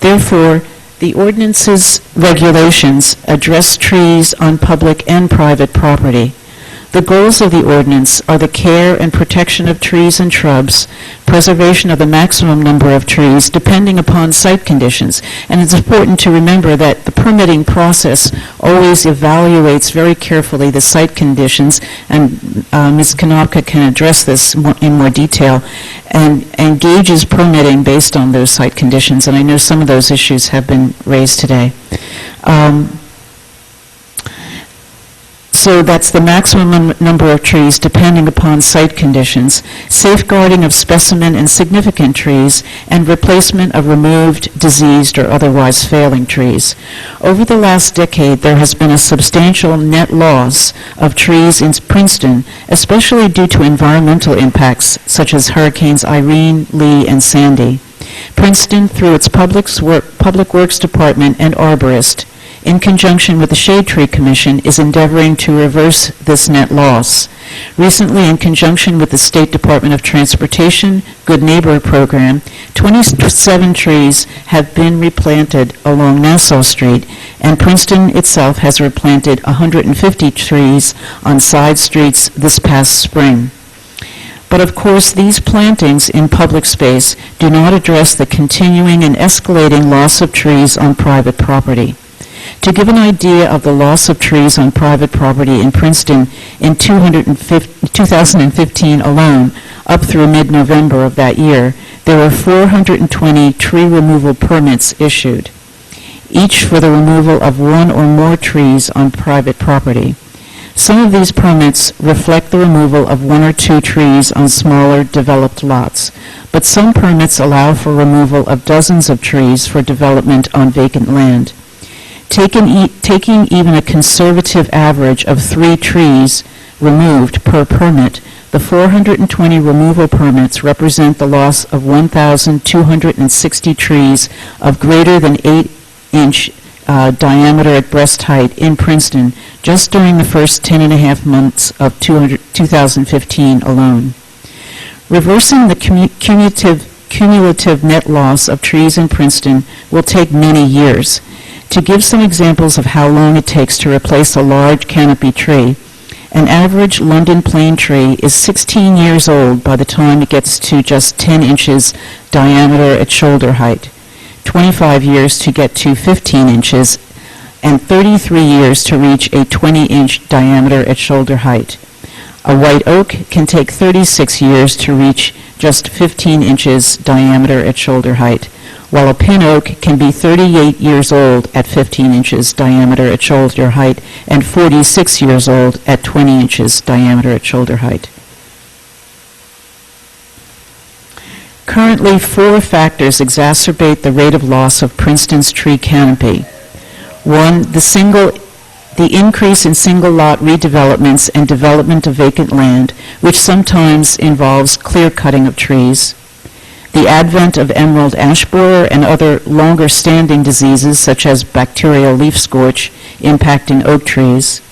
Therefore, the ordinance's regulations address trees on public and private property. The goals of the ordinance are the care and protection of trees and shrubs, preservation of the maximum number of trees depending upon site conditions. And it's important to remember that the permitting process always evaluates very carefully the site conditions, and Ms. Konopka can address this in more detail, and engages permitting based on those site conditions. And I know some of those issues have been raised today. So that's the maximum number of trees depending upon site conditions, safeguarding of specimen and significant trees, and replacement of removed, diseased, or otherwise failing trees. Over the last decade, there has been a substantial net loss of trees in Princeton, especially due to environmental impacts such as Hurricanes Irene, Lee, and Sandy. Princeton, through its Public Works Department and arborist, in conjunction with the Shade Tree Commission, is endeavoring to reverse this net loss. Recently, in conjunction with the State Department of Transportation Good Neighbor Program, 27 trees have been replanted along Nassau Street, and Princeton itself has replanted 150 trees on side streets this past spring. But of course, these plantings in public space do not address the continuing and escalating loss of trees on private property. To give an idea of the loss of trees on private property in Princeton in 2015 alone, up through mid-November of that year, there were 420 tree removal permits issued, each for the removal of one or more trees on private property. Some of these permits reflect the removal of one or two trees on smaller developed lots, but some permits allow for removal of dozens of trees for development on vacant land. Taking even a conservative average of 3 trees removed per permit, the 420 removal permits represent the loss of 1,260 trees of greater than 8-inch diameter at breast height in Princeton just during the first 10 and a half months of 2015 alone. Reversing the cumulative net loss of trees in Princeton will take many years. To give some examples of how long it takes to replace a large canopy tree, an average London plane tree is 16 years old by the time it gets to just 10 inches diameter at shoulder height, 25 years to get to 15 inches, and 33 years to reach a 20-inch diameter at shoulder height. A white oak can take 36 years to reach just 15 inches diameter at shoulder height, while a pin oak can be 38 years old at 15 inches diameter at shoulder height and 46 years old at 20 inches diameter at shoulder height. Currently, 4 factors exacerbate the rate of loss of Princeton's tree canopy. 1, the increase in single-lot redevelopments and development of vacant land, which sometimes involves clear-cutting of trees. The advent of emerald ash borer and other longer-standing diseases such as bacterial leaf scorch impacting oak trees.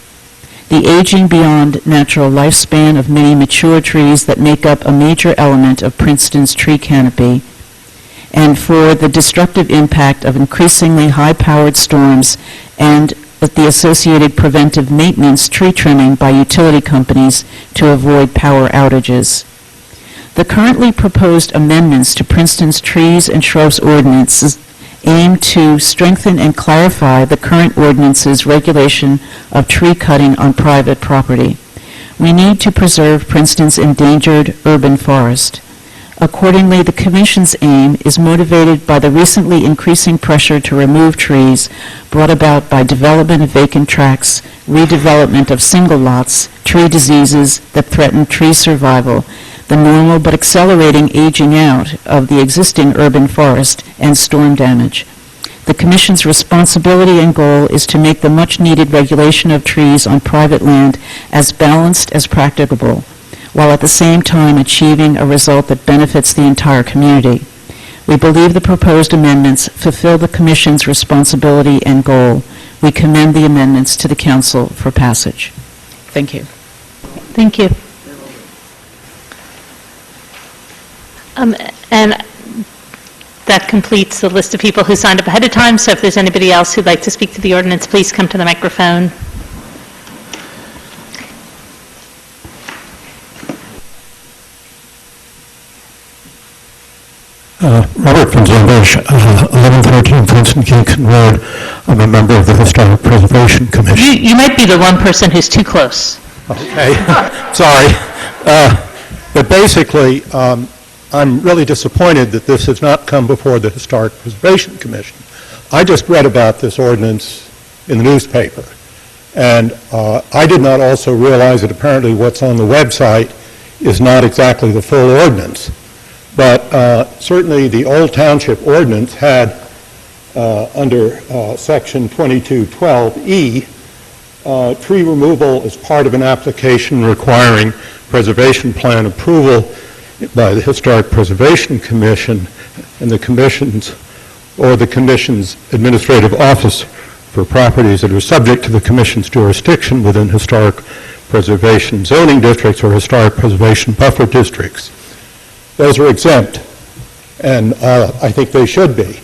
The aging beyond natural lifespan of many mature trees that make up a major element of Princeton's tree canopy. And 4, the destructive impact of increasingly high-powered storms and the associated preventive maintenance tree trimming by utility companies to avoid power outages. The currently proposed amendments to Princeton's trees and shrubs ordinances aim to strengthen and clarify the current ordinance's regulation of tree cutting on private property. We need to preserve Princeton's endangered urban forest. Accordingly, the Commission's aim is motivated by the recently increasing pressure to remove trees brought about by development of vacant tracts, redevelopment of single lots, tree diseases that threaten tree survival, the normal but accelerating aging out of the existing urban forest, and storm damage. The Commission's responsibility and goal is to make the much-needed regulation of trees on private land as balanced as practicable, while at the same time achieving a result that benefits the entire community. We believe the proposed amendments fulfill the Commission's responsibility and goal. We commend the amendments to the Council for passage. Thank you. Thank you. And that completes the list of people who signed up ahead of time, so if there's anybody else who'd like to speak to the ordinance, please come to the microphone. Robert Van Zombush, 1113 Princeton Kingston Road. I'm a member of the Historic Preservation Commission. You might be the one person who's too close. Okay, sorry. But basically, I'm really disappointed that this has not come before the Historic Preservation Commission. I just read about this ordinance in the newspaper, and I did not also realize that apparently what's on the website is not exactly the full ordinance. But certainly the old township ordinance had under section 2212E, tree removal as part of an application requiring preservation plan approval by the Historic Preservation Commission and the Commission's administrative office for properties that are subject to the Commission's jurisdiction within historic preservation zoning districts or historic preservation buffer districts. Those are exempt, and I think they should be.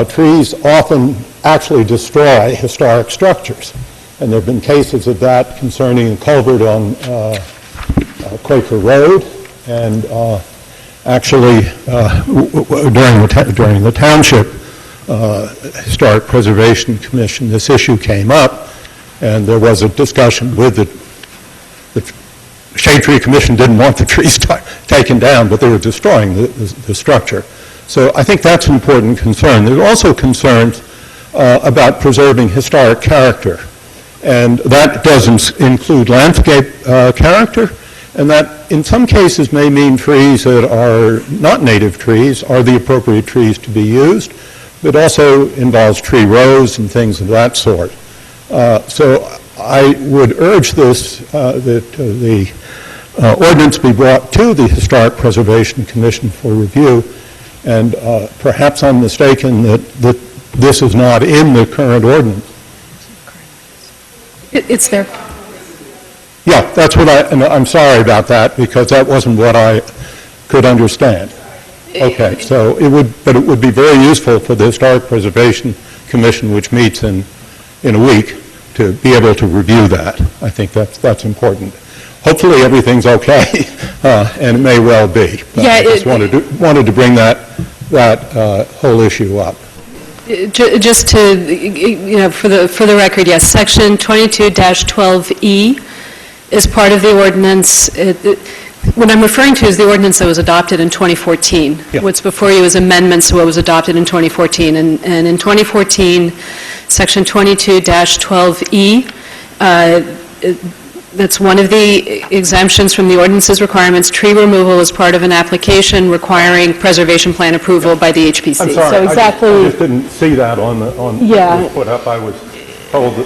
Trees often actually destroy historic structures, and there have been cases of that concerning a culvert on Quaker Road, and actually during the Township Historic Preservation Commission, this issue came up, and there was a discussion with the Shade Tree Commission didn't want the trees taken down, but they were destroying the structure. So I think that's an important concern. There are also concerns about preserving historic character, and that doesn't include landscape character, and that in some cases may mean trees that are not native trees are the appropriate trees to be used, but also involves tree rows and things of that sort. So I would urge this, that the ordinance be brought to the Historic Preservation Commission for review, and perhaps I'm mistaken that this is not in the current ordinance. It's there. Yeah, that's what and I'm sorry about that, because that wasn't what I could understand. Okay, so it would be very useful for the Historic Preservation Commission, which meets in a week, to be able to review that. I think that's important. Hopefully, everything's okay, and it may well be. But Yeah, I just wanted to bring that whole issue up. Just to, for the record, yes, Section 22-12E is part of the ordinance. What I'm referring to is the ordinance that was adopted in 2014. Yeah. What's before you is amendments to what was adopted in 2014. And in 2014, Section 22-12E, that's one of the exemptions from the ordinance's requirements. Tree removal is part of an application requiring preservation plan approval by the HPC. I'm sorry, So exactly, I just didn't see that on Yeah. what was put up. I was told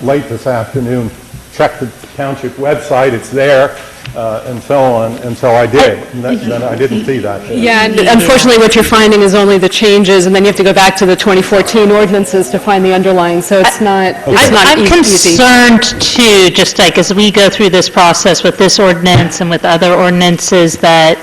late this afternoon, check the township website, it's there, and so on, and so I did. And then I didn't see that there. yeah, and unfortunately, what you're finding is only the changes, and then you have to go back to the 2014 ordinances to find the underlying, so it's not I'm easy. concerned too, just like as we go through this process with this ordinance and with other ordinances, that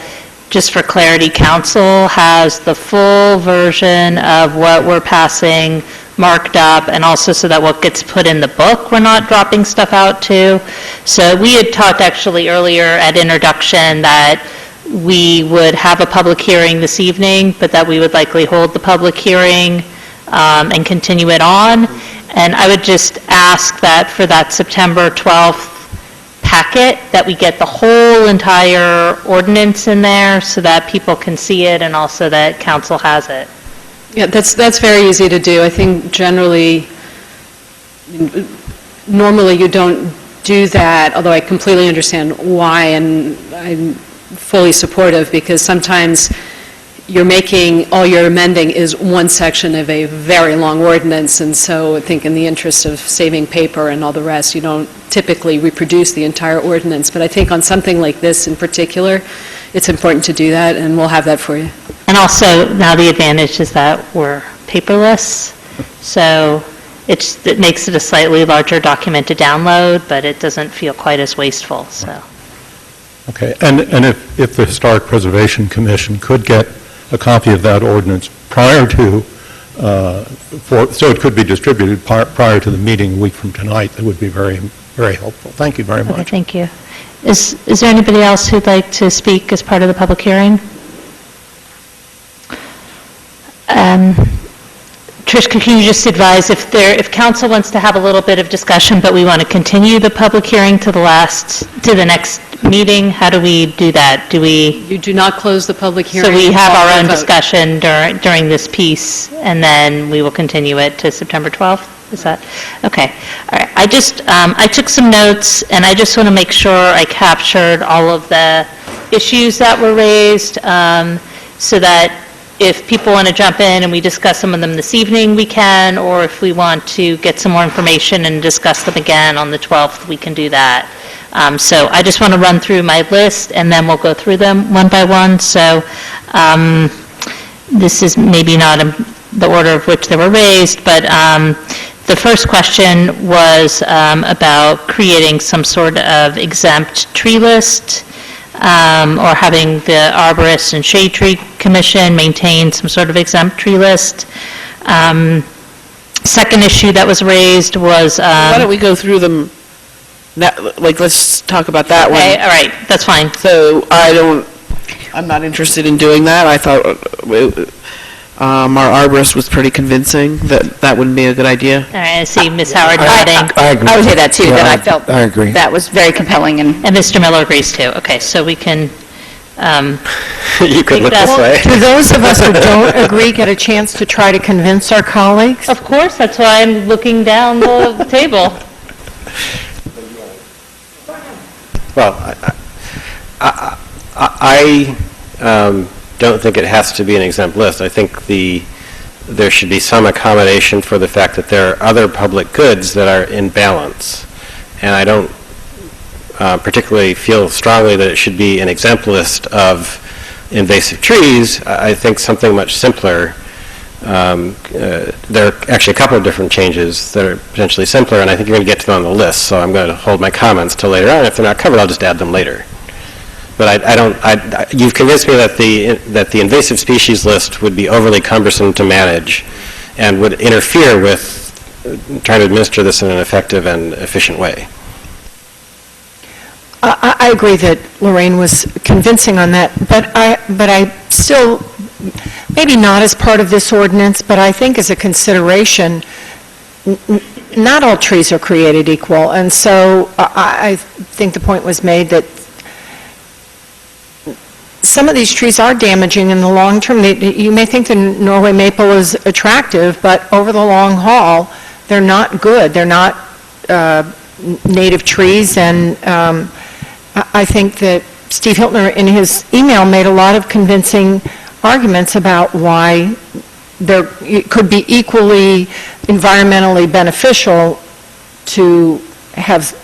just for clarity, council has the full version of what we're passing marked up, and also so that what gets put in the book, we're not dropping stuff out too. So we had talked actually earlier at introduction that we would have a public hearing this evening, but that we would likely hold the public hearing and continue it on. And I would just ask that for that September 12th packet, that we get the whole entire ordinance in there so that people can see it and also that council has it. Yeah, that's very easy to do. I think generally, normally you don't do that, although I completely understand why, and I'm fully supportive, because sometimes you're making, all you're amending is one section of a very long ordinance, and so I think in the interest of saving paper and all the rest, you don't typically reproduce the entire ordinance. But I think on something like this in particular, it's important to do that, and we'll have that for you. And also, now the advantage is that we're paperless, so it makes it a slightly larger document to download, but it doesn't feel quite as wasteful, so. Okay, and if the Historic Preservation Commission could get a copy of that ordinance prior to, so it could be distributed prior to the meeting a week from tonight, that would be very, very helpful. Thank you very Okay, much. thank you. Is there anybody else who'd like to speak as part of the public hearing? Trish, could you just advise if council wants to have a little bit of discussion, but we want to continue the public hearing to the next meeting, how do we do that? You do not close the public hearing. So we have until our we own vote. discussion during this piece, and then we will continue it to September 12th? Is that, okay. All right, I took some notes, and I just want to make sure I captured all of the issues that were raised, so that if people want to jump in and we discuss some of them this evening, we can, or if we want to get some more information and discuss them again on the 12th, we can do that. So I just want to run through my list, and then we'll go through them one by one. So this is maybe not in the order of which they were raised, but the first question was about creating some sort of exempt tree list, or having the Arborist and Shade Tree Commission maintain some sort of exempt tree list. Second issue that was raised was... Why don't we go through them, let's talk about that one. Okay, all right, that's fine. So I'm not interested in doing that. I thought our arborist was pretty convincing that wouldn't be a good idea. All right, I see Ms. Howard nodding. I agree. I would say that too, Yeah, that I felt I agree. that was very compelling, and And Mr. Miller agrees too. Okay, so we can... You could look this way. Do those of us who don't agree get a chance to try to convince our colleagues? Of course, that's why I'm looking down the table. Well, I don't think it has to be an exempt list. I think there should be some accommodation for the fact that there are other public goods that are in balance. And I don't particularly feel strongly that it should be an exempt list of invasive trees. I think something much simpler there are actually a couple of different changes that are potentially simpler, and I think you're going to get to them on the list, so I'm going to hold my comments till later on. If they're not covered, I'll just add them later. But you've convinced me that the invasive species list would be overly cumbersome to manage and would interfere with trying to administer this in an effective and efficient way. I agree that Lorraine was convincing on that, but I still, maybe not as part of this ordinance, but I think as a consideration, not all trees are created equal, and so I think the point was made that some of these trees are damaging in the long term. You may think the Norway maple is attractive, but over the long haul, they're not good. They're not native trees, and I think that Steve Hiltner, in his email, made a lot of convincing arguments about why it could be equally environmentally beneficial to have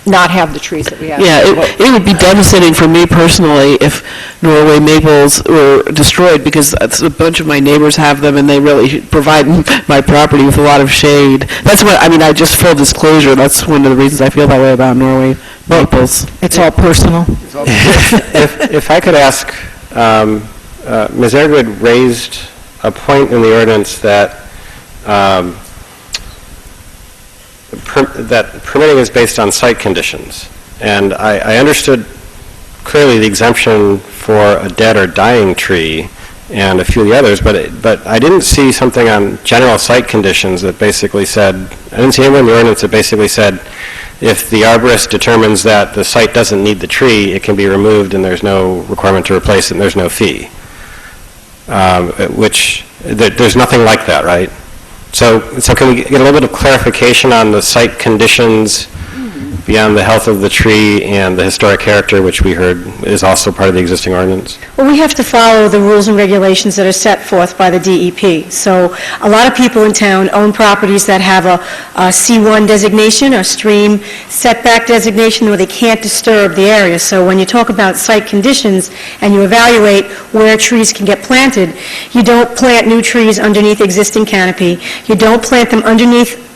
not have the trees that we have. Yeah, it would be devastating for me personally if Norway maples were destroyed, because a bunch of my neighbors have them and they really provide my property with a lot of shade. That's what, I mean, just full disclosure, that's one of the reasons I feel that way about Norway maples. It's all personal. If I could ask, Ms. Ehrgood raised a point in the ordinance that that permitting is based on site conditions. And I understood clearly the exemption for a dead or dying tree and a few of the others, but I didn't see something on general site conditions that basically said, I didn't see anywhere in the ordinance that basically said, if the arborist determines that the site doesn't need the tree, it can be removed and there's no requirement to replace it and there's no fee. There's nothing like that, right? So can we get a little bit of clarification on the site conditions beyond the health of the tree and the historic character, which we heard is also part of the existing ordinance? Well, we have to follow the rules and regulations that are set forth by the DEP. So a lot of people in town own properties that have a C1 designation, a stream setback designation, where they can't disturb the area. So when you talk about site conditions and you evaluate where trees can get planted, you don't plant new trees underneath existing canopy. You don't plant them underneath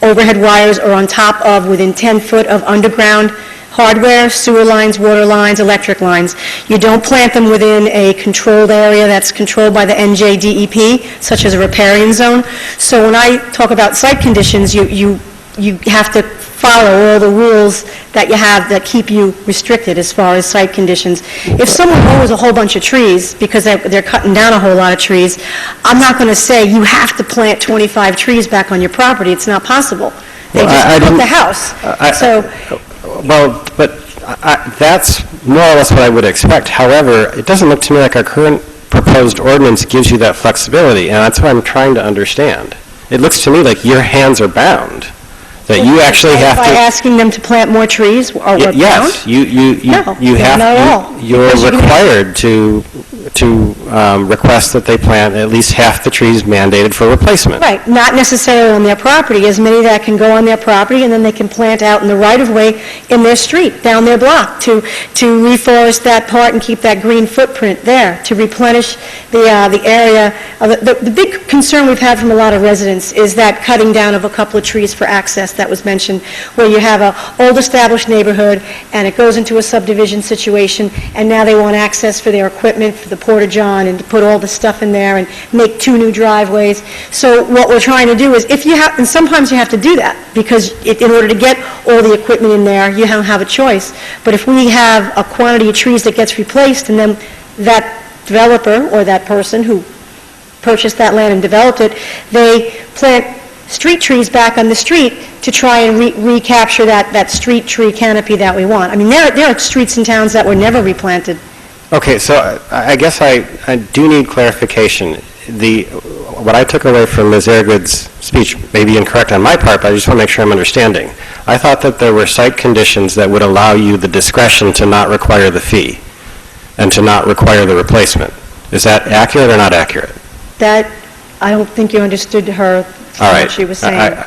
overhead wires or on top of, within 10 foot of underground hardware, sewer lines, water lines, electric lines. You don't plant them within a controlled area that's controlled by the NJDEP, such as a riparian zone. So when I talk about site conditions, you have to follow all the rules that you have that keep you restricted as far as site conditions. If someone owns a whole bunch of trees because they're cutting down a whole lot of trees, I'm not going to say you have to plant 25 trees back on your property. It's not possible. They just put the house. That's more or less what I would expect. However, it doesn't look to me like our current proposed ordinance gives you that flexibility, and that's what I'm trying to understand. It looks to me like your hands are bound. That you actually have to... By asking them to plant more trees or what? Yes, you're required to request that they plant at least half the trees mandated for replacement. Right, not necessarily on their property, as many that can go on their property, and then they can plant out in the right-of-way in their street, down their block, to reforest that part and keep that green footprint there, to replenish the area. The big concern we've had from a lot of residents is that cutting down of a couple of trees for access that was mentioned, where you have an old established neighborhood, and it goes into a subdivision situation, and now they want access for their equipment, for the porta-john, and to put all the stuff in there and make 2 new driveways. So what we're trying to do is, and sometimes you have to do that, because in order to get all the equipment in there, you don't have a choice. But if we have a quantity of trees that gets replaced, and then that developer or that person who purchased that land and developed it, they plant street trees back on the street to try and recapture that street tree canopy that we want. I mean, there are streets in towns that were never replanted. Okay, so I guess I do need clarification. What I took away from Ms. Ehrgood's speech may be incorrect on my part, but I just want to make sure I'm understanding. I thought that there were site conditions that would allow you the discretion to not require the fee and to not require the replacement. Is that accurate or not accurate? That, I don't think you understood her, what she was saying.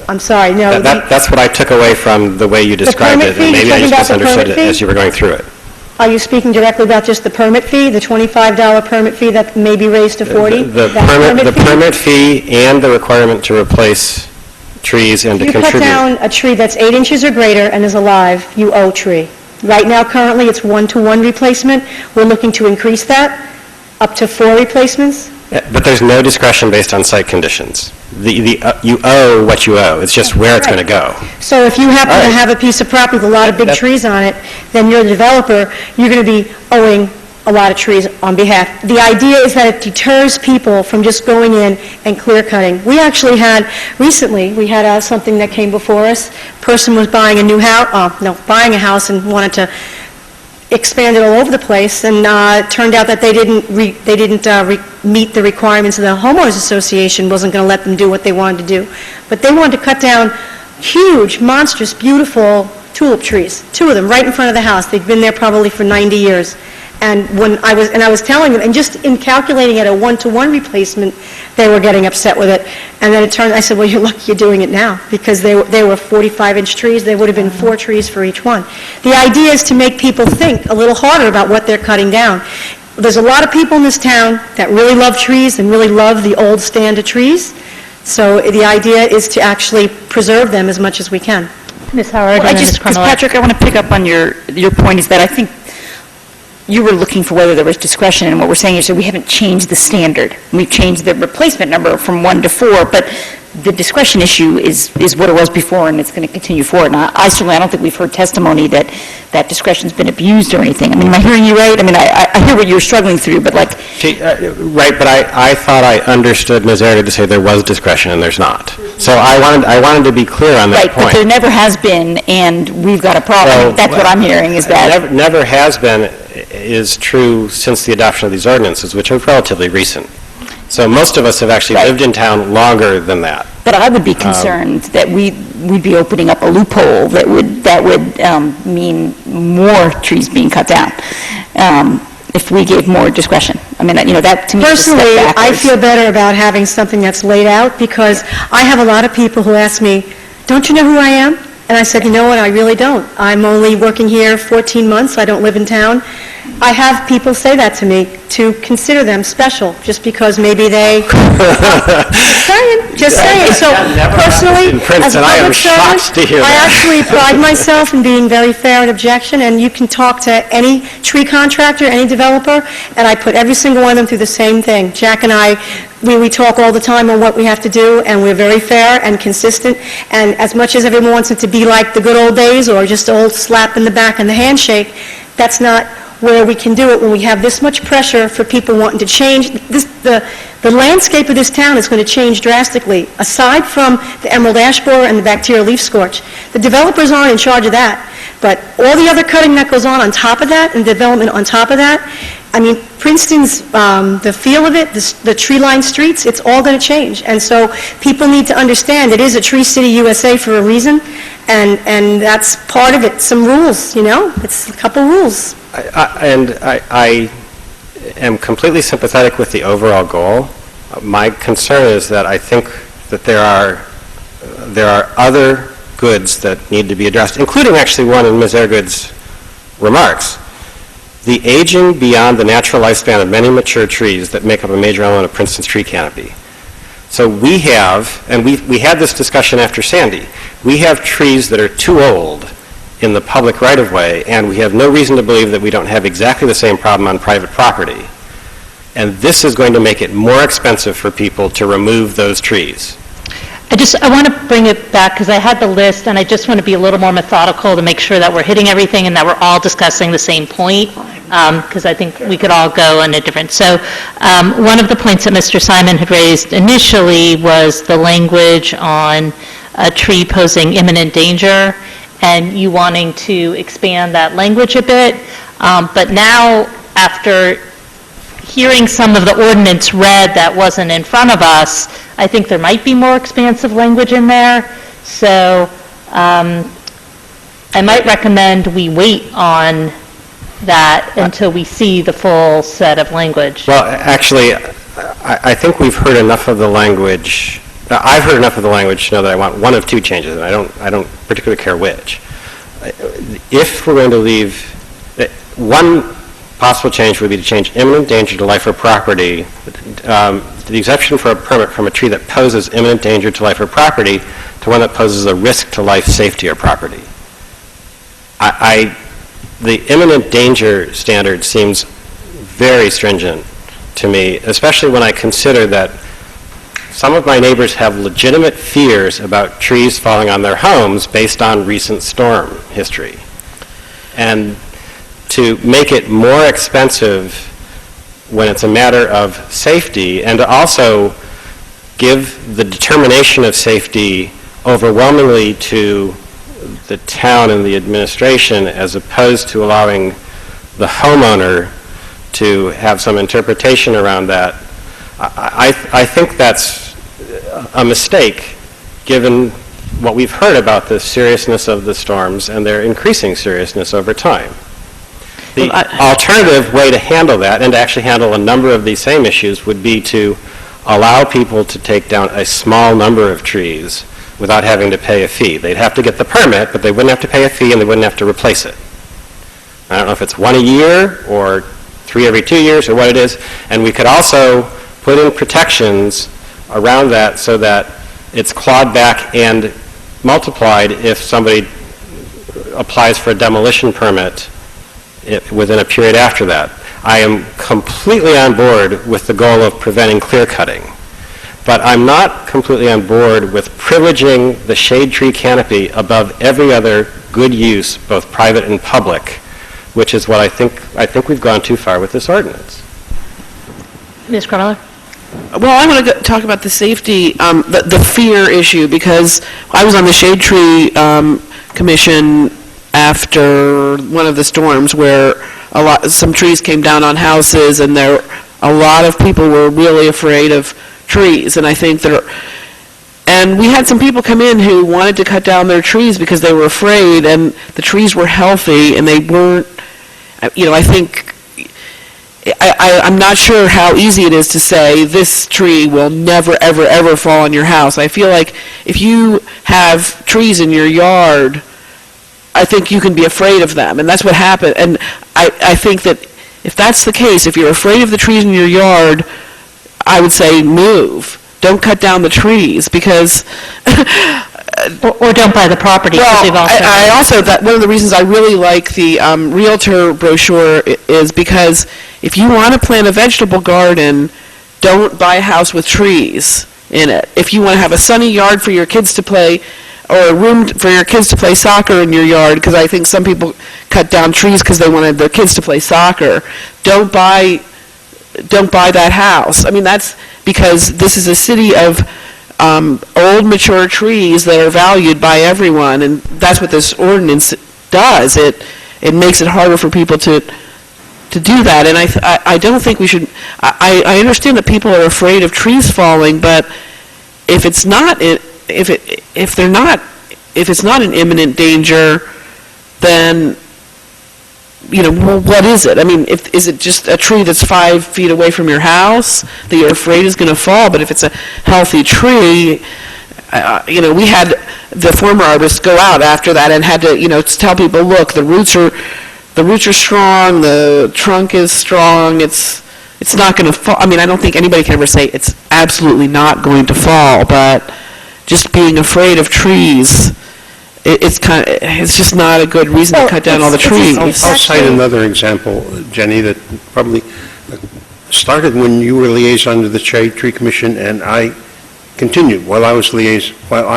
I'm sorry, no. That's what I took away from the way you described it, and maybe I just misunderstood it as you were going through it. Are you speaking directly about just the permit fee, the $25 permit fee that may be raised to 40? The That permit fee and the requirement to replace trees and to If you cut contribute. down a tree that's 8 inches or greater and is alive, you owe tree. Right now, currently, it's 1-to-1 replacement. We're looking to increase that up to 4 replacements. But there's no discretion based on site conditions. You owe what you owe, it's just where it's going to go. So if you happen All to right. have a piece of property with a lot of big That- trees on it, then you're the developer, you're going to be owing a lot of trees on behalf. The idea is that it deters people from just going in and clear cutting. We actually had, recently, we had something that came before us. Person was buying a new house, buying a house and wanted to expand it all over the place, and it turned out that they didn't meet the requirements of the homeowners association, wasn't going to let them do what they wanted to do. But they wanted to cut down huge, monstrous, beautiful tulip trees, 2 of them, right in front of the house. They'd been there probably for 90 years. And I was telling them, and just in calculating at a 1-to-1 replacement, they were getting upset with it. And then I said, well, you're lucky you're doing it now, because they were 45-inch trees. They would have been 4 trees for each one. The idea is to make people think a little harder about what they're cutting down. There's a lot of people in this town that really love trees and really love the old stand of trees. So the idea is to actually preserve them as much as we can. Ms. Howard, Well, and then Ms. because Carmella. Patrick, I want to pick up on your point, is that I think you were looking for whether there was discretion, and what we're saying is that we haven't changed the standard. We've changed the replacement number from 1 to 4, but the discretion issue is what it was before, and it's going to continue forward. And I certainly don't think we've heard testimony that that discretion's been abused or anything. I mean, am I hearing you right? I mean, I hear what you're struggling through, but like... Right, but I thought I understood Ms. Area to say there was discretion and there's not. So I wanted to be clear on that Right, but point. there never has been, and we've got a problem. That's what I'm hearing, is that... Never has been is true since the adoption of these ordinances, which are relatively recent. So most of us have actually lived in town longer than that. But I would be concerned that we'd be opening up a loophole that would mean more trees being cut down if we gave more discretion. I mean, that to me is a step Personally, I backwards. feel better about having something that's laid out, because I have a lot of people who ask me, don't you know who I am? And I said, you know what, I really don't. I'm only working here 14 months, I don't live in town. I have people say that to me, to consider them special, just because maybe they... Just saying. So personally, In Princeton, as a I am public servant, shocked to hear I that. actually pride myself in being very fair and objection, and you can talk to any tree contractor, any developer, and I put every single one of them through the same thing. Jack and I, we talk all the time on what we have to do, and we're very fair and consistent, and as much as everyone wants it to be like the good old days, or just old slap in the back and the handshake, that's not where we can do it when we have this much pressure for people wanting to change. The landscape of this town is going to change drastically. Aside from the emerald ash borer and the bacterial leaf scorch, the developers aren't in charge of that. But all the other cutting that goes on top of that, and development on top of that, I mean, Princeton's, the feel of it, the tree-lined streets, it's all going to change. And so people need to understand it is a Tree City USA for a reason, and that's part of it. Some rules, it's a couple rules. I am completely sympathetic with the overall goal. My concern is that I think that there are other goods that need to be addressed, including actually one in Ms. Airgood's remarks. The aging beyond the natural lifespan of many mature trees that make up a major element of Princeton's tree canopy. So we have, and we had this discussion after Sandy, we have trees that are too old in the public right-of-way, and we have no reason to believe that we don't have exactly the same problem on private property. And this is going to make it more expensive for people to remove those trees. I want to bring it back, because I had the list, and I just want to be a little more methodical to make sure that we're hitting everything and that we're all discussing the same point, because I think we could all go in a different... So one of the points that Mr. Simon had raised initially was the language on a tree posing imminent danger, and you wanting to expand that language a bit. But now, after hearing some of the ordinance read that wasn't in front of us, I think there might be more expansive language in there. So I might recommend we wait on that until we see the full set of language. Well, actually, I think we've heard enough of the language. I've heard enough of the language to know that I want one of two changes, and I don't particularly care which. If we're going to leave, one possible change would be to change imminent danger to life or property, the exception for a permit from a tree that poses imminent danger to life or property to one that poses a risk to life, safety, or property. The imminent danger standard seems very stringent to me, especially when I consider that some of my neighbors have legitimate fears about trees falling on their homes based on recent storm history. And to make it more expensive when it's a matter of safety, and to also give the determination of safety overwhelmingly to the town and the administration, as opposed to allowing the homeowner to have some interpretation around that, I think that's a mistake, given what we've heard about the seriousness of the storms and their increasing seriousness over time. The alternative way to handle that, and to actually handle a number of these same issues, would be to allow people to take down a small number of trees without having to pay a fee. They'd have to get the permit, but they wouldn't have to pay a fee and they wouldn't have to replace it. I don't know if it's 1 a year or 3 every 2 years or what it is. And we could also put in protections around that so that it's clawed back and multiplied if somebody applies for a demolition permit within a period after that. I am completely on board with the goal of preventing clear cutting, but I'm not completely on board with privileging the shade tree canopy above every other good use, both private and public, which is what I think we've gone too far with this ordinance. Ms. Krummeller? Well, I want to talk about the safety, the fear issue, because I was on the Shade Tree Commission after one of the storms where some trees came down on houses, and a lot of people were really afraid of trees, and I think and we had some people come in who wanted to cut down their trees because they were afraid, and the trees were healthy, and they weren't, I think, I'm not sure how easy it is to say this tree will never, ever, ever fall on your house. I feel like if you have trees in your yard, I think you can be afraid of them, and that's what happened. And I think that if that's the case, if you're afraid of the trees in your yard, I would say move. Don't cut down the trees, because... or don't buy the property. Well, I also, one of the reasons I really like the Realtor brochure is because if you want to plant a vegetable garden, don't buy a house with trees in it. If you want to have a sunny yard for your kids to play, or a room for your kids to play soccer in your yard, because I think some people cut down trees because they wanted their kids to play soccer, don't buy that house. I mean, that's because this is a city of old, mature trees that are valued by everyone, and that's what this ordinance does. It makes it harder for people to do that, and I don't think we should. I understand that people are afraid of trees falling, but if it's not an imminent danger, then well, what is it? I mean, is it just a tree that's 5 feet away from your house that you're afraid is going to fall? But if it's a healthy tree, we had the former arborist go out after that and had to, tell people, look, the roots are strong, the trunk is strong, it's not going to fall. I mean, I don't think anybody can ever say it's absolutely not going to fall, but just being afraid of trees, it's just not a good reason to cut down all the trees. I'll cite another example, Jenny, that probably started when you were liaison to the Shade Tree Commission, and I continued while I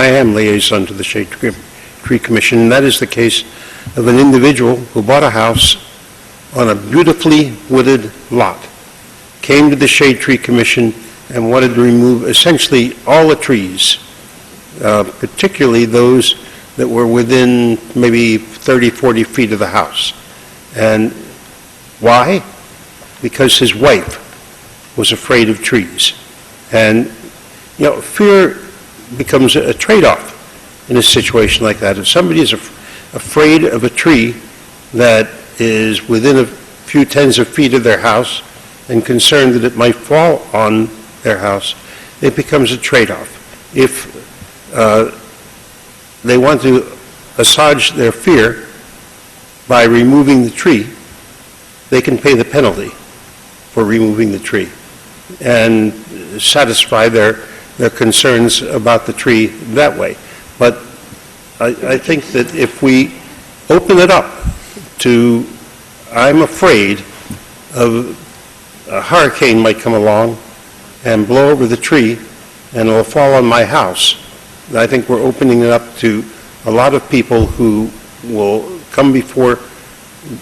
am liaison to the Shade Tree Commission, and that is the case of an individual who bought a house on a beautifully wooded lot, came to the Shade Tree Commission and wanted to remove essentially all the trees, particularly those that were within maybe 30, 40 feet of the house. And why? Because his wife was afraid of trees. And, fear becomes a trade-off in a situation like that. If somebody is afraid of a tree that is within a few tens of feet of their house and concerned that it might fall on their house, it becomes a trade-off. If they want to assuage their fear by removing the tree, they can pay the penalty for removing the tree and satisfy their concerns about the tree that way. But I think that if we open it up to, I'm afraid of a hurricane might come along and blow over the tree and it'll fall on my house. I think we're opening it up to a lot of people who will come before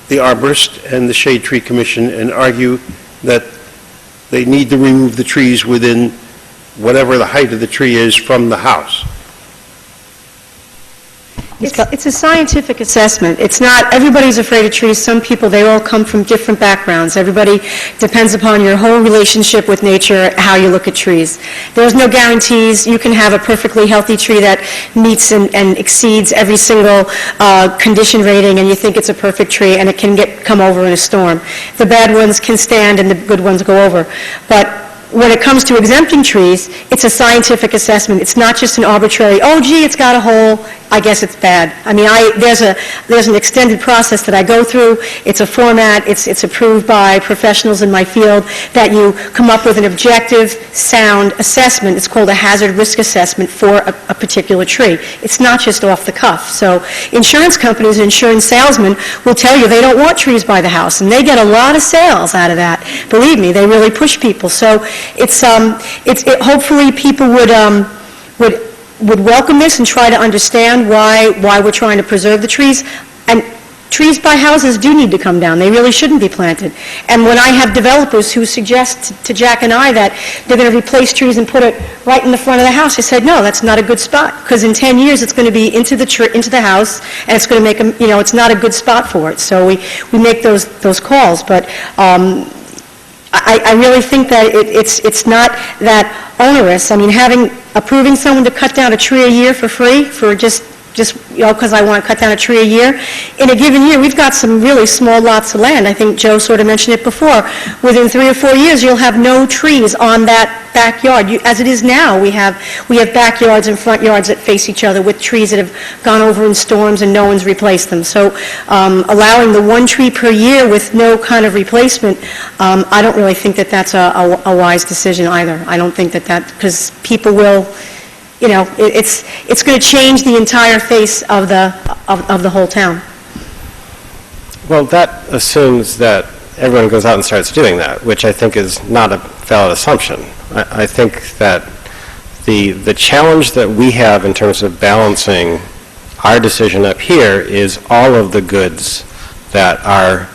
the arborist and the Shade Tree Commission and argue that they need to remove the trees within whatever the height of the tree is from the house. It's a scientific assessment. It's not, everybody's afraid of trees. Some people, they all come from different backgrounds. Everybody depends upon your whole relationship with nature, how you look at trees. There's no guarantees. You can have a perfectly healthy tree that meets and exceeds every single condition rating, and you think it's a perfect tree, and it can come over in a storm. The bad ones can stand, and the good ones go over. But when it comes to exempting trees, it's a scientific assessment. It's not just an arbitrary, oh, gee, it's got a hole, I guess it's bad. I mean, there's an extended process that I go through. It's a format. It's approved by professionals in my field that you come up with an objective, sound assessment. It's called a hazard risk assessment for a particular tree. It's not just off the cuff. So insurance companies and insurance salesmen will tell you they don't want trees by the house, and they get a lot of sales out of that. Believe me, they really push people. So hopefully people would welcome this and try to understand why we're trying to preserve the trees. And trees by houses do need to come down. They really shouldn't be planted. And when I have developers who suggest to Jack and I that they're going to replace trees and put it right in the front of the house, I said, no, that's not a good spot, because in 10 years it's going to be into the house, and it's going to make it's not a good spot for it. So we make those calls. But I really think that it's not that onerous. I mean, approving someone to cut down a tree a year for free for just because I want to cut down a tree a year. In a given year, we've got some really small lots of land. I think Joe sort of mentioned it before. Within 3 or 4 years, you'll have no trees on that backyard. As it is now, we have backyards and front yards that face each other with trees that have gone over in storms and no one's replaced them. So allowing the 1 tree per year with no kind of replacement, I don't really think that that's a wise decision either. I don't think that because people will, it's going to change the entire face of the whole town. Well, that assumes that everyone goes out and starts doing that, which I think is not a valid assumption. I think that the challenge that we have in terms of balancing our decision up here is all of the goods that are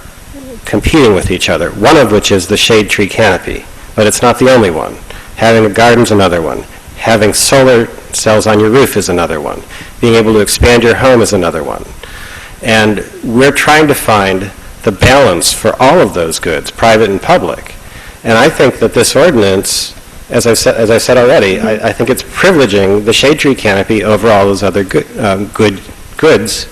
competing with each other, one of which is the shade tree canopy, but it's not the only one. Having a garden's another one. Having solar cells on your roof is another one. Being able to expand your home is another one. And we're trying to find the balance for all of those goods, private and public. And I think that this ordinance, as I said already, I think it's privileging the shade tree canopy over all those other goods,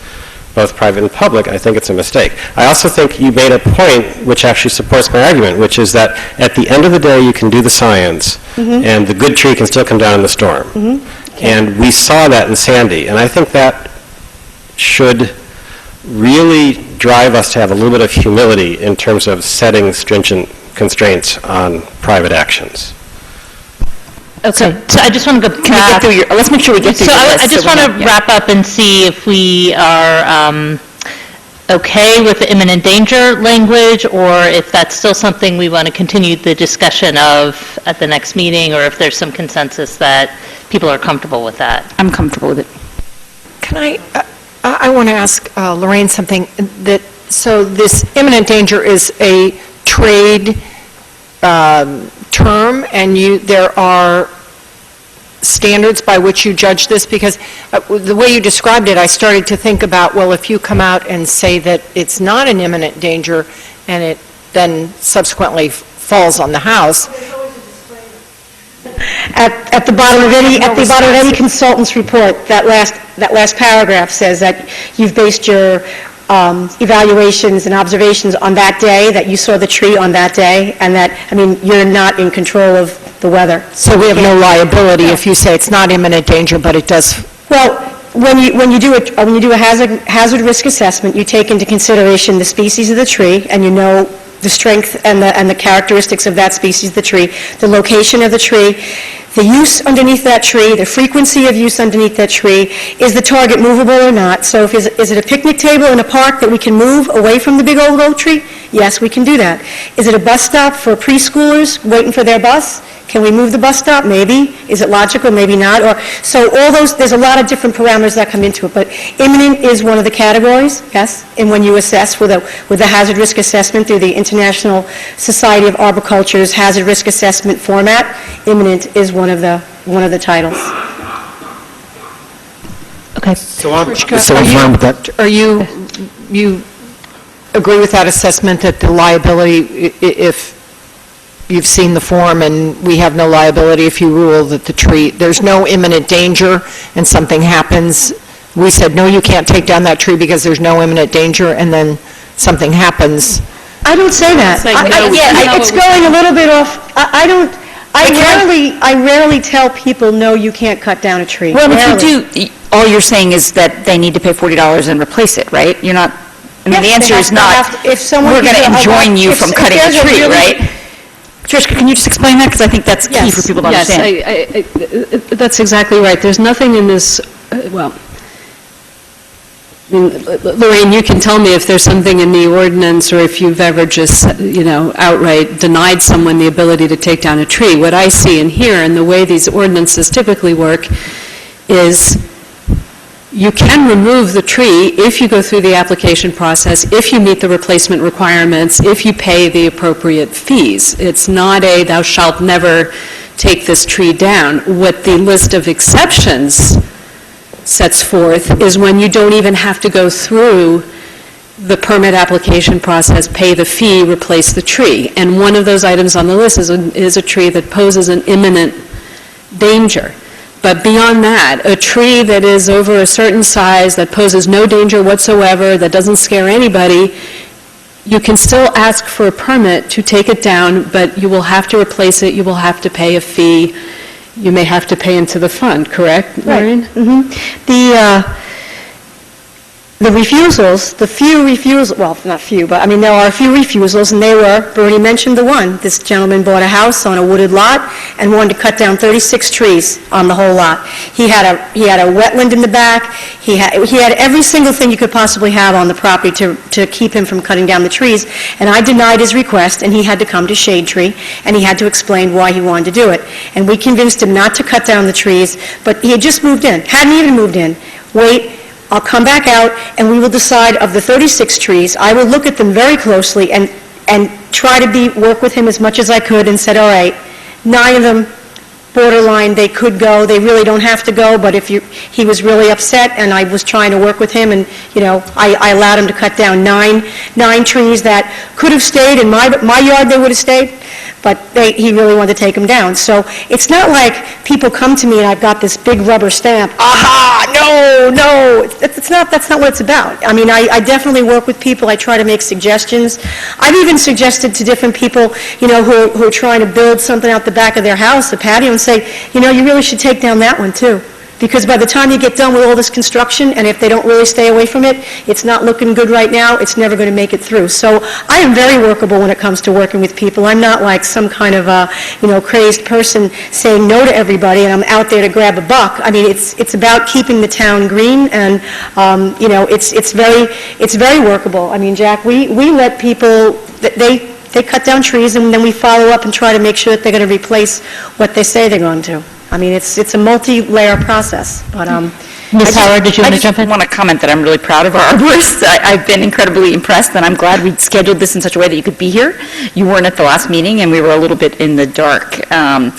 both private and public. I think it's a mistake. I also think you made a point which actually supports my argument, which is that at the end of the day, you can do the science, and the good tree can still come down in the storm. And we saw that in Sandy, and I think that should really drive us to have a little bit of humility in terms of setting stringent constraints on private actions. Okay, so I just want to go back. Let's make sure we get through So your I list. just want to wrap up and see if we are okay with the imminent danger language, or if that's still something we want to continue the discussion of at the next meeting, or if there's some consensus that people are comfortable with that. I'm comfortable with it. Can I want to ask Lorraine something, so this imminent danger is a trade term, and there are standards by which you judge this? Because the way you described it, I started to think about, well, if you come out and say that it's not an imminent danger, and it then subsequently falls on the house. At the bottom of any consultant's report, that last paragraph says that you've based your evaluations and observations on that day, that you saw the tree on that day, and that, you're not in control of the weather. So we have no liability if you say it's not imminent danger, but it does. Well, when you do a hazard risk assessment, you take into consideration the species of the tree, and you know the strength and the characteristics of that species, the tree, the location of the tree, the use underneath that tree, the frequency of use underneath that tree, is the target movable or not? So is it a picnic table in a park that we can move away from the big old oak tree? Yes, we can do that. Is it a bus stop for preschoolers waiting for their bus? Can we move the bus stop? Maybe. Is it logical? Maybe not. So all those, there's a lot of different parameters that come into it, but imminent is one of the categories, yes, and when you assess with a hazard risk assessment through the International Society of Arboriculture's hazard risk assessment format, imminent is one of the titles. Okay. So I'm confirmed with that. Are you agree with that assessment that the liability, if you've seen the form and we have no liability if you rule that the tree, there's no imminent danger and something happens, we said, no, you can't take down that tree because there's no imminent danger, and then something happens. I don't say that. It's going a little bit off. I rarely tell people, no, you can't cut down a tree. Well, Rarely. if you do, all you're saying is that they need to pay $40 and replace it, right? You're not, I mean, the Yes, answer they is have not, to- if someone we're going to gives a- enjoin you if- from if cutting there's a a tree, really- right? Trishka, can you just explain that? Because I think that's key for people to understand. Yes, that's exactly right. There's nothing in this, well, I mean, Lorraine, you can tell me if there's something in the ordinance or if you've ever just, outright denied someone the ability to take down a tree. What I see and hear, and the way these ordinances typically work, is you can remove the tree if you go through the application process, if you meet the replacement requirements, if you pay the appropriate fees. It's not a thou shalt never take this tree down. What the list of exceptions sets forth is when you don't even have to go through the permit application process, pay the fee, replace the tree. And one of those items on the list is a tree that poses an imminent danger. But beyond that, a tree that is over a certain size, that poses no danger whatsoever, that doesn't scare anybody, you can still ask for a permit to take it down, but you will have to replace it, you will have to pay a fee, you may have to pay into the fund, correct, Maureen? The refusals, the few refusals, well, not few, but I mean, there are a few refusals, and they were, Bernie mentioned the one. This gentleman bought a house on a wooded lot and wanted to cut down 36 trees on the whole lot. He had a wetland in the back. He had every single thing you could possibly have on the property to keep him from cutting down the trees, and I denied his request, and he had to come to Shade Tree, and he had to explain why he wanted to do it. And we convinced him not to cut down the trees, but he had just moved in, hadn't even moved in. Wait, I'll come back out, and we will decide of the 36 trees. I will look at them very closely and try to work with him as much as I could, and said, all right, 9 of them, borderline, they could go. They really don't have to go, but he was really upset, and I was trying to work with him, and, I allowed him to cut down nine trees that could have stayed. In my yard, they would have stayed, but he really wanted to take them down. So it's not like people come to me and I've got this big rubber stamp, aha, no, that's not what it's about. I mean, I definitely work with people. I try to make suggestions. I've even suggested to different people, who are trying to build something out the back of their house, a patio, and say, you really should take down that one too. Because by the time you get done with all this construction, and if they don't really stay away from it, it's not looking good right now, it's never going to make it through. So I am very workable when it comes to working with people. I'm not like some kind of crazed person saying no to everybody, and I'm out there to grab a buck. I mean, it's about keeping the town green, and, it's very workable. I mean, Jack, we let people, they cut down trees, and then we follow up and try to make sure that they're going to replace what they say they're going to. I mean, it's a multi-layer process, but... Ms. Howard, did you want to jump in? I just want to comment that I'm really proud of our arborists. I've been incredibly impressed, and I'm glad we scheduled this in such a way that you could be here. You weren't at the last meeting, and we were a little bit in the dark. And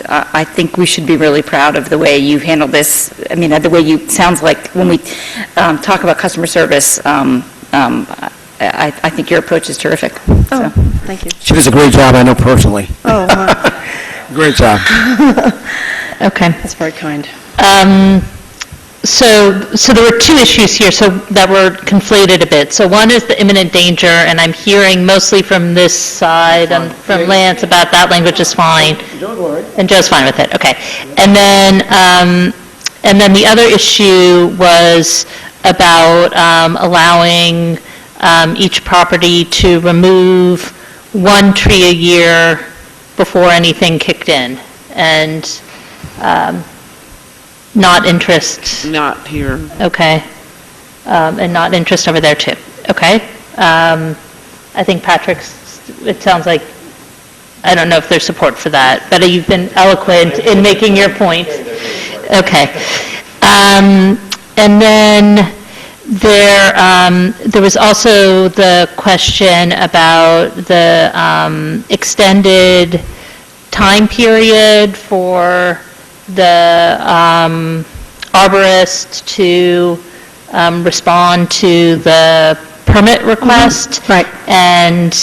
I think we should be really proud of the way you've handled this. I mean, the way you, sounds like when we talk about customer service, I think your approach is terrific. Oh, thank you. She does a great job, I know personally. Oh, Great job. Okay. That's very kind. So there were two issues here that were conflated a bit. So one is the imminent danger, and I'm hearing mostly from this side and from Lance about that language is fine. Don't worry. And Joe's fine with it, okay. And then the other issue was about allowing each property to remove one tree a year before anything kicked in, and not interest. Not here. Okay. And not interest over there, too. Okay. I think Patrick's, it sounds like, I don't know if there's support for that, but you've been eloquent in making your point. Okay. And then there was also the question about the extended time period for the arborist to respond to the permit request. Right. And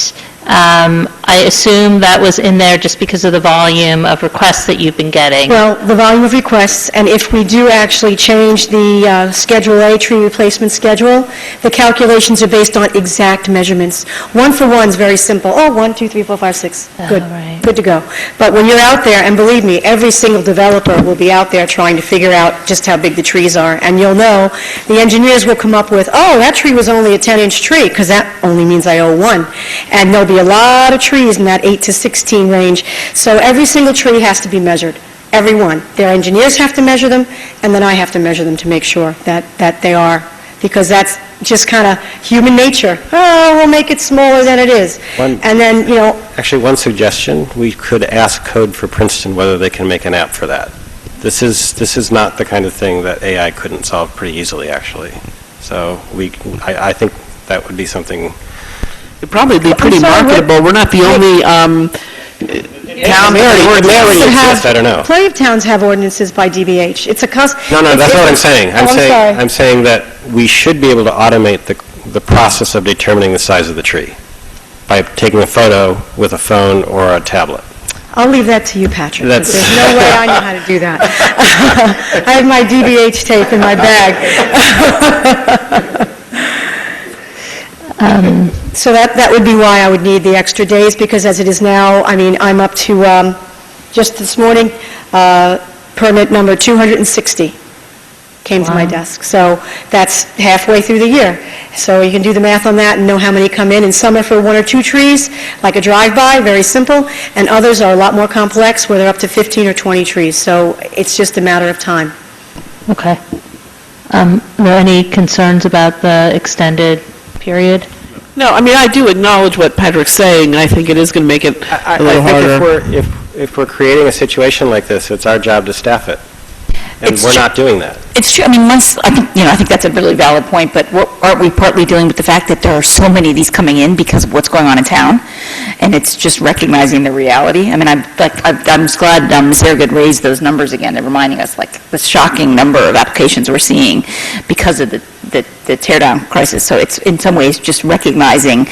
I assume that was in there just because of the volume of requests that you've been getting. Well, the volume of requests, and if we do actually change the Schedule A tree replacement schedule, the calculations are based on exact measurements. One for one is very simple. Oh, 1, 2, 3, 4, 5, 6. Good. Right. Good to go. But when you're out there, and believe me, every single developer will be out there trying to figure out just how big the trees are. And you'll know, the engineers will come up with, oh, that tree was only a 10-inch tree, because that only means I owe one. And there'll be a lot of trees in that 8 to 16 range. So every single tree has to be measured, every one. Their engineers have to measure them, and then I have to measure them to make sure that they are, because that's just kind of human nature. Oh, we'll make it smaller than it is. And then, Actually, one suggestion, we could ask Code for Princeton whether they can make an app for that. This is not the kind of thing that AI couldn't solve pretty easily, actually. So I think that would be something. It'd probably be pretty marketable. We're not the only town. I don't know. Plenty of towns have ordinances by DBH. It's a No, that's not what I'm saying. sorry. I'm saying that we should be able to automate the process of determining the size of the tree by taking a photo with a phone or a tablet. I'll leave that to you, Patrick. That's- There's no way I know how to do that. I have my DBH tape in my bag. So that would be why I would need the extra days, because as it is now, I mean, I'm up to, just this morning, permit number 260 came to my desk. So that's halfway through the year. So you can do the math on that and know how many come in. And some are for 1 or 2 trees, like a drive-by, very simple, and others are a lot more complex, where they're up to 15 or 20 trees. So it's just a matter of time. Okay. Are there any concerns about the extended period? No, I mean, I do acknowledge what Patrick's saying. I think it is going to make it a little harder. I think if we're creating a situation like this, it's our job to staff it. And It's we're true. not doing that. It's true, I mean, I think that's a really valid point, but aren't we partly dealing with the fact that there are so many of these coming in because of what's going on in town? And it's just recognizing the reality? I mean, I'm just glad Ms. Aragood raised those numbers again, and reminding us, like, the shocking number of applications we're seeing because of the tear-down crisis. So it's, in some ways, just recognizing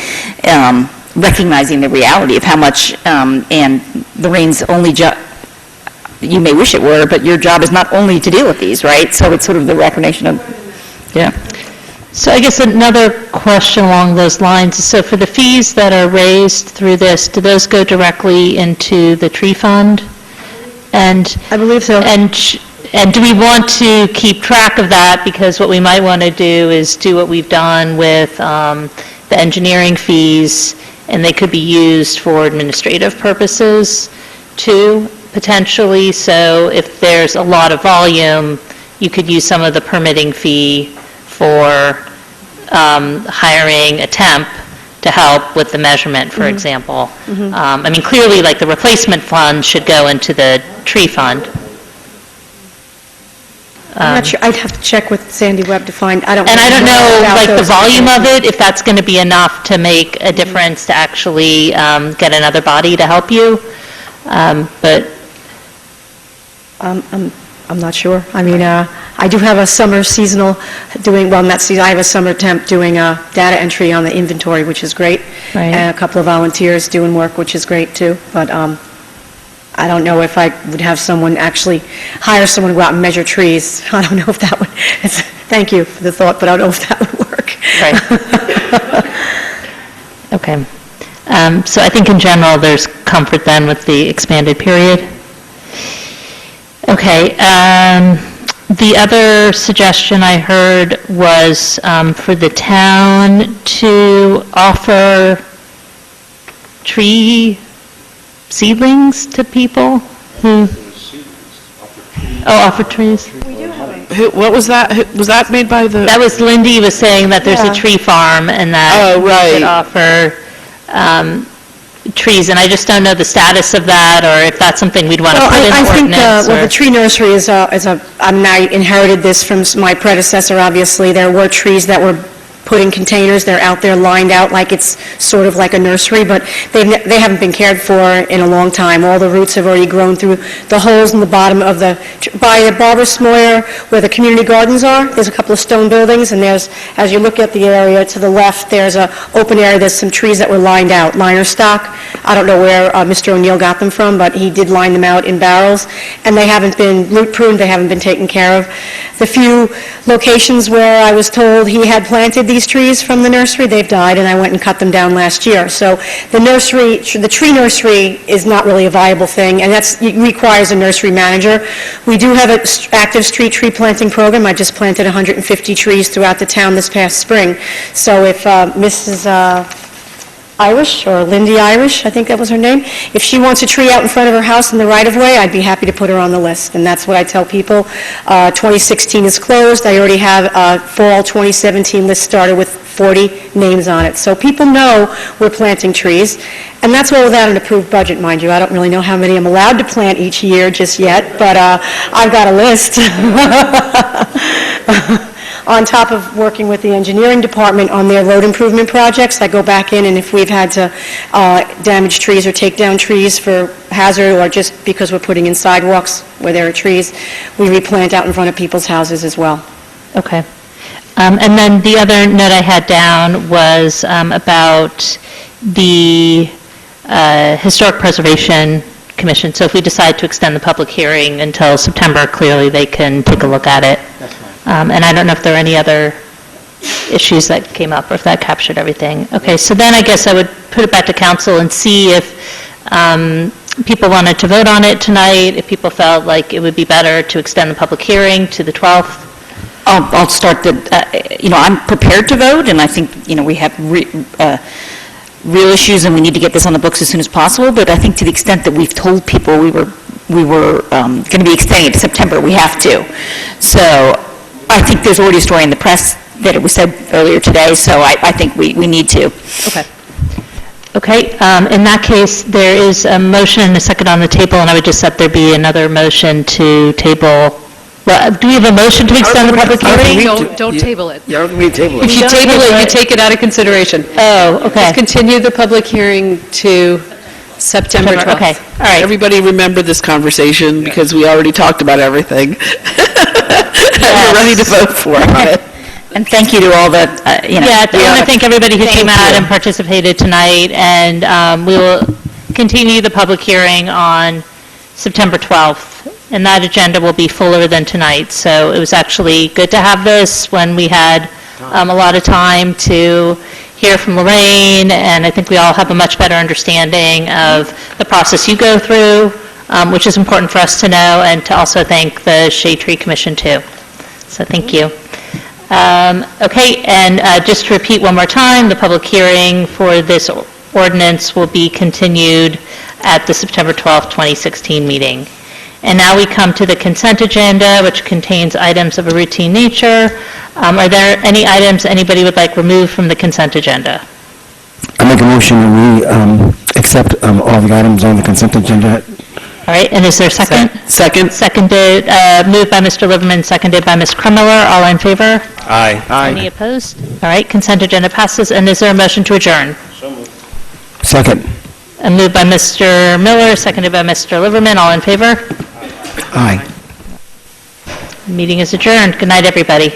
the reality of how much, and Lorraine's only you may wish it were, but your job is not only to deal with these, right? So it's sort of the recognition of, yeah. So I guess another question along those lines, so for the fees that are raised through this, do those go directly into the tree fund? And I believe so. And do we want to keep track of that? Because what we might want to do is do what we've done with the engineering fees, and they could be used for administrative purposes too, potentially. So if there's a lot of volume, you could use some of the permitting fee for hiring a temp to help with the measurement, for example. I mean, clearly, like, the replacement fund should go into the tree fund. I'm not sure, I'd have to check with Sandy Webb to find, And I don't know, about like, the those. volume of it, if that's going to be enough to make a difference to actually get another body to help you. But I'm not sure. I mean, I do have a summer seasonal doing, well, not seasonal, I have a summer temp doing data entry on the inventory, which is great. Right. And a couple of volunteers doing work, which is great too. But I don't know if I would have someone actually hire someone to go out and measure trees. I don't know if that would, thank you for the thought, but I don't know if that would work. Right. Okay. So I think in general, there's comfort then with the expanded period. Okay. The other suggestion I heard was for the town to offer tree seedlings to people who... Oh, offer trees. What was that? Was that made by the? That was Lindy was saying that there's a tree farm and that we could offer trees, and I just don't know the status of that, or if that's something we'd want to put in the ordinance. Well, the tree nursery I inherited this from my predecessor, obviously. There were trees that were put in containers. They're out there lined out like it's sort of like a nursery, but they haven't been cared for in a long time. All the roots have already grown through the holes in the bottom of by the Barbara Smoyer, where the community gardens are. There's a couple of stone buildings, and there's, as you look at the area to the left, there's an open area. There's some trees that were lined out, liner stock. I don't know where Mr. O'Neill got them from, but he did line them out in barrels, and they haven't been root pruned. They haven't been taken care of. The few locations where I was told he had planted these trees from the nursery, they've died, and I went and cut them down last year. So the tree nursery is not really a viable thing, and it requires a nursery manager. We do have an active street tree planting program. I just planted 150 trees throughout the town this past spring. So if Mrs. Irish, or Lindy Irish, I think that was her name, if she wants a tree out in front of her house in the right-of-way, I'd be happy to put her on the list, and that's what I tell people. 2016 is closed. I already have a fall 2017 list started with 40 names on it. So people know we're planting trees, and that's all without an approved budget, mind you. I don't really know how many I'm allowed to plant each year just yet, but I've got a list. On top of working with the engineering department on their road improvement projects, I go back in, and if we've had to damage trees or take down trees for hazard, or just because we're putting in sidewalks where there are trees, we replant out in front of people's houses as well. Okay. And then the other note I had down was about the Historic Preservation Commission. So if we decide to extend the public hearing until September, clearly they can take a look at it. And I don't know if there are any other issues that came up, or if that captured everything. Okay, so then I guess I would put it back to council and see if people wanted to vote on it tonight, if people felt like it would be better to extend the public hearing to the 12th. I'll start I'm prepared to vote, and I think, we have real issues, and we need to get this on the books as soon as possible, but I think to the extent that we've told people we were going to be extending it to September, we have to. So I think there's already a story in the press that it was said earlier today, so I think we need to. Okay, in that case, there is a motion and a second on the table, and I would just set there be another motion to table. Well, do we have a motion to extend the public hearing? Don't table it. Yeah, we table If you table it, you take it out of consideration. Oh, okay. Let's continue the public hearing to September 12th. Okay, all right. Everybody remember this conversation, because we already talked about everything. We're ready to vote for it. And thank you to all the, Yeah, I want to thank everybody who came out and participated tonight, and we will continue the public hearing on September 12th. And that agenda will be fuller than tonight, so it was actually good to have this when we had a lot of time to hear from Lorraine, and I think we all have a much better understanding of the process you go through, which is important for us to know, and to also thank the Shade Tree Commission too. So thank you. Okay, and just to repeat one more time, the public hearing for this ordinance will be continued at the September 12th, 2016 meeting. And now we come to the consent agenda, which contains items of a routine nature. Are there any items anybody would like removed from the consent agenda? I make a motion that we accept all the items on the consent agenda. All right, and is there a second? Second. Seconded, moved by Mr. Liverman, seconded by Ms. Krummeller. All in favor? Aye. Any opposed? All right, consent agenda passes. And is there a motion to adjourn? Second. Moved by Mr. Miller, seconded by Mr. Liverman. All in favor? Aye. Meeting is adjourned. Good night, everybody.